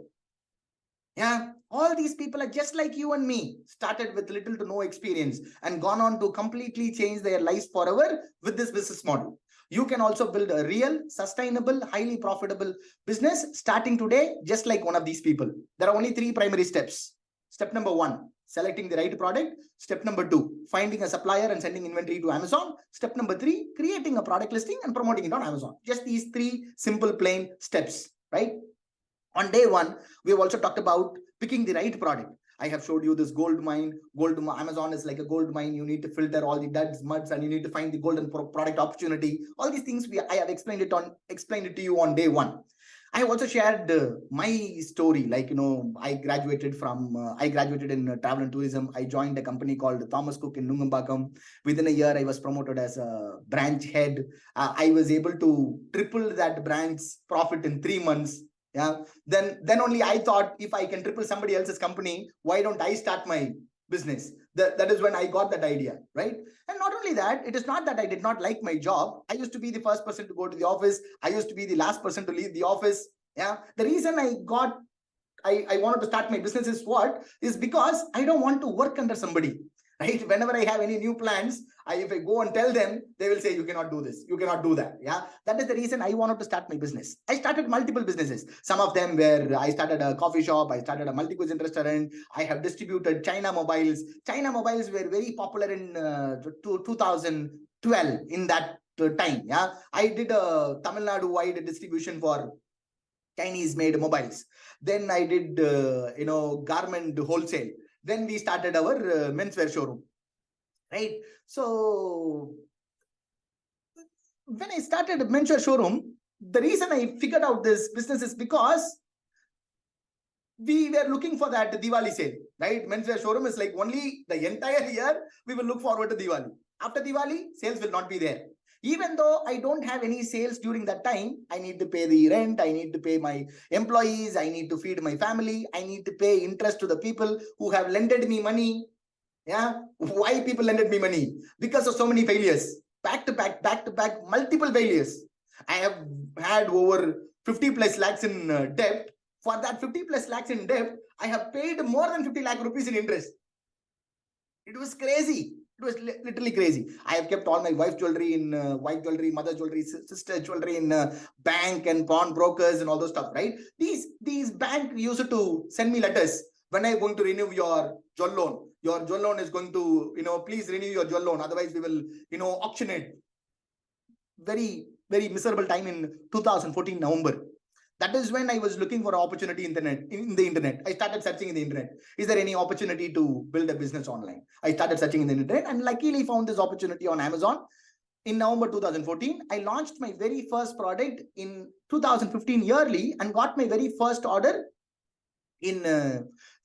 Yeah, all these people are just like you and me, started with little to no experience and gone on to completely change their lives forever with this business model. You can also build a real, sustainable, highly profitable business starting today, just like one of these people. There are only 3 primary steps. Step number 1, selecting the right product. Step number 2, finding a supplier and sending inventory to Amazon. Step number 3, creating a product listing and promoting it on Amazon. Just these 3 simple plain steps, right? On day 1, we have also talked about picking the right product. I have showed you this gold mine. Amazon is like a gold mine. You need to filter all the duds, muds, and you need to find the golden product opportunity. All these things I have explained it to you on day 1. I have also shared my story. Like, I graduated in travel and tourism. I joined a company called Thomas Cook in Nungambakkam. Within a year, I was promoted as a branch head. I was able to triple that branch's profit in 3 months. Yeah. Then only I thought, if I can triple somebody else's company, why don't I start my business? That is when I got that idea, right? And not only that, it is not that I did not like my job. I used to be the first person to go to the office. I used to be the last person to leave the office. Yeah. The reason I wanted to start my business is because I don't want to work under somebody, right? Whenever I have any new plans, if I go and tell them, they will say, you cannot do this, you cannot do that. Yeah. That is the reason I wanted to start my business. I started multiple businesses. Some of them were, I started a coffee shop. I started a multi-cuisine restaurant. I have distributed China mobiles. China mobiles were very popular in 2012 in that time. Yeah. I did a Tamil Nadu wide distribution for Chinese made mobiles. Then I did, garment wholesale. Then we started our menswear showroom, right? So when I started a menswear showroom, the reason I figured out this business is because we were looking for that Diwali sale, right? Menswear showroom is like only the entire year we will look forward to Diwali. After Diwali, sales will not be there. Even though I don't have any sales during that time, I need to pay the rent, I need to pay my employees, I need to feed my family, I need to pay interest to the people who have lended me money. Yeah. Why people lended me money? Because of so many failures. Back to back, multiple failures. I have had over 50 plus lakhs in debt. For that 50 plus lakhs in debt, I have paid more than 50 lakh rupees in interest. It was crazy. It was literally crazy. I have kept all my wife jewelry in wife jewelry, mother jewelry, sister jewelry in bank and pawn brokers and all those stuff, right? These bank used to send me letters. When are you going to renew your jewel loan? Your jewel loan is going to, please renew your jewel loan. Otherwise, we will, auction it. Very, very miserable time in 2014 November. That is when I was looking for an opportunity in the internet. I started searching in the internet. Is there any opportunity to build a business online? I started searching in the internet and luckily found this opportunity on Amazon. In November 2014, I launched my very first product in 2015 yearly and got my very first order in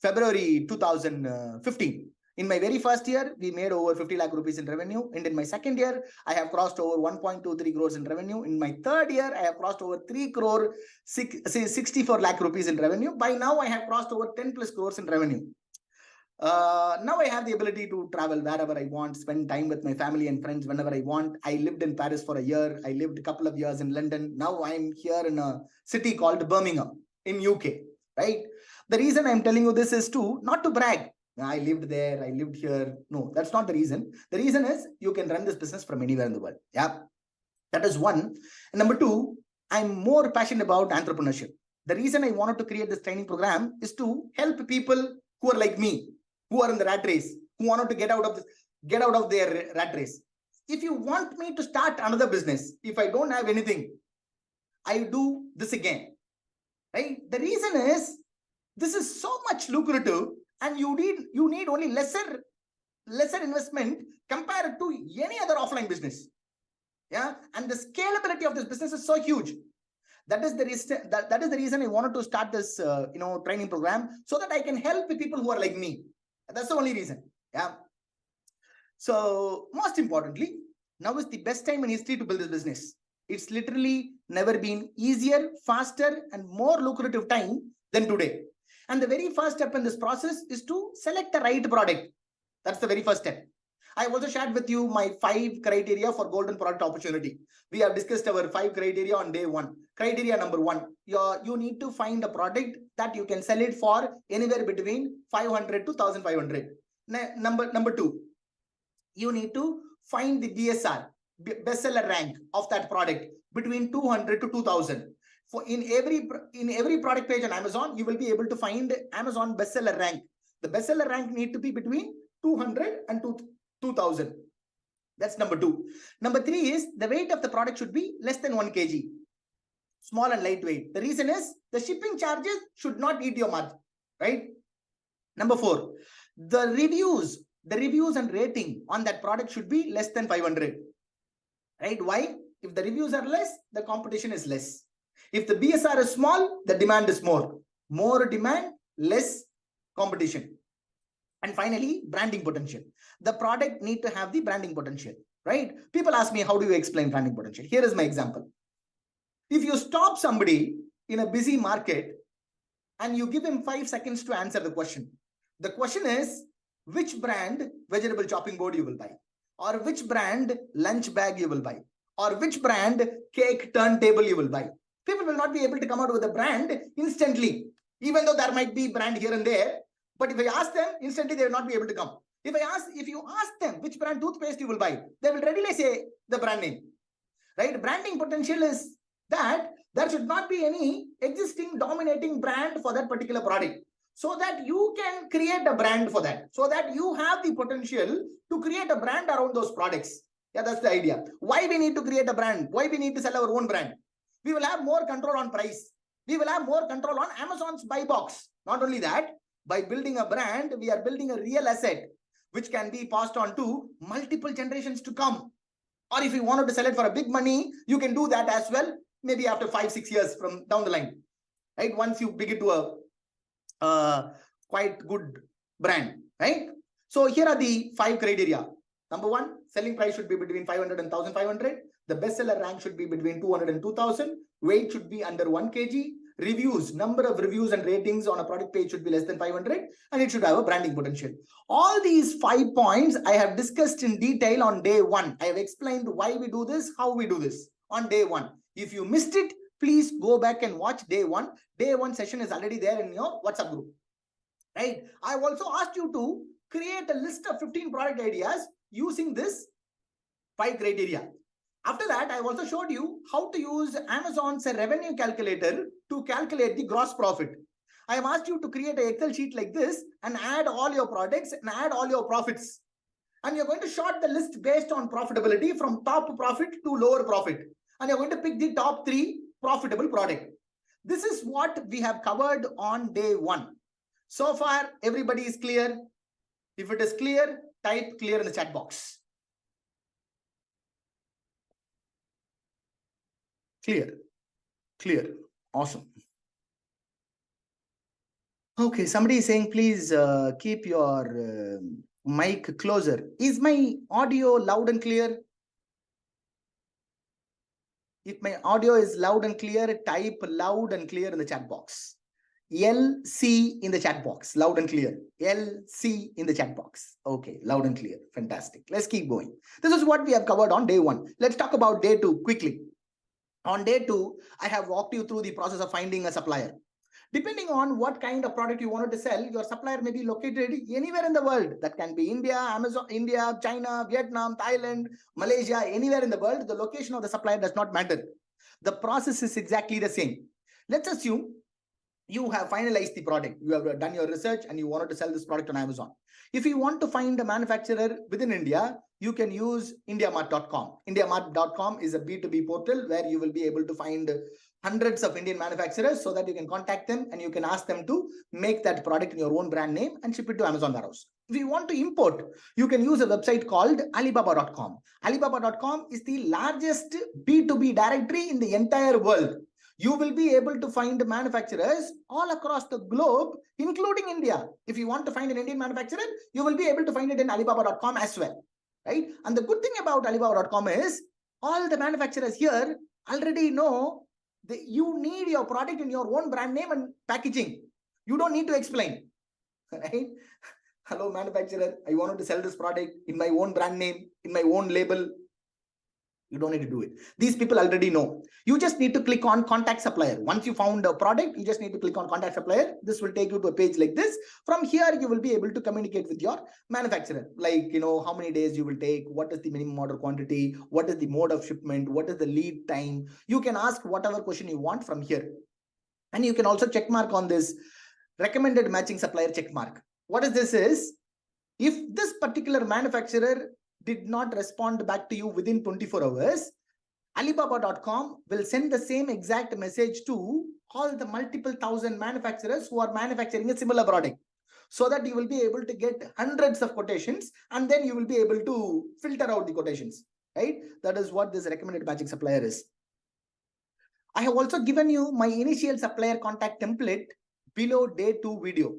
February 2015. In my very first year, we made over 50 lakh rupees in revenue. And in my second year, I have crossed over 1.23 crores in revenue. In my third year, I have crossed over 3 crore, 64 lakh rupees in revenue. By now, I have crossed over 10 plus crores in revenue. Now I have the ability to travel wherever I want, spend time with my family and friends whenever I want. I lived in Paris for a year. I lived a couple of years in London. Now I'm here in a city called Birmingham in UK, right? The reason I'm telling you this is not to brag. I lived there, I lived here. No, that's not the reason. The reason is you can run this business from anywhere in the world. Yeah, that is one. And number two, I'm more passionate about entrepreneurship. The reason I wanted to create this training program is to help people who are like me, who are in the rat race, who wanted to get out of their rat race. If you want me to start another business, if I don't have anything, I do this again, right? The reason is this is so much lucrative and you need only lesser investment compared to any other offline business. Yeah, and the scalability of this business is so huge. That is the reason I wanted to start this training program, so that I can help the people who are like me. That's the only reason. Yeah. So most importantly, now is the best time in history to build this business. It's literally never been easier, faster, and more lucrative time than today. And the very first step in this process is to select the right product. That's the very first step. I have also shared with you my 5 criteria for golden product opportunity. We have discussed our 5 criteria on day 1. Criteria number 1, you need to find a product that you can sell it for anywhere between 500 to 1,500. Number 2, you need to find the BSR, bestseller rank of that product between 200 to 2,000. For in every product page on Amazon, you will be able to find Amazon bestseller rank. The bestseller rank need to be between 200 and 2000. That's number 2. Number 3 is the weight of the product should be less than 1 kg. Small and lightweight. The reason is the shipping charges should not eat your margin, right? Number 4, the reviews and rating on that product should be less than 500, right? Why? If the reviews are less, the competition is less. If the BSR is small, the demand is more. More demand, less competition. And finally, branding potential. The product need to have the branding potential, right? People ask me, how do you explain branding potential? Here is my example. If you stop somebody in a busy market and you give him 5 seconds to answer the question is, which brand vegetable chopping board you will buy, or which brand lunch bag you will buy, or which brand cake turntable you will buy. People will not be able to come out with a brand instantly, even though there might be brand here and there. But if I ask them, instantly they will not be able to come. If you ask them which brand toothpaste you will buy, they will readily say the brand name, right? Branding potential is that there should not be any existing dominating brand for that particular product, so that you can create a brand for that, so that you have the potential to create a brand around those products. Yeah, that's the idea. Why we need to create a brand? Why we need to sell our own brand? We will have more control on price. We will have more control on Amazon's buy box. Not only that, by building a brand, we are building a real asset which can be passed on to multiple generations to come. Or if you wanted to sell it for a big money, you can do that as well, maybe after 5-6 years from down the line, right? Once you begin to a quite good brand, right? So here are the 5 criteria. Number 1, selling price should be between 500 and 1500. The bestseller rank should be between 200 and 2000. Weight should be under 1 kg. Reviews, number of reviews and ratings on a product page should be less than 500, and it should have a branding potential. All these 5 points I have discussed in detail on day 1. I have explained why we do this, how we do this on day 1. If you missed it, please go back and watch day 1. Day 1 session is already there in your WhatsApp group, right? I have also asked you to create a list of 15 product ideas using this 5 criteria. After that, I also showed you how to use Amazon's revenue calculator to calculate the gross profit. I have asked you to create an Excel sheet like this and add all your products and add all your profits. And you're going to sort the list based on profitability from top profit to lower profit. And you're going to pick the top 3 profitable product. This is what we have covered on day 1. So far, everybody is clear? If it is clear, type clear in the chat box. Clear. Awesome. Okay, somebody is saying, please keep your mic closer. Is my audio loud and clear? If my audio is loud and clear, type loud and clear in the chat box. LC in the chat box, loud and clear. LC in the chat box. Okay, loud and clear. Fantastic. Let's keep going. This is what we have covered on day 1. Let's talk about day 2 quickly. On day 2, I have walked you through the process of finding a supplier. Depending on what kind of product you wanted to sell, your supplier may be located anywhere in the world. That can be India, Amazon, India, China, Vietnam, Thailand, Malaysia, anywhere in the world. The location of the supplier does not matter. The process is exactly the same. Let's assume you have finalized the product. You have done your research and you wanted to sell this product on Amazon. If you want to find a manufacturer within India, you can use IndiaMart.com. IndiaMart.com is a B2B portal where you will be able to find hundreds of Indian manufacturers, so that you can contact them and you can ask them to make that product in your own brand name and ship it to Amazon warehouse. If you want to import, you can use a website called Alibaba.com. Alibaba.com is the largest B2B directory in the entire world. You will be able to find manufacturers all across the globe, including India. If you want to find an Indian manufacturer, you will be able to find it in Alibaba.com as well, right? And the good thing about Alibaba.com is all the manufacturers here already know that you need your product in your own brand name and packaging. You don't need to explain, right? Hello, manufacturer, I wanted to sell this product in my own brand name, in my own label. You don't need to do it. These people already know. You just need to click on contact supplier. Once you found a product, you just need to click on contact supplier. This will take you to a page like this. From here, you will be able to communicate with your manufacturer. Like, how many days you will take, what is the minimum order quantity, what is the mode of shipment, what is the lead time. You can ask whatever question you want from here. And you can also check mark on this recommended matching supplier check mark. What is this is, if this particular manufacturer did not respond back to you within 24 hours, Alibaba.com will send the same exact message to all the multiple thousand manufacturers who are manufacturing a similar product, so that you will be able to get hundreds of quotations, and then you will be able to filter out the quotations, right? That is what this recommended batching supplier is. I have also given you my initial supplier contact template below day 2 video.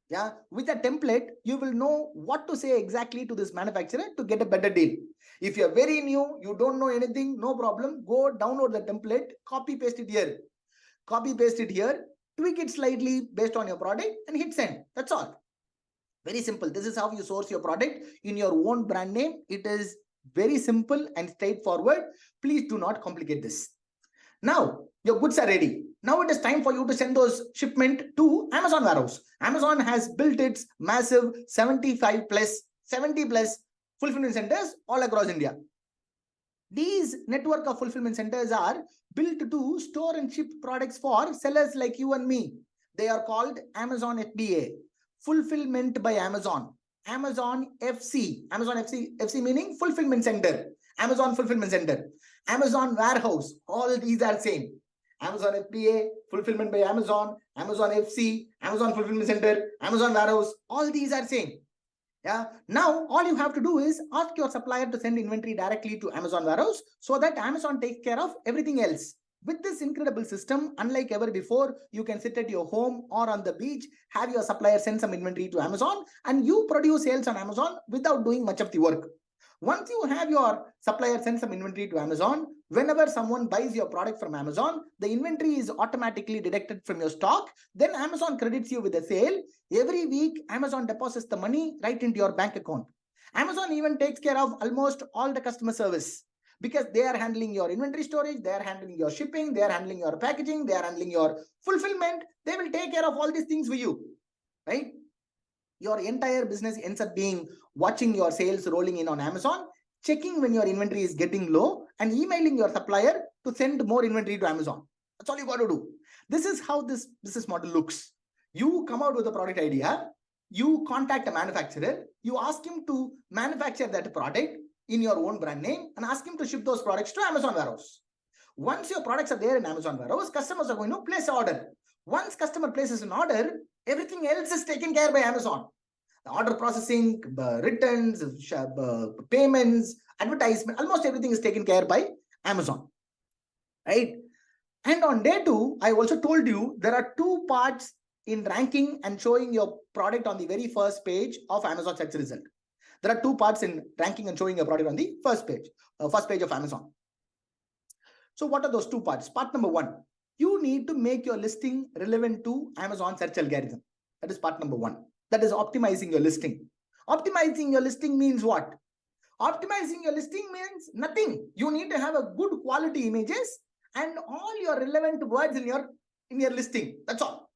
Yeah, with a template, you will know what to say exactly to this manufacturer to get a better deal. If you're very new, you don't know anything, no problem. Go download the template, copy paste it here. Copy paste it here, tweak it slightly based on your product and hit send. That's all. Very simple. This is how you source your product in your own brand name. It is very simple and straightforward. Please do not complicate this. Now, your goods are ready. Now it is time for you to send those shipment to Amazon warehouse. Amazon has built its massive 70 plus fulfillment centers all across India. These network of fulfillment centers are built to store and ship products for sellers like you and me. They are called Amazon FBA, Fulfillment by Amazon. Amazon FC, FC meaning fulfillment center. Amazon fulfillment center. Amazon warehouse, all these are same. Amazon FBA, fulfillment by Amazon, Amazon FC, Amazon fulfillment center, Amazon warehouse, all these are same. Yeah. Now, all you have to do is ask your supplier to send inventory directly to Amazon warehouse, so that Amazon takes care of everything else. With this incredible system, unlike ever before, you can sit at your home or on the beach, have your supplier send some inventory to Amazon, and you produce sales on Amazon without doing much of the work. Once you have your supplier send some inventory to Amazon, whenever someone buys your product from Amazon, the inventory is automatically deducted from your stock. Then Amazon credits you with a sale. Every week, Amazon deposits the money right into your bank account. Amazon even takes care of almost all the customer service, because they are handling your inventory storage, they are handling your shipping, they are handling your packaging, they are handling your fulfillment. They will take care of all these things for you, right? Your entire business ends up being watching your sales rolling in on Amazon, checking when your inventory is getting low, and emailing your supplier to send more inventory to Amazon. That's all you got to do. This is how this business model looks. You come out with a product idea, you contact a manufacturer, you ask him to manufacture that product in your own brand name and ask him to ship those products to Amazon warehouse. Once your products are there in Amazon warehouse, customers are going to place an order. Once customer places an order, everything else is taken care by Amazon. The order processing, returns, payments, advertisement, almost everything is taken care by Amazon, right? And on day 2, I also told you there are 2 parts in ranking and showing your product on the very first page of Amazon search result. There are 2 parts in ranking and showing your product on the first page of Amazon. So what are those 2 parts? Part number 1, you need to make your listing relevant to Amazon search algorithm. That is part number 1. That is optimizing your listing. Optimizing your listing means what? Optimizing your listing means nothing. You need to have a good quality images and all your relevant words in your listing. That's all.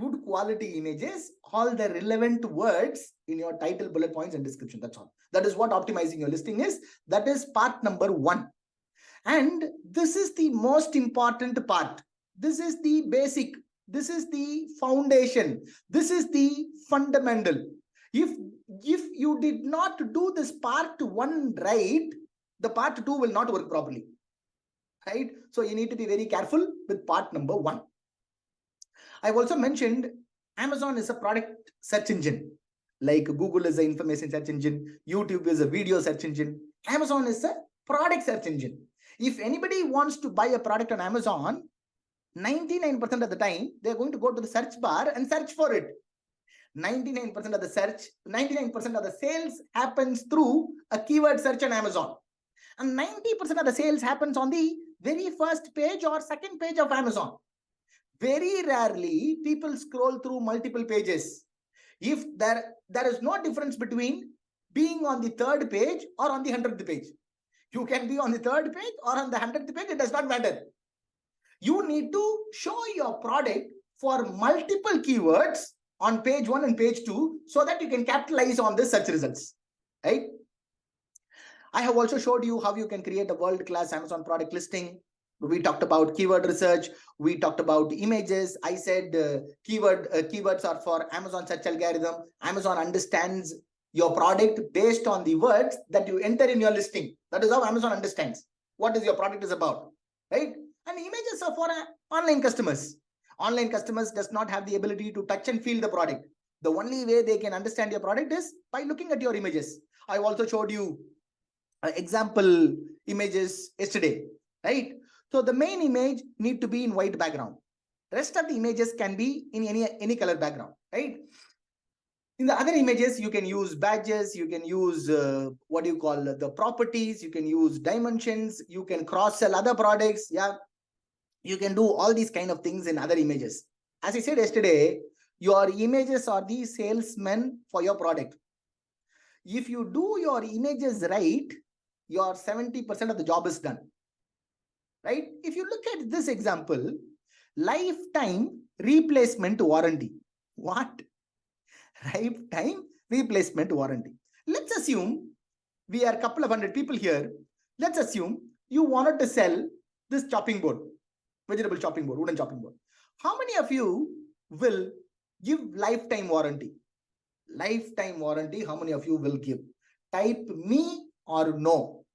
Good quality images, all the relevant words in your title, bullet points, and description. That's all. That is what optimizing your listing is. That is part number 1. And this is the most important part. This is the basic. This is the foundation. This is the fundamental. If you did not do this part 1 right, the part 2 will not work properly, right? So you need to be very careful with part number 1. I've also mentioned Amazon is a product search engine. Like Google is an information search engine, YouTube is a video search engine. Amazon is a product search engine. If anybody wants to buy a product on Amazon, 99% of the time, they're going to go to the search bar and search for it. 99% of the sales happens through a keyword search on Amazon. And 90% of the sales happens on the very first page or second page of Amazon. Very rarely people scroll through multiple pages. If there is no difference between being on the 3rd page or on the 100th page. You can be on the 3rd page or on the 100th page, it does not matter. You need to show your product for multiple keywords on page 1 and page 2 so that you can capitalize on the search results, right? I have also showed you how you can create a world-class Amazon product listing. We talked about keyword research. We talked about images. I said keywords are for Amazon search algorithm. Amazon understands your product based on the words that you enter in your listing. That is how Amazon understands what is your product is about, right? And images are for online customers. Online customers does not have the ability to touch and feel the product. The only way they can understand your product is by looking at your images. I also showed you example images yesterday, right? So the main image need to be in white background. Rest of the images can be in any color background, right? In the other images, you can use badges, you can use what do you call the properties, you can use dimensions, you can cross sell other products. Yeah, you can do all these kind of things in other images. As I said yesterday, your images are the salesmen for your product. If you do your images right, your 70% of the job is done, right? If you look at this example, lifetime replacement warranty. What? Lifetime replacement warranty. Let's assume we are a couple of hundred people here. Let's assume you wanted to sell this chopping board, vegetable chopping board, wooden chopping board. How many of you will give lifetime warranty? Lifetime warranty, how many of you will give? Type me or no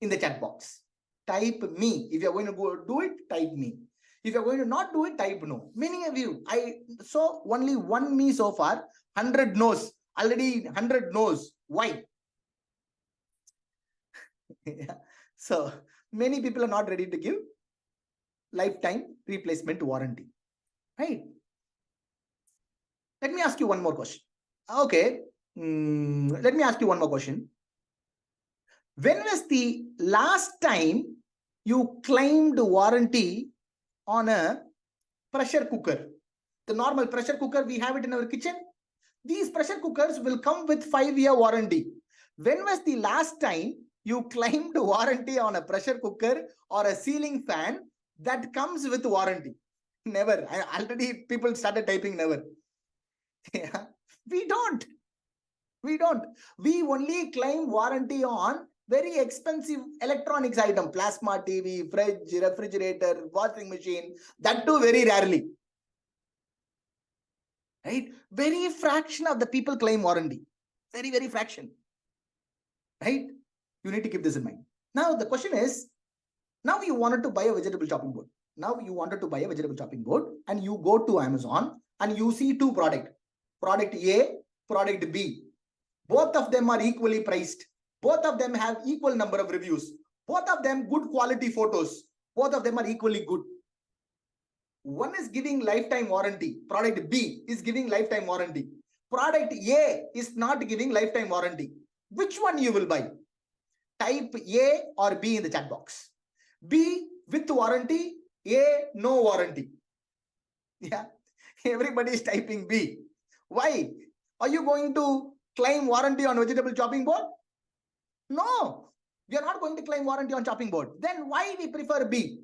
in the chat box. Type me. If you're going to go do it, type me. If you're going to not do it, type no. Many of you, I saw only one me so far, 100 no's. Already 100 no's. Why? So many people are not ready to give lifetime replacement warranty, right? Let me ask you one more question. Okay, let me ask you one more question. When was the last time you claimed warranty on a pressure cooker? The normal pressure cooker, we have it in our kitchen. These pressure cookers will come with 5-year warranty. When was the last time you claimed warranty on a pressure cooker or a ceiling fan that comes with warranty? Never. Already people started typing never. Yeah. We don't. We only claim warranty on very expensive electronics item, plasma TV, fridge, refrigerator, washing machine, that too very rarely. Right? Very fraction of the people claim warranty. Very fraction. Right? You need to keep this in mind. Now the question is, now you wanted to buy a vegetable chopping board. And you go to Amazon and you see two products. Product A, product B. Both of them are equally priced. Both of them have equal number of reviews. Both of them good quality photos. Both of them are equally good. One is giving lifetime warranty. Product B is giving lifetime warranty. Product A is not giving lifetime warranty. Which one you will buy? Type A or B in the chat box. B with warranty, A no warranty. Yeah, everybody is typing B. Why? Are you going to claim warranty on vegetable chopping board? No, we are not going to claim warranty on chopping board. Then why we prefer B?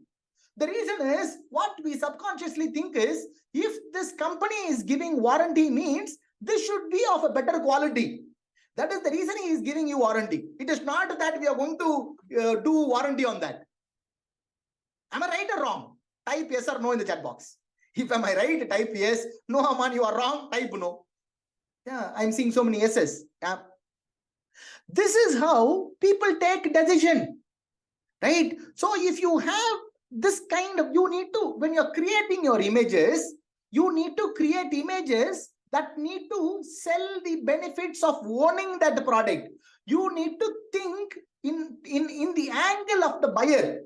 The reason is, what we subconsciously think is, if this company is giving warranty means this should be of a better quality. That is the reason he is giving you warranty. It is not that we are going to do warranty on that. Am I right or wrong? Type yes or no in the chat box. If am I right, type yes. No, Aman, you are wrong, type no. Yeah, I'm seeing so many yeses. Yeah. This is how people take decision, right? So if you have this kind of, you need to, when you're creating your images, you need to create images that need to sell the benefits of owning that product. You need to think in the angle of the buyer.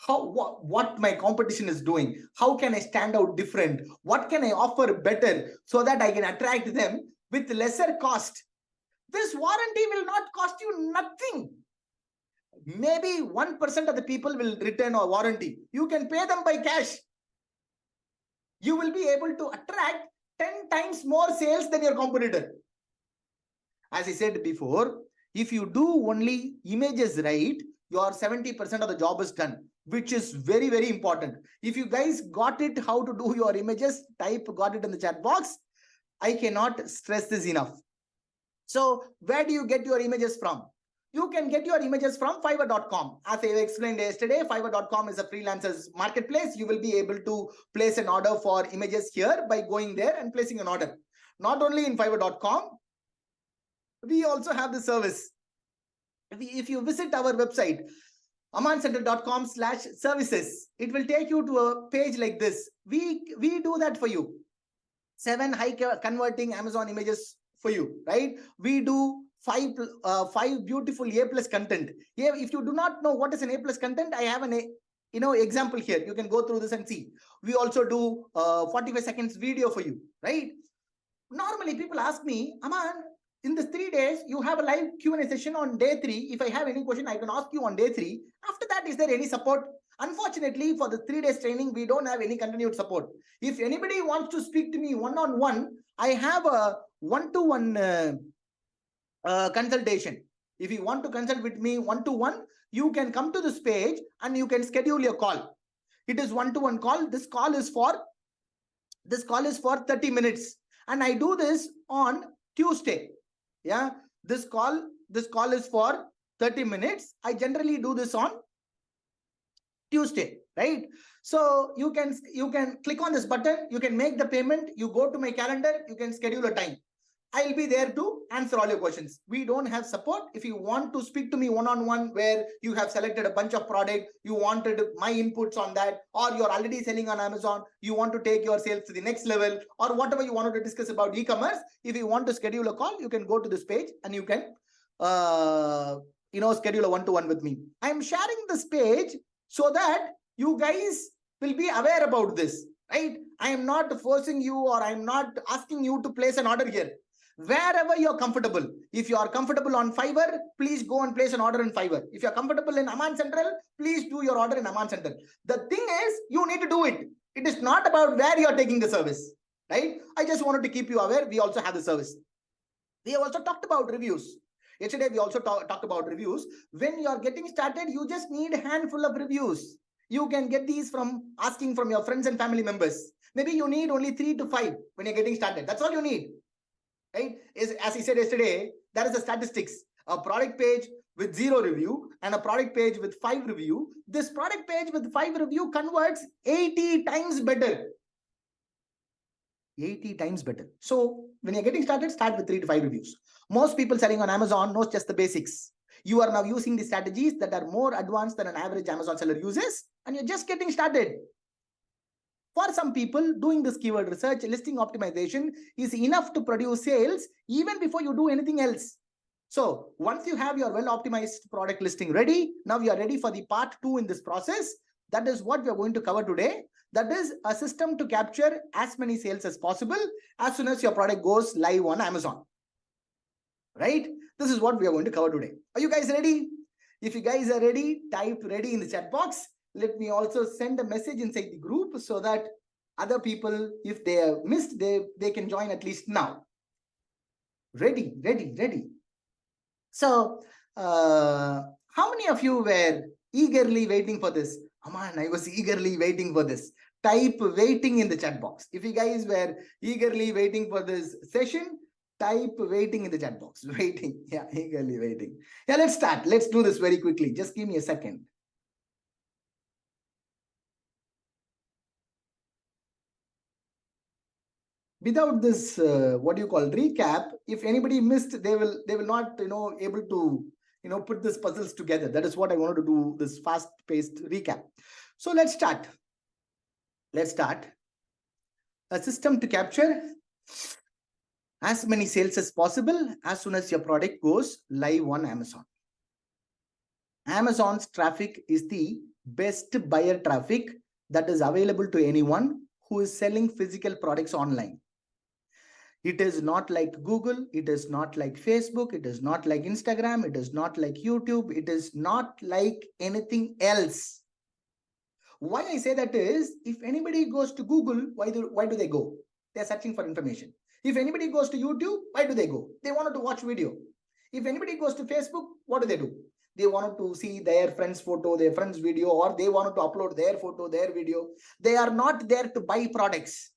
What my competition is doing, how can I stand out different, what can I offer better so that I can attract them with lesser cost. This warranty will not cost you nothing. Maybe 1% of the people will return a warranty. You can pay them by cash. You will be able to attract 10 times more sales than your competitor. As I said before, if you do only images right, your 70% of the job is done, which is very important. If you guys got it, how to do your images, type got it in the chat box. I cannot stress this enough. So where do you get your images from? you can get your images from Fiverr.com. As I explained yesterday, Fiverr.com is a freelancers marketplace. You will be able to place an order for images here by going there and placing an order. Not only in Fiverr.com, we also have the service. If you visit our website, amancenter.com/services, it will take you to a page like this. We do that for you. 7 high converting Amazon images for you, right? We do five beautiful A+ content. If you do not know what is an A+ content, I have an example here. You can go through this and see. We also do 45 seconds video for you, right? Normally people ask me, Aman, in this 3 days, you have a live Q&A session on day 3. If I have any question, I can ask you on day 3. After that, is there any support? Unfortunately, for the 3 days training, we don't have any continued support. If anybody wants to speak to me one-on-one, I have a one-to-one consultation. If you want to consult with me one-to-one, you can come to this page and you can schedule your call. It is one-to-one call. This call is for 30 minutes. And I do this on Tuesday. Yeah, this call is for 30 minutes. I generally do this on Tuesday, right? So you can click on this button, you can make the payment, you go to my calendar, you can schedule a time. I'll be there to answer all your questions. We don't have support. If you want to speak to me one-on-one, where you have selected a bunch of product, you wanted my inputs on that, or you're already selling on Amazon, you want to take your sales to the next level, or whatever you wanted to discuss about e-commerce, if you want to schedule a call, you can go to this page and you can schedule a one-to-one with me. I'm sharing this page so that you guys will be aware about this, right? I am not forcing you, or I'm not asking you to place an order here. Wherever you're comfortable. If you are comfortable on Fiverr, please go and place an order in Fiverr. If you're comfortable in Amazon Central, please do your order in Amazon Central. The thing is, you need to do it. It is not about where you're taking the service, right? I just wanted to keep you aware. We also have the service. We have also talked about reviews. Yesterday, we also talked about reviews. When you're getting started, you just need a handful of reviews. You can get these from asking from your friends and family members. Maybe you need only 3 to 5 when you're getting started. That's all you need. Right? As I said yesterday, there is a statistics. A product page with 0 review and a product page with 5 review. This product page with 5 review converts 80 times better. 80 times better. So when you're getting started, start with 3 to 5 reviews. Most people selling on Amazon knows just the basics. You are now using the strategies that are more advanced than an average Amazon seller uses, and you're just getting started. For some people, doing this keyword research, listing optimization is enough to produce sales even before you do anything else. So once you have your well-optimized product listing ready, now you are ready for the part 2 in this process. That is what we are going to cover today. That is a system to capture as many sales as possible as soon as your product goes live on Amazon. Right? This is what we are going to cover today. Are you guys ready? If you guys are ready, type ready in the chat box. Let me also send a message inside the group so that other people, if they have missed, they can join at least now. Ready. So, how many of you were eagerly waiting for this? Aman, I was eagerly waiting for this. Type waiting in the chat box. If you guys were eagerly waiting for this session, type waiting in the chat box. Waiting. Yeah, eagerly waiting. Yeah, let's start. Let's do this very quickly. Just give me a second. Without this recap, if anybody missed, they will not able to put these puzzles together. That is what I wanted to do, this fast paced recap. So let's start. A system to capture as many sales as possible as soon as your product goes live on Amazon. Amazon's traffic is the best buyer traffic that is available to anyone who is selling physical products online. It is not like Google, it is not like Facebook, it is not like Instagram, it is not like YouTube, it is not like anything else. Why I say that is, if anybody goes to Google, why do they go? They're searching for information. If anybody goes to YouTube, why do they go? They wanted to watch video. If anybody goes to Facebook, what do? They wanted to see their friend's photo, their friend's video, or they wanted to upload their photo, their video. They are not there to buy products.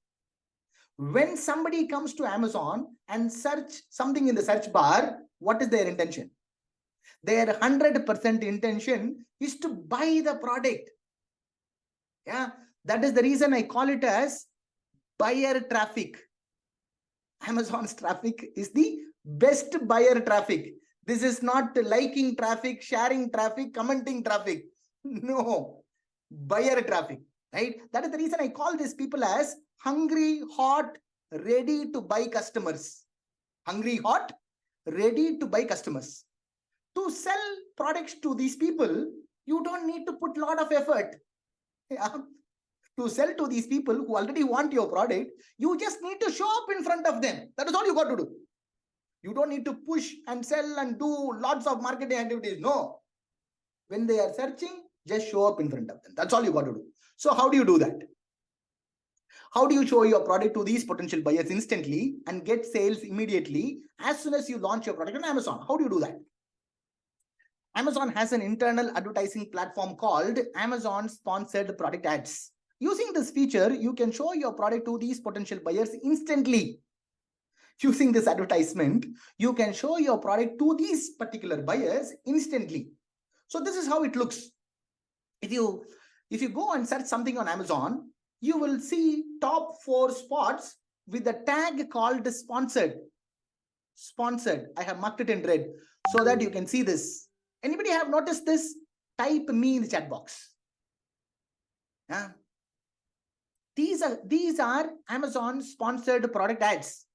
When somebody comes to Amazon and search something in the search bar, what is their intention? Their 100% intention is to buy the product. Yeah, that is the reason I call it as buyer traffic. Amazon's traffic is the best buyer traffic. This is not liking traffic, sharing traffic, commenting traffic. No, buyer traffic, right? That is the reason I call these people as hungry, hot, ready to buy customers. Hungry, hot, ready to buy customers. To sell products to these people, you don't need to put a lot of effort. Yeah. To sell to these people who already want your product, you just need to show up in front of them. That is all you got to do. You don't need to push and sell and do lots of marketing activities. No. When they are searching, just show up in front of them. That's all you got to do. So how do you do that? How do you show your product to these potential buyers instantly and get sales immediately as soon as you launch your product on Amazon? How do you do that? Amazon has an internal advertising platform called Amazon Sponsored Product Ads. Using this feature, you can show your product to these potential buyers instantly. Using this advertisement, you can show your product to these particular buyers instantly. So this is how it looks. If you go and search something on Amazon, you will see top 4 spots with a tag called sponsored. Sponsored. I have marked it in red so that you can see this. Anybody have noticed this? Type me in the chat box. Yeah. These are Amazon sponsored product ads.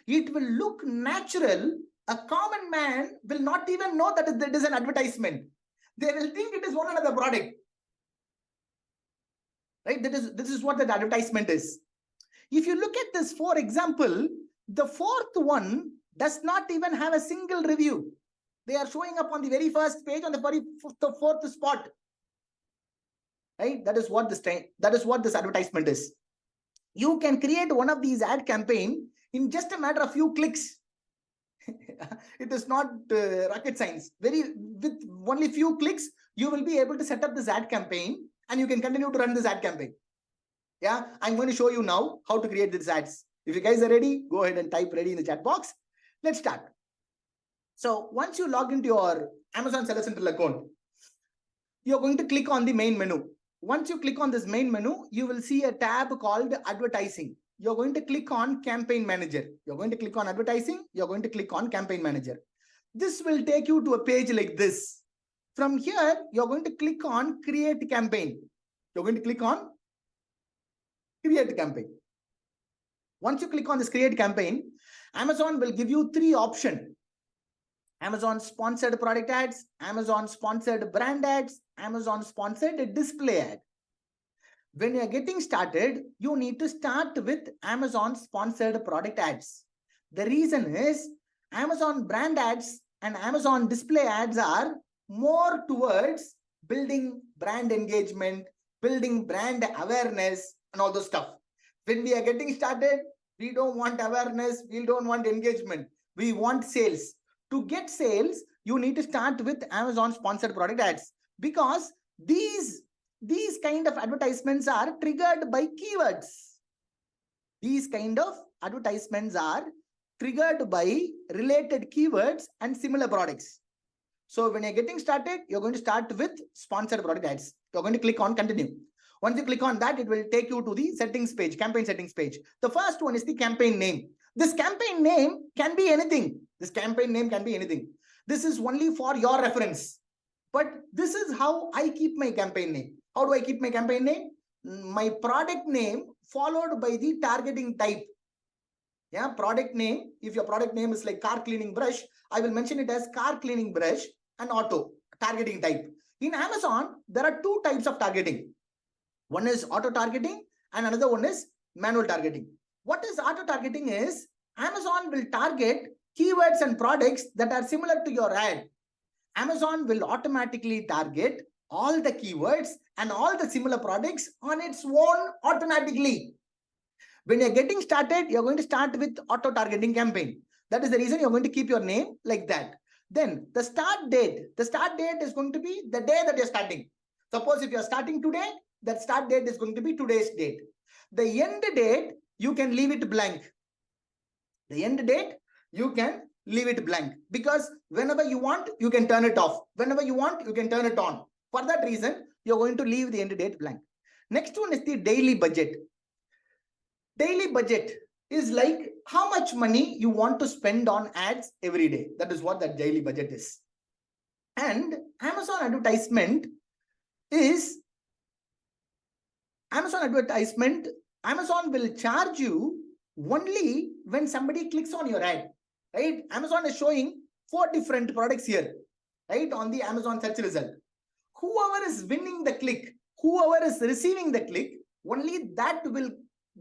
It will look natural. A common man will not even know that it is an advertisement. They will think it is one another product. Right? This is what that advertisement is. If you look at this, for example, the 4th one does not even have a single review. They are showing up on the very first page on the very 4th spot. Right? That is what this advertisement is. You can create one of these ad campaign in just a matter of few clicks. It is not rocket science. With only few clicks, you will be able to set up this ad campaign and you can continue to run this ad campaign. Yeah, I'm going to show you now how to create these ads. If you guys are ready, go ahead and type ready in the chat box. Let's start. So once you log into your Amazon Seller Central account, you're going to click on the main menu. Once you click on this main menu, you will see a tab called advertising. You're going to click on campaign manager. You're going to click on advertising. You're going to click on campaign manager. This will take you to a page like this. From here, you're going to click on create campaign. You're going to click on create campaign. Once you click on this create campaign, Amazon will give you 3 options. Amazon sponsored product ads, Amazon sponsored brand ads, Amazon sponsored display ad. When you're getting started, you need to start with Amazon sponsored product ads. The reason is Amazon brand ads and Amazon display ads are more towards building brand engagement, building brand awareness and all those stuff. When we are getting started, we don't want awareness, we don't want engagement, we want sales. To get sales, you need to start with Amazon sponsored product ads because these kind of advertisements are triggered by keywords. These kind of advertisements are triggered by related keywords and similar products. So when you're getting started, you're going to start with sponsored product ads. You're going to click on continue. Once you click on that, it will take you to the settings page, campaign settings page. The first one is the campaign name. This campaign name can be anything. This campaign name can be anything. This is only for your reference. But this is how I keep my campaign name. How do I keep my campaign name? My product name followed by the targeting type. Yeah, product name. If your product name is like car cleaning brush, I will mention it as car cleaning brush and auto targeting type. In Amazon, there are 2 types of targeting. One is auto targeting and another one is manual targeting. What is auto targeting is Amazon will target keywords and products that are similar to your ad. Amazon will automatically target all the keywords and all the similar products on its own automatically. When you're getting started, you're going to start with auto targeting campaign. That is the reason you're going to keep your name like that. Then the start date is going to be the day that you're starting. Suppose if you're starting today, that start date is going to be today's date. The end date, you can leave it blank. The end date, you can leave it blank, because whenever you want, you can turn it off. Whenever you want, you can turn it on. For that reason, you're going to leave the end date blank. Next one is the daily budget. Daily budget is like how much money you want to spend on ads every day. That is what that daily budget is. And Amazon advertisement, Amazon will charge you only when somebody clicks on your ad, right? Amazon is showing 4 different products here, right? On the Amazon search result. Whoever is winning the click, whoever is receiving the click, only that will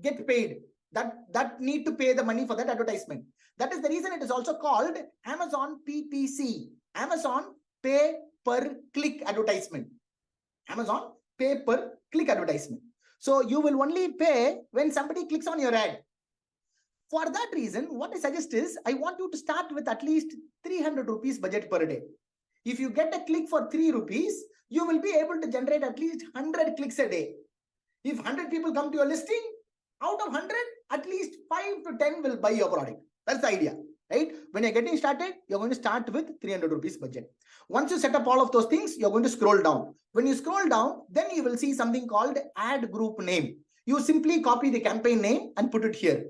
get paid. That need to pay the money for that advertisement. That is the reason it is also called Amazon PPC, Amazon pay per click advertisement. Amazon pay per click advertisement. So you will only pay when somebody clicks on your ad. For that reason, what I suggest is, I want you to start with at least 300 rupees budget per day. If you get a click for 3 rupees, you will be able to generate at least 100 clicks a day. If 100 people come to your listing, out of 100, at least 5 to 10 will buy your product. That's the idea, right? When you're getting started, you're going to start with 300 rupees budget. Once you set up all of those things, you're going to scroll down. When you scroll down, then you will see something called ad group name. You simply copy the campaign name and put it here.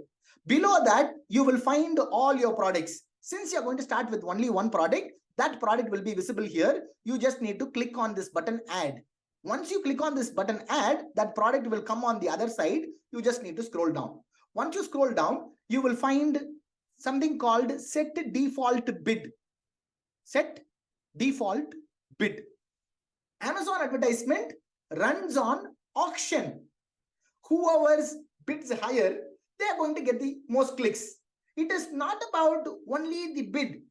Below that, you will find all your products. Since you're going to start with only one product, that product will be visible here. You just need to click on this button add. Once you click on this button add, that product will come on the other side. You just need to scroll down. Once you scroll down, you will find something called set default bid. Set default bid. Amazon advertisement runs on auction. Whoever's bids higher, they are going to get the most clicks. It is not about only the bid.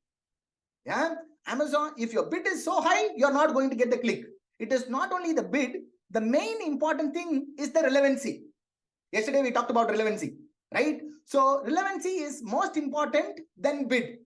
Yeah, Amazon, if your bid is so high, you're not going to get the click. It is not only the bid. The main important thing is the relevancy. Yesterday we talked about relevancy, right? So relevancy is most important than bid.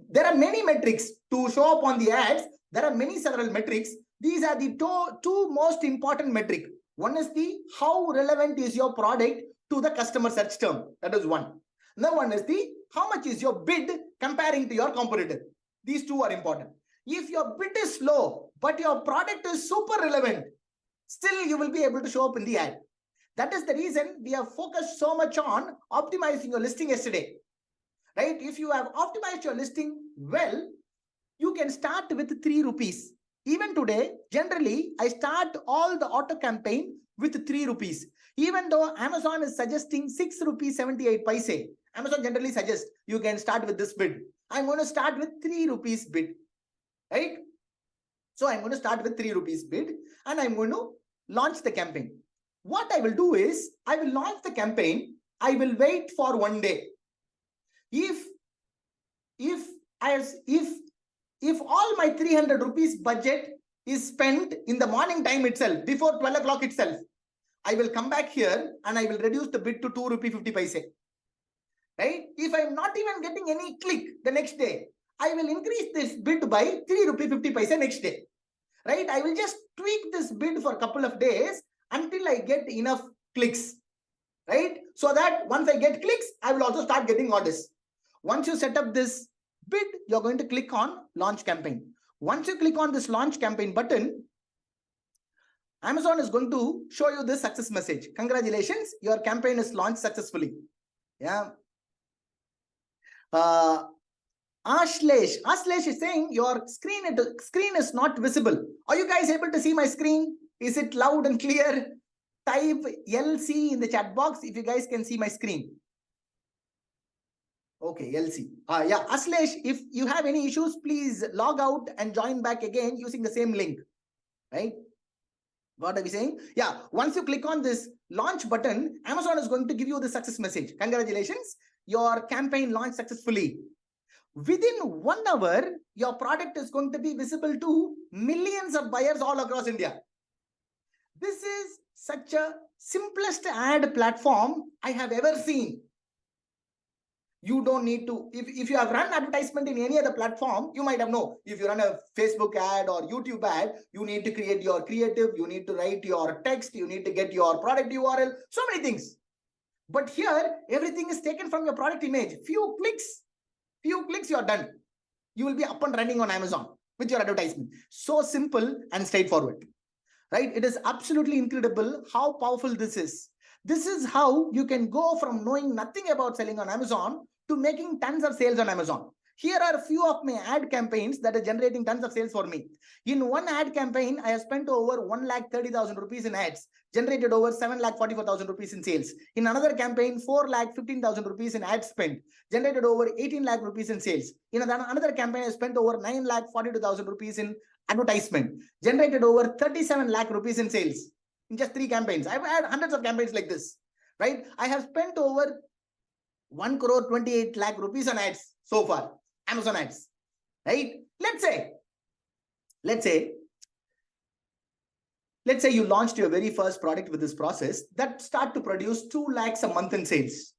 There are many metrics to show up on the ads. There are several metrics. These are the two most important metrics. One is the how relevant is your product to the customer search term. That is one. Another one is the how much is your bid comparing to your competitor. These two are important. If your bid is low, but your product is super relevant, still you will be able to show up in the ad. That is the reason we have focused so much on optimizing your listing yesterday, right? If you have optimized your listing well, you can start with 3 rupees. Even today, generally, I start all the auto campaign with 3 rupees. Even though Amazon is suggesting 6 rupees 78 paise, Amazon generally suggests you can start with this bid. I'm going to start with 3 rupees bid, right? So I'm going to start with 3 rupees bid and I'm going to launch the campaign. What I will do is, I will launch the campaign. I will wait for 1 day. If all my 300 rupees budget is spent in the morning time itself, before 12 o'clock itself, I will come back here and I will reduce the bid to 2 rupee 50 paise. Right? If I'm not even getting any click the next day, I will increase this bid by 3 rupee 50 paise next day. Right? I will just tweak this bid for a couple of days until I get enough clicks. Right? So that once I get clicks, I will also start getting orders. Once you set up this bid, you're going to click on launch campaign. Once you click on this launch campaign button, Amazon is going to show you this success message. Congratulations, your campaign is launched successfully. Yeah. Ashlesh is saying your screen is not visible. Are you guys able to see my screen? Is it loud and clear? Type LC in the chat box if you guys can see my screen. Okay, LC. Yeah, Ashlesh, if you have any issues, please log out and join back again using the same link. Right? What are we saying? Yeah, once you click on this launch button, Amazon is going to give you the success message. Congratulations, your campaign launched successfully. Within 1 hour, your product is going to be visible to millions of buyers all across India. This is such a simplest ad platform I have ever seen. You don't need to, if you have run advertisement in any other platform, you might have known. If you run a Facebook ad or YouTube ad, you need to create your creative, you need to write your text, you need to get your product URL, so many things. But here, everything is taken from your product image. Few clicks, you're done. You will be up and running on Amazon with your advertisement. So simple and straightforward, right? It is absolutely incredible how powerful this is. This is how you can go from knowing nothing about selling on Amazon to making tons of sales on Amazon. Here are a few of my ad campaigns that are generating tons of sales for me. In one ad campaign, I have spent over 1,30,000 rupees in ads, generated over 7,44,000 rupees in sales. In another campaign, 4,15,000 rupees in ad spend, generated over 18 lakh rupees in sales. In another campaign, I spent over 9,42,000 rupees in advertisement, generated over 37 lakh rupees in sales in just 3 campaigns. I've had hundreds of campaigns like this, right? I have spent over 1 crore 28 lakh rupees on ads so far, Amazon ads, right? Let's say you launched your very first product with this process that start to produce 2 lakhs a month in sales.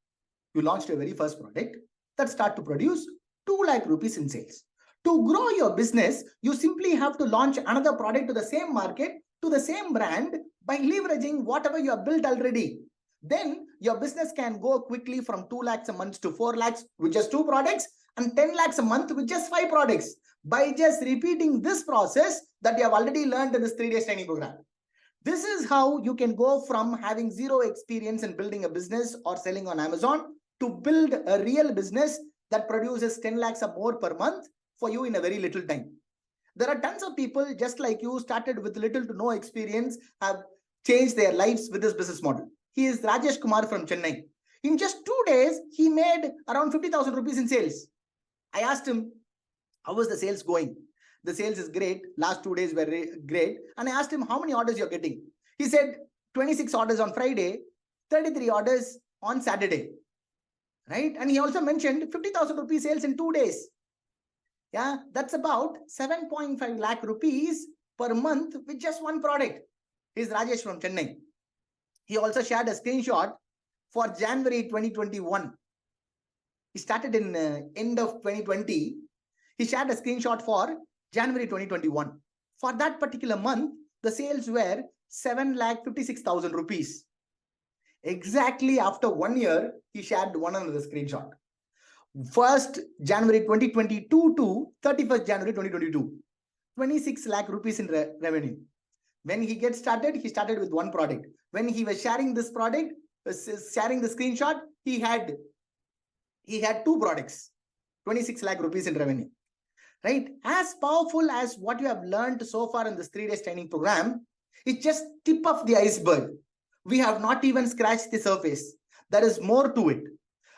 You launched your very first product that start to produce 2 lakh rupees in sales. To grow your business, you simply have to launch another product to the same market, to the same brand by leveraging whatever you have built already. Then your business can go quickly from 2 lakhs a month to 4 lakhs with just 2 products and 10 lakhs a month with just 5 products by just repeating this process that you have already learned in this 3-day training program. This is how you can go from having zero experience in building a business or selling on Amazon to build a real business that produces 10 lakhs or more per month for you in a very little time. There are tons of people just like you, started with little to no experience, have changed their lives with this business model. He is Rajesh Kumar from Chennai. In just 2 days, he made around 50,000 rupees in sales. I asked him, how was the sales going? The sales is great. Last 2 days were great. And I asked him how many orders you're getting. He said 26 orders on Friday, 33 orders on Saturday, right? And he also mentioned 50,000 rupees sales in 2 days. Yeah, that's about 7.5 lakh rupees per month with just one product. He's Rajesh from Chennai. He also shared a screenshot for January 2021. He started in end of 2020. He shared a screenshot for January 2021. For that particular month, the sales were 7,56,000 rupees. Exactly after 1 year, he shared one another screenshot. 1st January 2022 to 31st January 2022, 26 lakh rupees in revenue. When he gets started, he started with one product. When he was sharing this product, sharing the screenshot, he had 2 products, 26 lakh rupees in revenue, right? As powerful as what you have learned so far in this 3-day training program, it's just tip of the iceberg. We have not even scratched the surface. There is more to it.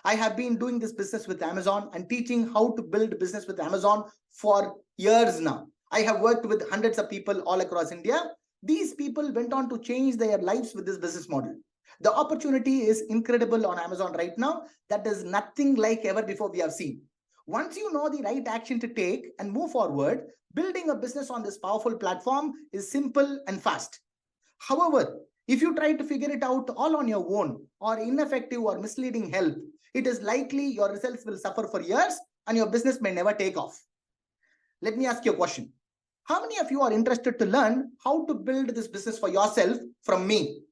I have been doing this business with Amazon and teaching how to build business with Amazon for years now. I have worked with hundreds of people all across India. These people went on to change their lives with this business model. The opportunity is incredible on Amazon right now. That is nothing like ever before we have seen. Once you know the right action to take and move forward, building a business on this powerful platform is simple and fast. However, if you try to figure it out all on your own or ineffective or misleading help, it is likely your results will suffer for years and your business may never take off. Let me ask you a question. How many of you are interested to learn how to build this business for yourself from me?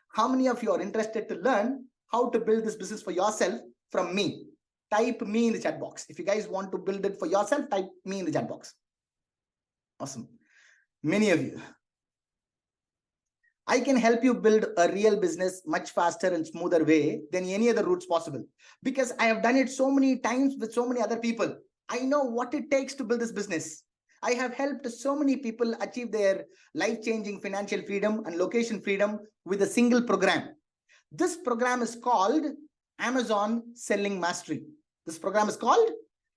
How many of you are interested to learn how to build this business for yourself from me? Type me in the chat box. If you guys want to build it for yourself, type me in the chat box. Awesome. Many of you. I can help you build a real business much faster and smoother way than any other routes possible, because I have done it so many times with so many other people. I know what it takes to build this business. I have helped so many people achieve their life-changing financial freedom and location freedom with a single program. This program is called Amazon Selling Mastery. This program is called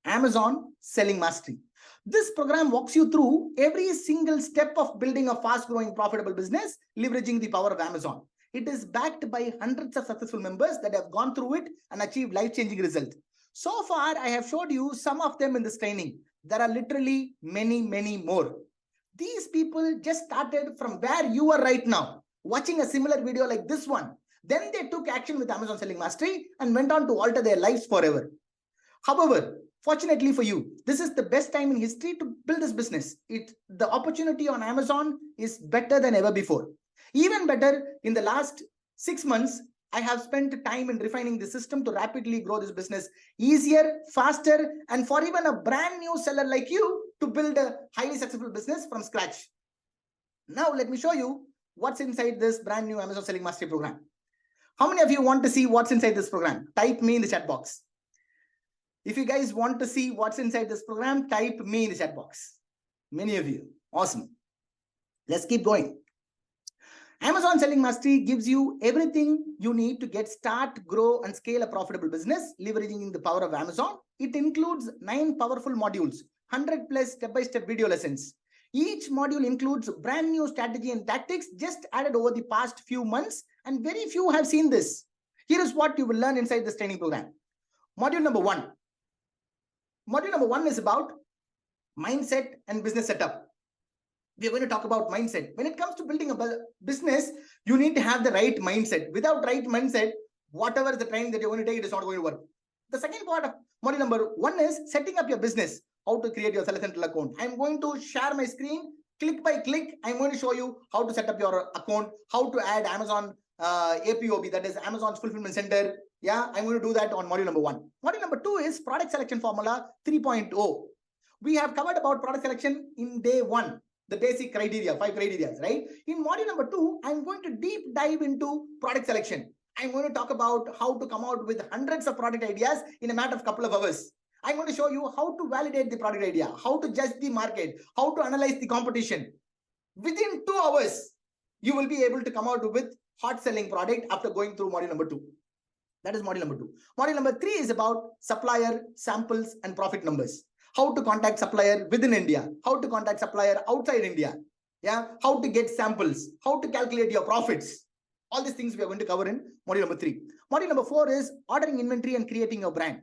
Amazon Selling Mastery. This program walks you through every single step of building a fast-growing, profitable business, leveraging the power of Amazon. It is backed by hundreds of successful members that have gone through it and achieved life-changing results. So far, I have showed you some of them in this training. There are literally many, many more. These people just started from where you are right now, watching a similar video like this one. Then they took action with Amazon Selling Mastery and went on to alter their lives forever. However, fortunately for you, this is the best time in history to build this business. The opportunity on Amazon is better than ever before. Even better, in the last 6 months, I have spent time in refining the system to rapidly grow this business easier, faster, and for even a brand new seller like you to build a highly successful business from scratch. Now, let me show you what's inside this brand new Amazon Selling Mastery program. How many of you want to see what's inside this program? Type me in the chat box. If you guys want to see what's inside this program, type me in the chat box. Many of you. Awesome. Let's keep going. Amazon Selling Mastery gives you everything you need to get start, grow, and scale a profitable business, leveraging the power of Amazon. It includes 9 powerful modules, 100 plus step-by-step video lessons. Each module includes brand new strategy and tactics just added over the past few months, and very few have seen this. Here is what you will learn inside this training program. Module number 1. Module number 1 is about mindset and business setup. We are going to talk about mindset. When it comes to building a business, you need to have the right mindset. Without right mindset, whatever the training that you're going to take, it is not going to work. The second part of module number 1 is setting up your business, how to create your Seller Central account. I'm going to share my screen click by click. I'm going to show you how to set up your account, how to add Amazon APOB, that is Amazon's Fulfillment Center. Yeah, I'm going to do that on module number 1. Module number 2 is product selection formula 3.0. We have covered about product selection in day 1. The basic criteria, 5 criteria, right? In module number 2, I'm going to deep dive into product selection. I'm going to talk about how to come out with hundreds of product ideas in a matter of couple of hours. I'm going to show you how to validate the product idea, how to judge the market, how to analyze the competition. Within 2 hours, you will be able to come out with hot selling product after going through module number 2. That is module number 2. Module number 3 is about supplier samples and profit numbers. How to contact supplier within India, how to contact supplier outside India, yeah, how to get samples, how to calculate your profits. All these things we are going to cover in module number 3. Module number 4 is ordering inventory and creating your brand.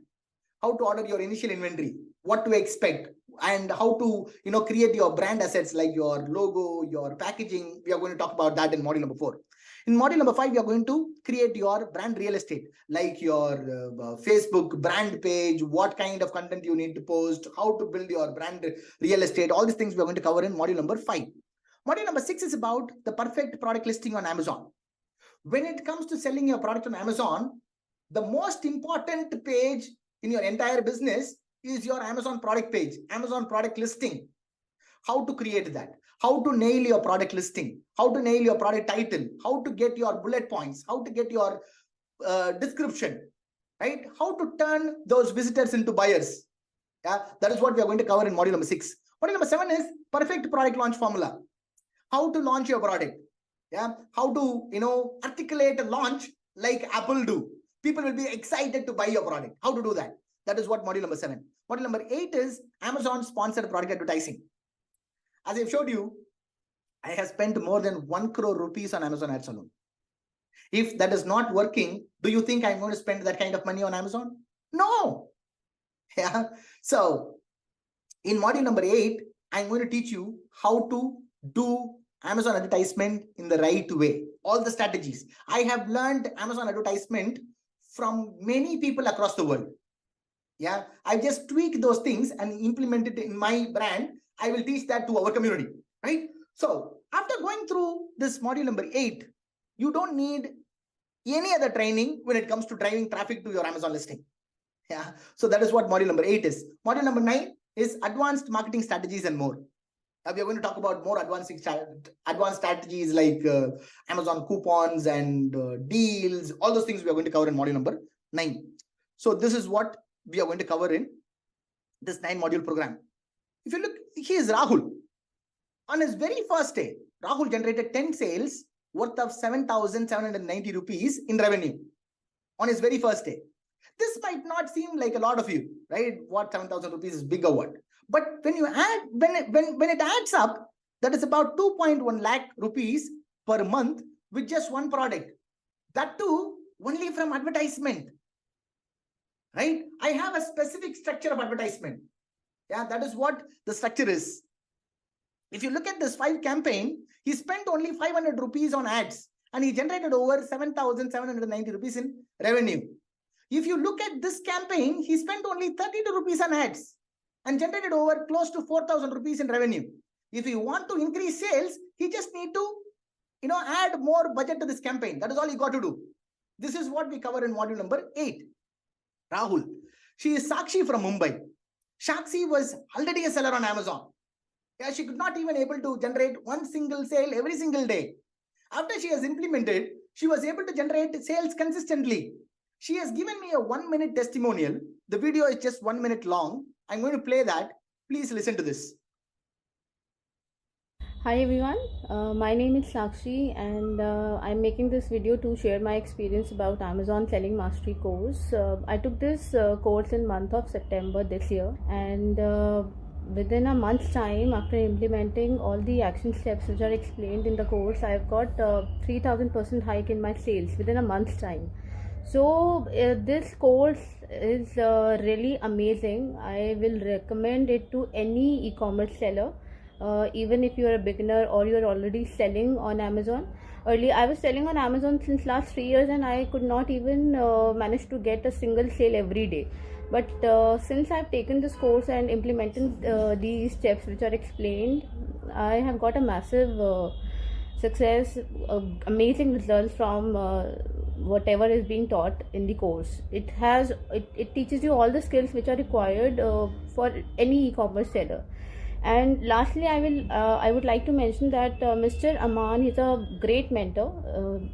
How to order your initial inventory, what to expect, and how to create your brand assets like your logo, your packaging. We are going to talk about that in module number 4. In module number 5, you are going to create your brand real estate, like your Facebook brand page, what kind of content you need to post, how to build your brand real estate. All these things we are going to cover in module number 5. Module number 6 is about the perfect product listing on Amazon. When it comes to selling your product on Amazon, the most important page in your entire business is your Amazon product page, Amazon product listing. How to create that, how to nail your product listing, how to nail your product title, how to get your bullet points, how to get your description, right? How to turn those visitors into buyers. Yeah, that is what we are going to cover in module number 6. Module number 7 is perfect product launch formula. How to launch your product. Yeah, how to articulate a launch like Apple do. People will be excited to buy your product. How to do that? That is what module number 7. Module number 8 is Amazon sponsored product advertising. As I've showed you, I have spent more than 1 crore rupees on Amazon ads alone. If that is not working, do you think I'm going to spend that kind of money on Amazon? No. Yeah. So in module number 8, I'm going to teach you how to do Amazon advertisement in the right way. All the strategies. I have learned Amazon advertisement from many people across the world. Yeah. I just tweak those things and implement it in my brand. I will teach that to our community, right? So after going through this module number 8, you don't need any other training when it comes to driving traffic to your Amazon listing. Yeah. So that is what module number 8 is. Module number 9 is advanced marketing strategies and more. We are going to talk about more advanced strategies like Amazon coupons and deals, all those things we are going to cover in module number 9. So this is what we are going to cover in this 9 module program. If you look, here is Rahul. On his very first day, Rahul generated 10 sales worth of 7,790 rupees in revenue on his very first day. This might not seem like a lot of you, right? What 7,000 rupees is big or what? But when you add, when it adds up, that is about 2.1 lakh rupees per month with just one product. That too, only from advertisement, right? I have a specific structure of advertisement. Yeah, that is what the structure is. If you look at this 5 campaign, he spent only 500 rupees on ads and he generated over 7,790 rupees in revenue. If you look at this campaign, he spent only 32 rupees on ads and generated over close to 4,000 rupees in revenue. If you want to increase sales, he just need to, add more budget to this campaign. That is all you got to do. This is what we cover in module number 8. Rahul. She is Sakshi from Mumbai. Sakshi was already a seller on Amazon. Yeah, she could not even able to generate one single sale every single day. After she has implemented, she was able to generate sales consistently. She has given me a 1-minute testimonial. The video is just 1 minute long. I'm going to play that. Please listen to this. Hi everyone, my name is Sakshi and I'm making this video to share my experience about Amazon Selling Mastery course. I took this course in month of September this year, and within a month's time after implementing all the action steps which are explained in the course, I've got 3000% hike in my sales within a month's time. So this course is really amazing. I will recommend it to any e-commerce seller, even if you are a beginner or you are already selling on Amazon. Earlier I was selling on Amazon since last 3 years and I could not even manage to get a single sale every day. But since I've taken this course and implemented these steps which are explained, I have got a massive success, amazing results from whatever is being taught in the course. It teaches you all the skills which are required for any e-commerce seller. And lastly, I would like to mention that Mr. Aman is a great mentor.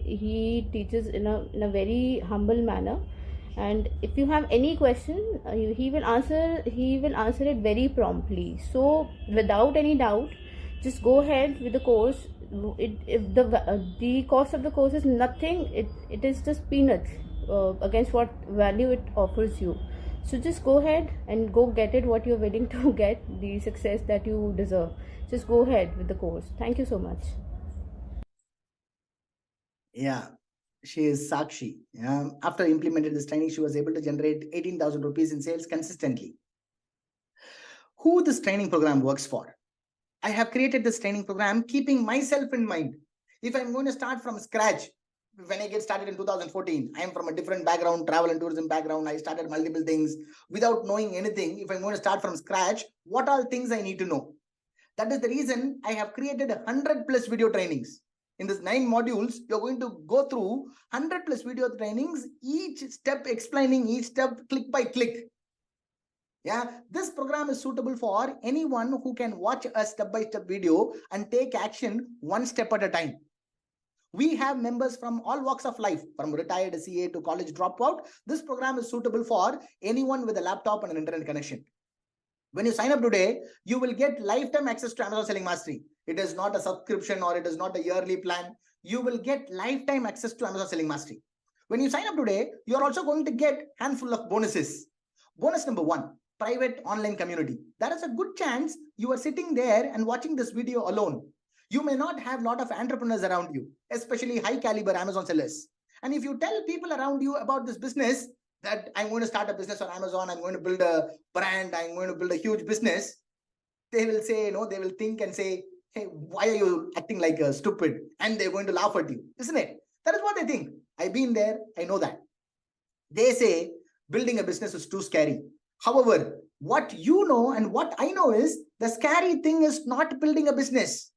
He teaches in a very humble manner, and if you have any question, he will answer it very promptly. So without any doubt, just go ahead with the course. If the cost of the course is nothing, it is just peanuts against what value it offers you. So just go ahead and go get it what you're willing to get, the success that you deserve. Just go ahead with the course. Thank you so much. Yeah, she is Sakshi. Yeah. After implemented this training, she was able to generate 18,000 rupees in sales consistently. Who this training program works for? I have created this training program keeping myself in mind. If I'm going to start from scratch, when I get started in 2014, I am from a different background, travel and tourism background. I started multiple things without knowing anything. If I'm going to start from scratch, what all things I need to know? That is the reason I have created 100 plus video trainings. In this 9 modules, you're going to go through 100 plus video trainings, each step explaining each step click by click. Yeah, this program is suitable for anyone who can watch a step-by-step video and take action one step at a time. We have members from all walks of life, from retired CA to college dropout. This program is suitable for anyone with a laptop and an internet connection. When you sign up today, you will get lifetime access to Amazon Selling Mastery. It is not a subscription or it is not a yearly plan. You will get lifetime access to Amazon Selling Mastery. When you sign up today, you are also going to get a handful of bonuses. Bonus number 1, private online community. There is a good chance you are sitting there and watching this video alone. You may not have a lot of entrepreneurs around you, especially high caliber Amazon sellers. And if you tell people around you about this business, that I'm going to start a business on Amazon, I'm going to build a brand, I'm going to build a huge business, they will say, they will think and say, hey, why are you acting like a stupid? And they're going to laugh at you, isn't it? That is what they think. I've been there, I know that. They say building a business is too scary. However, what you know and what I know is the scary thing is not building a business.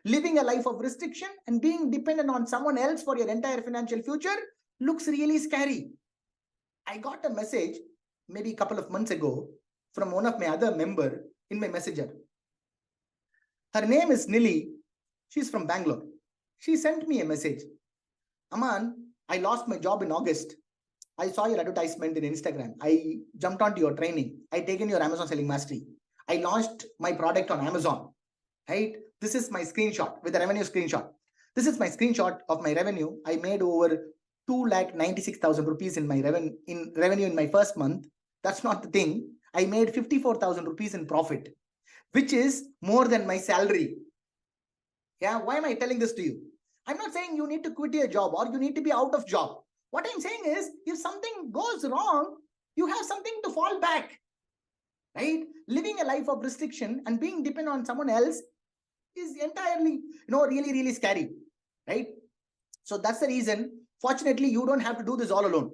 Living a life of restriction and being dependent on someone else for your entire financial future looks really scary. I got a message maybe a couple of months ago from one of my other member in my messenger. Her name is Nili. She's from Bangalore. She sent me a message. Aman, I lost my job in August. I saw your advertisement in Instagram. I jumped onto your training. I taken your Amazon Selling Mastery. I launched my product on Amazon. Right? This is my screenshot with the revenue screenshot. This is my screenshot of my revenue. I made over 2,96,000 rupees in my revenue in my first month. That's not the thing. I made 54,000 rupees in profit, which is more than my salary. Yeah, why am I telling this to you? I'm not saying you need to quit your job or you need to be out of job. What I'm saying is, if something goes wrong, you have something to fall back. Right? Living a life of restriction and being dependent on someone else is entirely, really, really scary. Right? So that's the reason, fortunately, you don't have to do this all alone.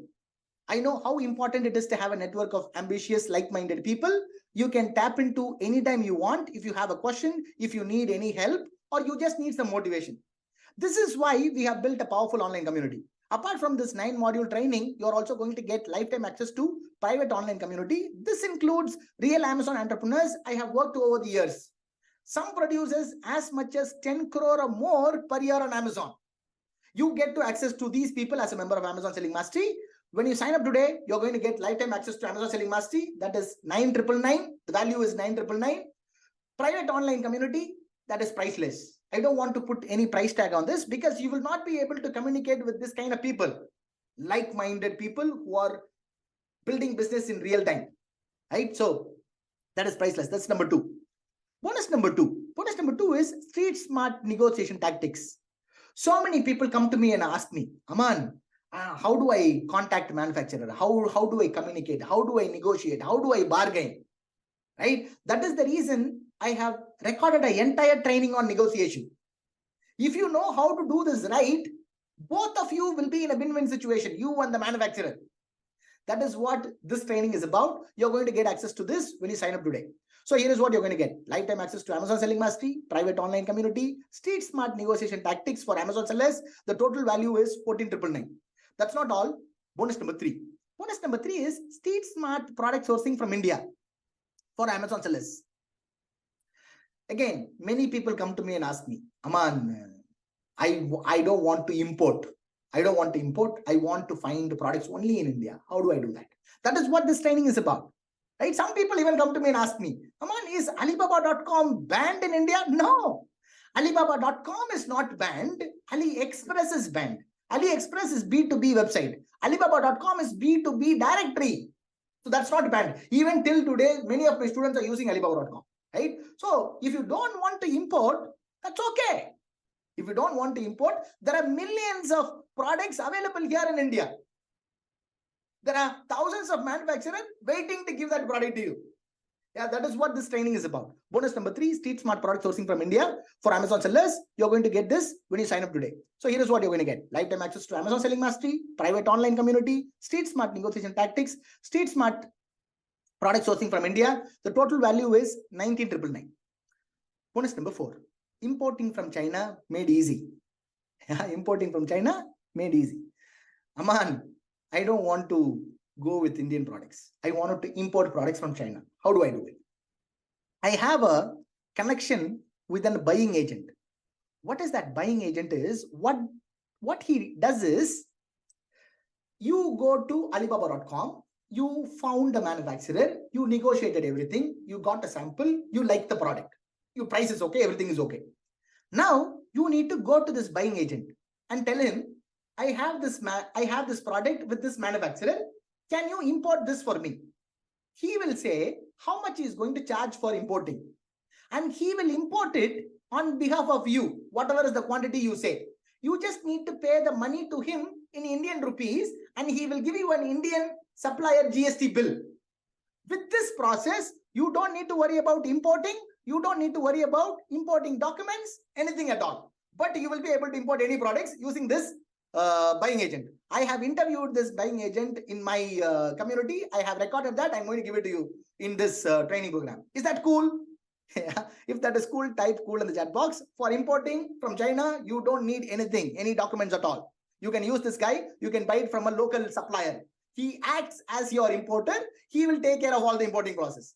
I know how important it is to have a network of ambitious, like-minded people. You can tap into anytime you want if you have a question, if you need any help, or you just need some motivation. This is why we have built a powerful online community. Apart from this 9-module training, you're also going to get lifetime access to private online community. This includes real Amazon entrepreneurs I have worked over the years. Some produces as much as 10 crore or more per year on Amazon. You get to access to these people as a member of Amazon Selling Mastery. When you sign up today, you're going to get lifetime access to Amazon Selling Mastery. That is 9,999. The value is 9,999. Private online community, that is priceless. I don't want to put any price tag on this because you will not be able to communicate with this kind of people, like-minded people who are building business in real time, right? So that is priceless. That's number two. Bonus number two is street smart negotiation tactics. So many people come to me and ask me, Aman, how do I contact manufacturer? How do I communicate? How do I negotiate? How do I bargain? Right? That is the reason I have recorded an entire training on negotiation. If you know how to do this right, both of you will be in a win-win situation, you and the manufacturer. That is what this training is about. You're going to get access to this when you sign up today. So here is what you're going to get. Lifetime access to Amazon Selling Mastery, private online community, street smart negotiation tactics for Amazon sellers. The total value is 14,999. That's not all. Bonus number three. Bonus number three is street smart product sourcing from India for Amazon sellers. Again, many people come to me and ask me, Aman, I don't want to import. I don't want to import. I want to find products only in India. How do I do that? That is what this training is about. Right? Some people even come to me and ask me, Aman, is Alibaba.com banned in India? No. Alibaba.com is not banned. AliExpress is banned. AliExpress is B2B website. Alibaba.com is B2B directory. So that's not banned. Even till today, many of my students are using Alibaba.com. Right? So if you don't want to import, that's okay. If you don't want to import, there are millions of products available here in India. There are thousands of manufacturers waiting to give that product to you. Yeah, that is what this training is about. Bonus number three, street smart product sourcing from India for Amazon sellers. You're going to get this when you sign up today. So here is what you're going to get. Lifetime access to Amazon Selling Mastery, private online community, street smart negotiation tactics, street smart product sourcing from India. The total value is 19,999. Bonus number four, importing from China made easy. Importing from China made easy. Aman, I don't want to go with Indian products. I wanted to import products from China. How do I do it? I have a connection with a buying agent. What is that buying agent is? What he does is, you go to Alibaba.com, you found the manufacturer, you negotiated everything, you got a sample, you like the product, your price is okay, everything is okay. Now you need to go to this buying agent and tell him, I have this product with this manufacturer. Can you import this for me? He will say how much he is going to charge for importing. And he will import it on behalf of you, whatever is the quantity you say. You just need to pay the money to him in Indian rupees and he will give you an Indian supplier GST bill. With this process, you don't need to worry about importing. You don't need to worry about importing documents, anything at all. But you will be able to import any products using this buying agent. I have interviewed this buying agent in my community. I have recorded that. I'm going to give it to you in this training program. Is that cool? Yeah. If that is cool, type cool in the chat box. For importing from China, you don't need anything, any documents at all. You can use this guy. You can buy it from a local supplier. He acts as your importer. He will take care of all the importing process.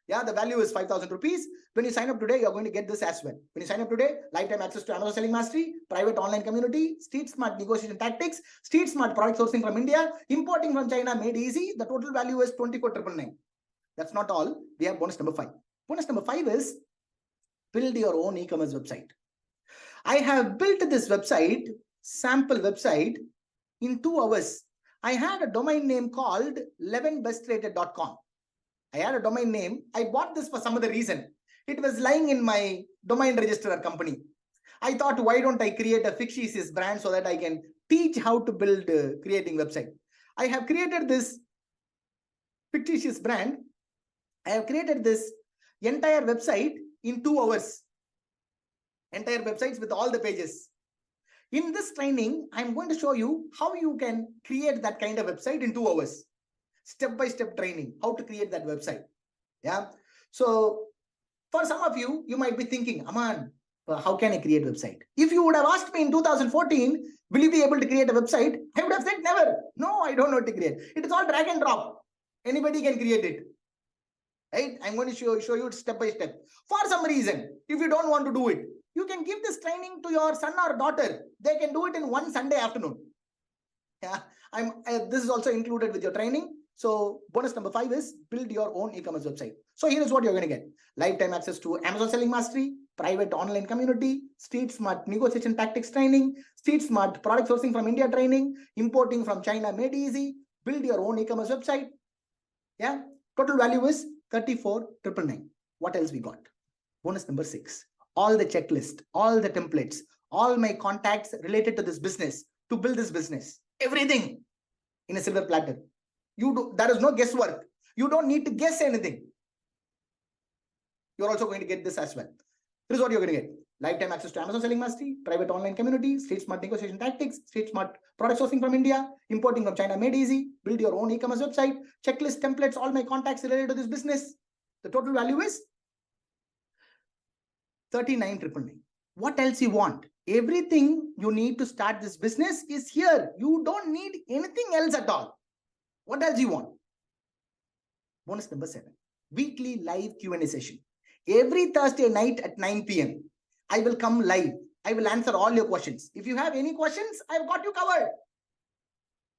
Yeah, the value is 5,000 rupees. When you sign up today, you're going to get this as well. When you sign up today, lifetime access to Amazon Selling Mastery, private online community, street smart negotiation tactics, street smart product sourcing from India, importing from China made easy. The total value is 24,999. That's not all. We have bonus number 5. Bonus number 5 is build your own e-commerce website. I have built this website, sample website, in 2 hours. I had a domain name called 11bestrated.com. I had a domain name. I bought this for some other reason. It was lying in my domain registrar company. I thought, why don't I create a fictitious brand so that I can teach how to build creating website. I have created this fictitious brand. I have created this entire website in 2 hours. Entire websites with all the pages. In this training, I'm going to show you how you can create that kind of website in 2 hours. Step-by-step training, how to create that website. Yeah. So for some of you, you might be thinking, Aman, how can I create a website? If you would have asked me in 2014, will you be able to create a website? I would have said never. No, I don't know how to create. It is all drag and drop. Anybody can create it. Right? I'm going to show you step by step. For some reason, if you don't want to do it, you can give this training to your son or daughter. They can do it in one Sunday afternoon. Yeah, this is also included with your training. So bonus number 5 is build your own e-commerce website. So here is what you're going to get. Lifetime access to Amazon Selling Mastery, private online community, street smart negotiation tactics training, street smart product sourcing from India training, importing from China made easy, build your own e-commerce website. Yeah, total value is 34,999. What else we got? Bonus number 6, all the checklist, all the templates, all my contacts related to this business, to build this business, everything in a silver platter. There is no guesswork. You don't need to guess anything. You're also going to get this as well. This is what you're going to get. Lifetime access to Amazon Selling Mastery, private online community, street smart negotiation tactics, street smart product sourcing from India, importing from China made easy, build your own e-commerce website, checklist, templates, all my contacts related to this business. The total value is 39,999. What else you want? Everything you need to start this business is here. You don't need anything else at all. What else you want? Bonus number 7, weekly live Q&A session. Every Thursday night at 9 p.m. I will come live. I will answer all your questions. If you have any questions, I've got you covered.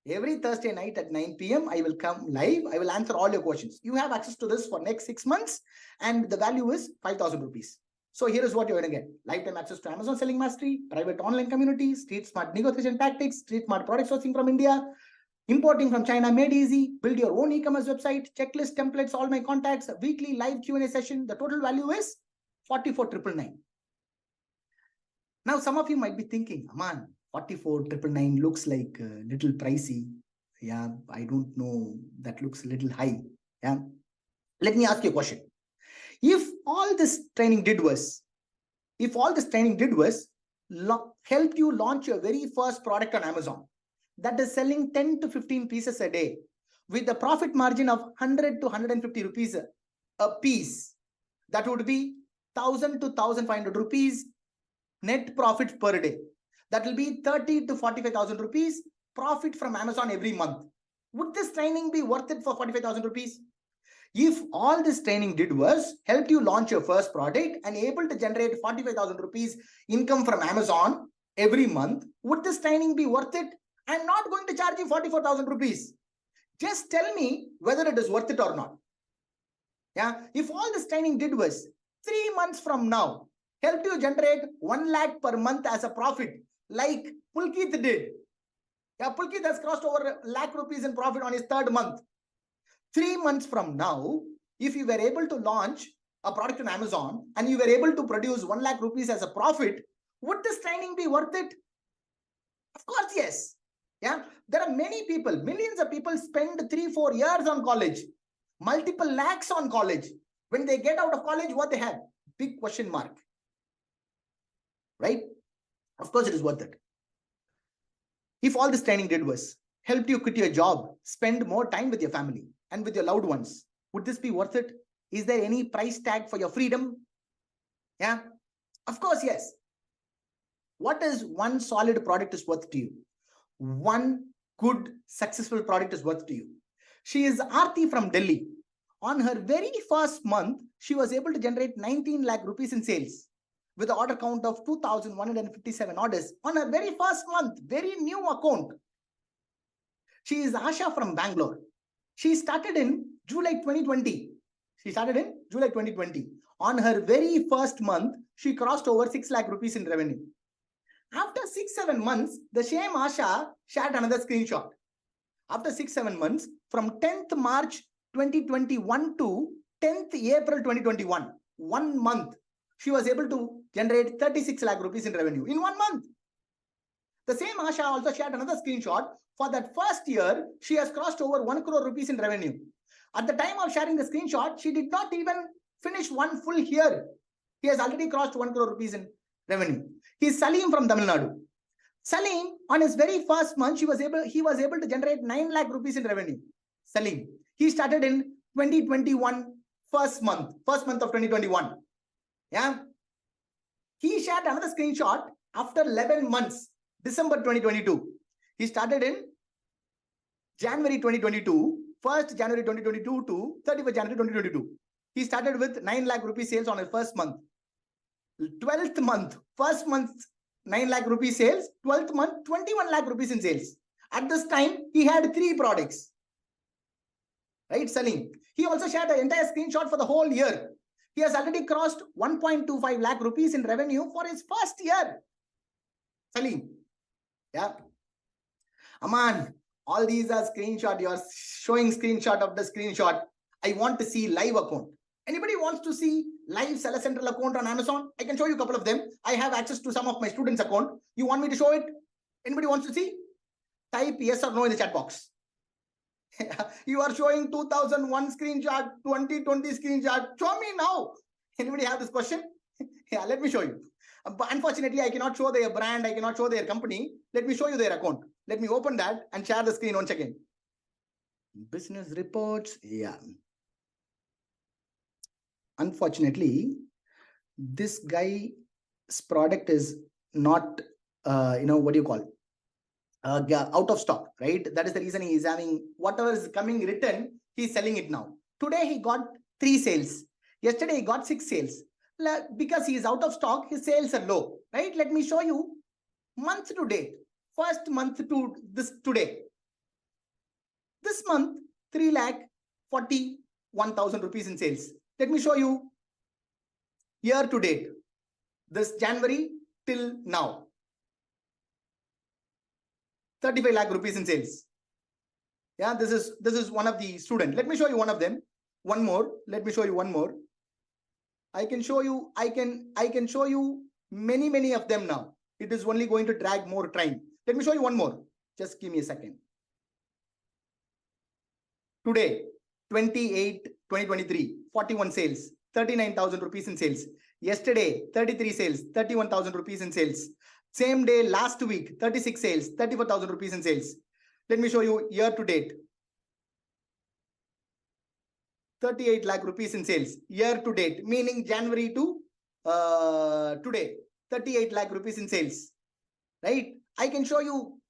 Every Thursday night at 9 p.m. I will come live. I will answer all your questions. You have access to this for next 6 months and the value is 5,000 rupees. So here is what you're going to get. Lifetime access to Amazon Selling Mastery, private online community, street smart negotiation tactics, street smart product sourcing from India, importing from China made easy, build your own e-commerce website, checklist, templates, all my contacts, weekly live Q&A session. The total value is 44,999. Now, some of you might be thinking, Aman, 44,999 looks like a little pricey. Yeah, I don't know. That looks a little high. Yeah. Let me ask you a question. If all this training did was help you launch your very first product on Amazon, that is selling 10 to 15 pieces a day with a profit margin of 100 to 150 rupees a piece, that would be 1,000 to 1,500 rupees net profit per day. That will be 30 to 45,000 rupees profit from Amazon every month. Would this training be worth it for 45,000 rupees? If all this training did was helped you launch your first product and able to generate 45,000 rupees income from Amazon every month, would this training be worth it? I'm not going to charge you 44,000 rupees. Just tell me whether it is worth it or not. Yeah. If all this training did was 3 months from now, helped you generate 1 lakh per month as a profit, like Pulkit did. Yeah, Pulkit has crossed over lakh rupees in profit on his 3rd month. 3 months from now, if you were able to launch a product on Amazon and you were able to produce 1 lakh rupees as a profit, would this training be worth it? Of course, yes. Yeah, there are many people, millions of people spend 3-4 years on college, multiple lakhs on college. When they get out of college, what they have? Big question mark. Right? Of course, it is worth it. If all this training did was helped you quit your job, spend more time with your family and with your loved ones, would this be worth it? Is there any price tag for your freedom? Yeah, of course, yes. What is one solid product is worth to you? One good, successful product is worth to you. She is Aarti from Delhi. On her very first month, she was able to generate 19 lakh rupees in sales with an order count of 2,157 orders on her very first month, very new account. She is Asha from Bangalore. She started in July 2020. On her very first month, she crossed over 6 lakh rupees in revenue. After 6-7 months, the same Asha shared another screenshot. After 6-7 months, from 10th March 2021 to 10th April 2021, 1 month, she was able to generate 36 lakh rupees in revenue in 1 month. The same Asha also shared another screenshot. For that first year, she has crossed over 1 crore rupees in revenue. At the time of sharing the screenshot, she did not even finish 1 full year. He has already crossed 1 crore rupees in revenue. He is Salim from Tamil Nadu. Salim, on his very first month, he was able to generate 9 lakh rupees in revenue. Salim, he started in 2021, first month of 2021. Yeah. He shared another screenshot after 11 months, December 2022. He started in January 2022, 1st January 2022 to 31st January 2022. He started with 9 lakh rupee sales on his first month. 12th month, first month 9 lakh rupee sales, 12th month 21 lakh rupees in sales. At this time, he had 3 products, right, selling. He also shared an entire screenshot for the whole year. He has already crossed 1.25 lakh rupees in revenue for his first year selling. Yeah. Aman, all these are screenshot. You are showing screenshot of the screenshot. I want to see live account. Anybody wants to see live Seller Central account on Amazon? I can show you a couple of them. I have access to some of my students' account. You want me to show it? Anybody wants to see? Type yes or no in the chat box. You are showing 2001 screenshot, 2020 screenshot. Show me now. Anybody have this question? Yeah, let me show you. But unfortunately, I cannot show their brand. I cannot show their company. Let me show you their account. Let me open that and share the screen once again. Business reports. Yeah. Unfortunately, this guy's product is not, what do you call? Out of stock, right? That is the reason he is having whatever is coming written, he's selling it now. Today he got 3 sales. Yesterday he got 6 sales. Because he is out of stock, his sales are low, right? Let me show you month to date. First month to this today. This month, 3,41,000 rupees in sales. Let me show you year to date. This January till now. 35 lakh rupees in sales. Yeah, this is one of the students. Let me show you one of them. One more. Let me show you one more. I can show you many of them now. It is only going to drag more time. Let me show you one more. Just give me a second. Today, 28/2023, 41 sales, 39,000 rupees in sales. Yesterday, 33 sales, 31,000 rupees in sales. Same day last week, 36 sales, 34,000 rupees in sales. Let me show you year to date. 38 lakh rupees in sales year to date, meaning January to today, 38 lakh rupees in sales, right? I can show you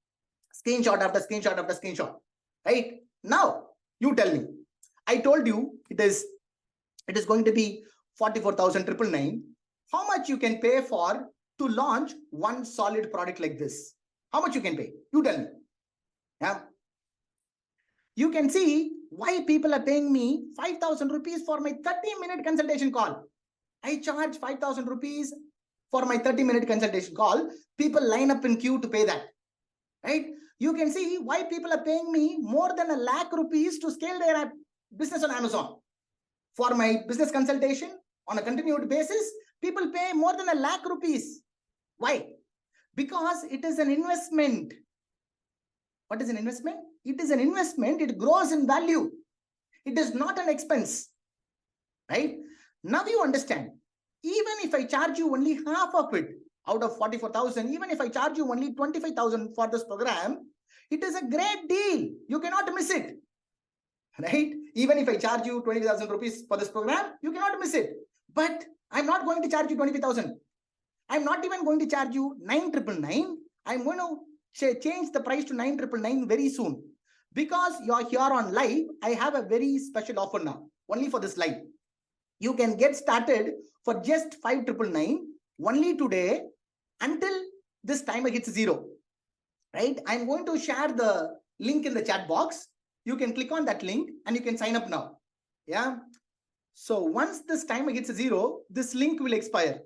screenshot after screenshot after screenshot, right? Now, you tell me. I told you it is going to be 44,999. How much you can pay for to launch one solid product like this? How much you can pay? You tell me. Yeah. You can see why people are paying me 5,000 rupees for my 30-minute consultation call. I charge 5,000 rupees for my 30-minute consultation call. People line up in queue to pay that, right? You can see why people are paying me more than 1 lakh rupees to scale their business on Amazon. For my business consultation on a continued basis, people pay more than 1 lakh rupees. Why? Because it is an investment. What is an investment? It is an investment. It grows in value. It is not an expense, right? Now you understand. Even if I charge you only half of it out of 44,000, even if I charge you only 25,000 for this program, it is a great deal. You cannot miss it, right? Even if I charge you 20,000 rupees for this program, you cannot miss it. But I'm not going to charge you 25,000. I'm not even going to charge you 9,999. I'm going to change the price to 9,999 very soon. Because you're here on live, I have a very special offer now, only for this live. You can get started for just 5,999 only today until this timer hits 0, right? I'm going to share the link in the chat box. You can click on that link and you can sign up now. Yeah. So once this timer hits 0, this link will expire.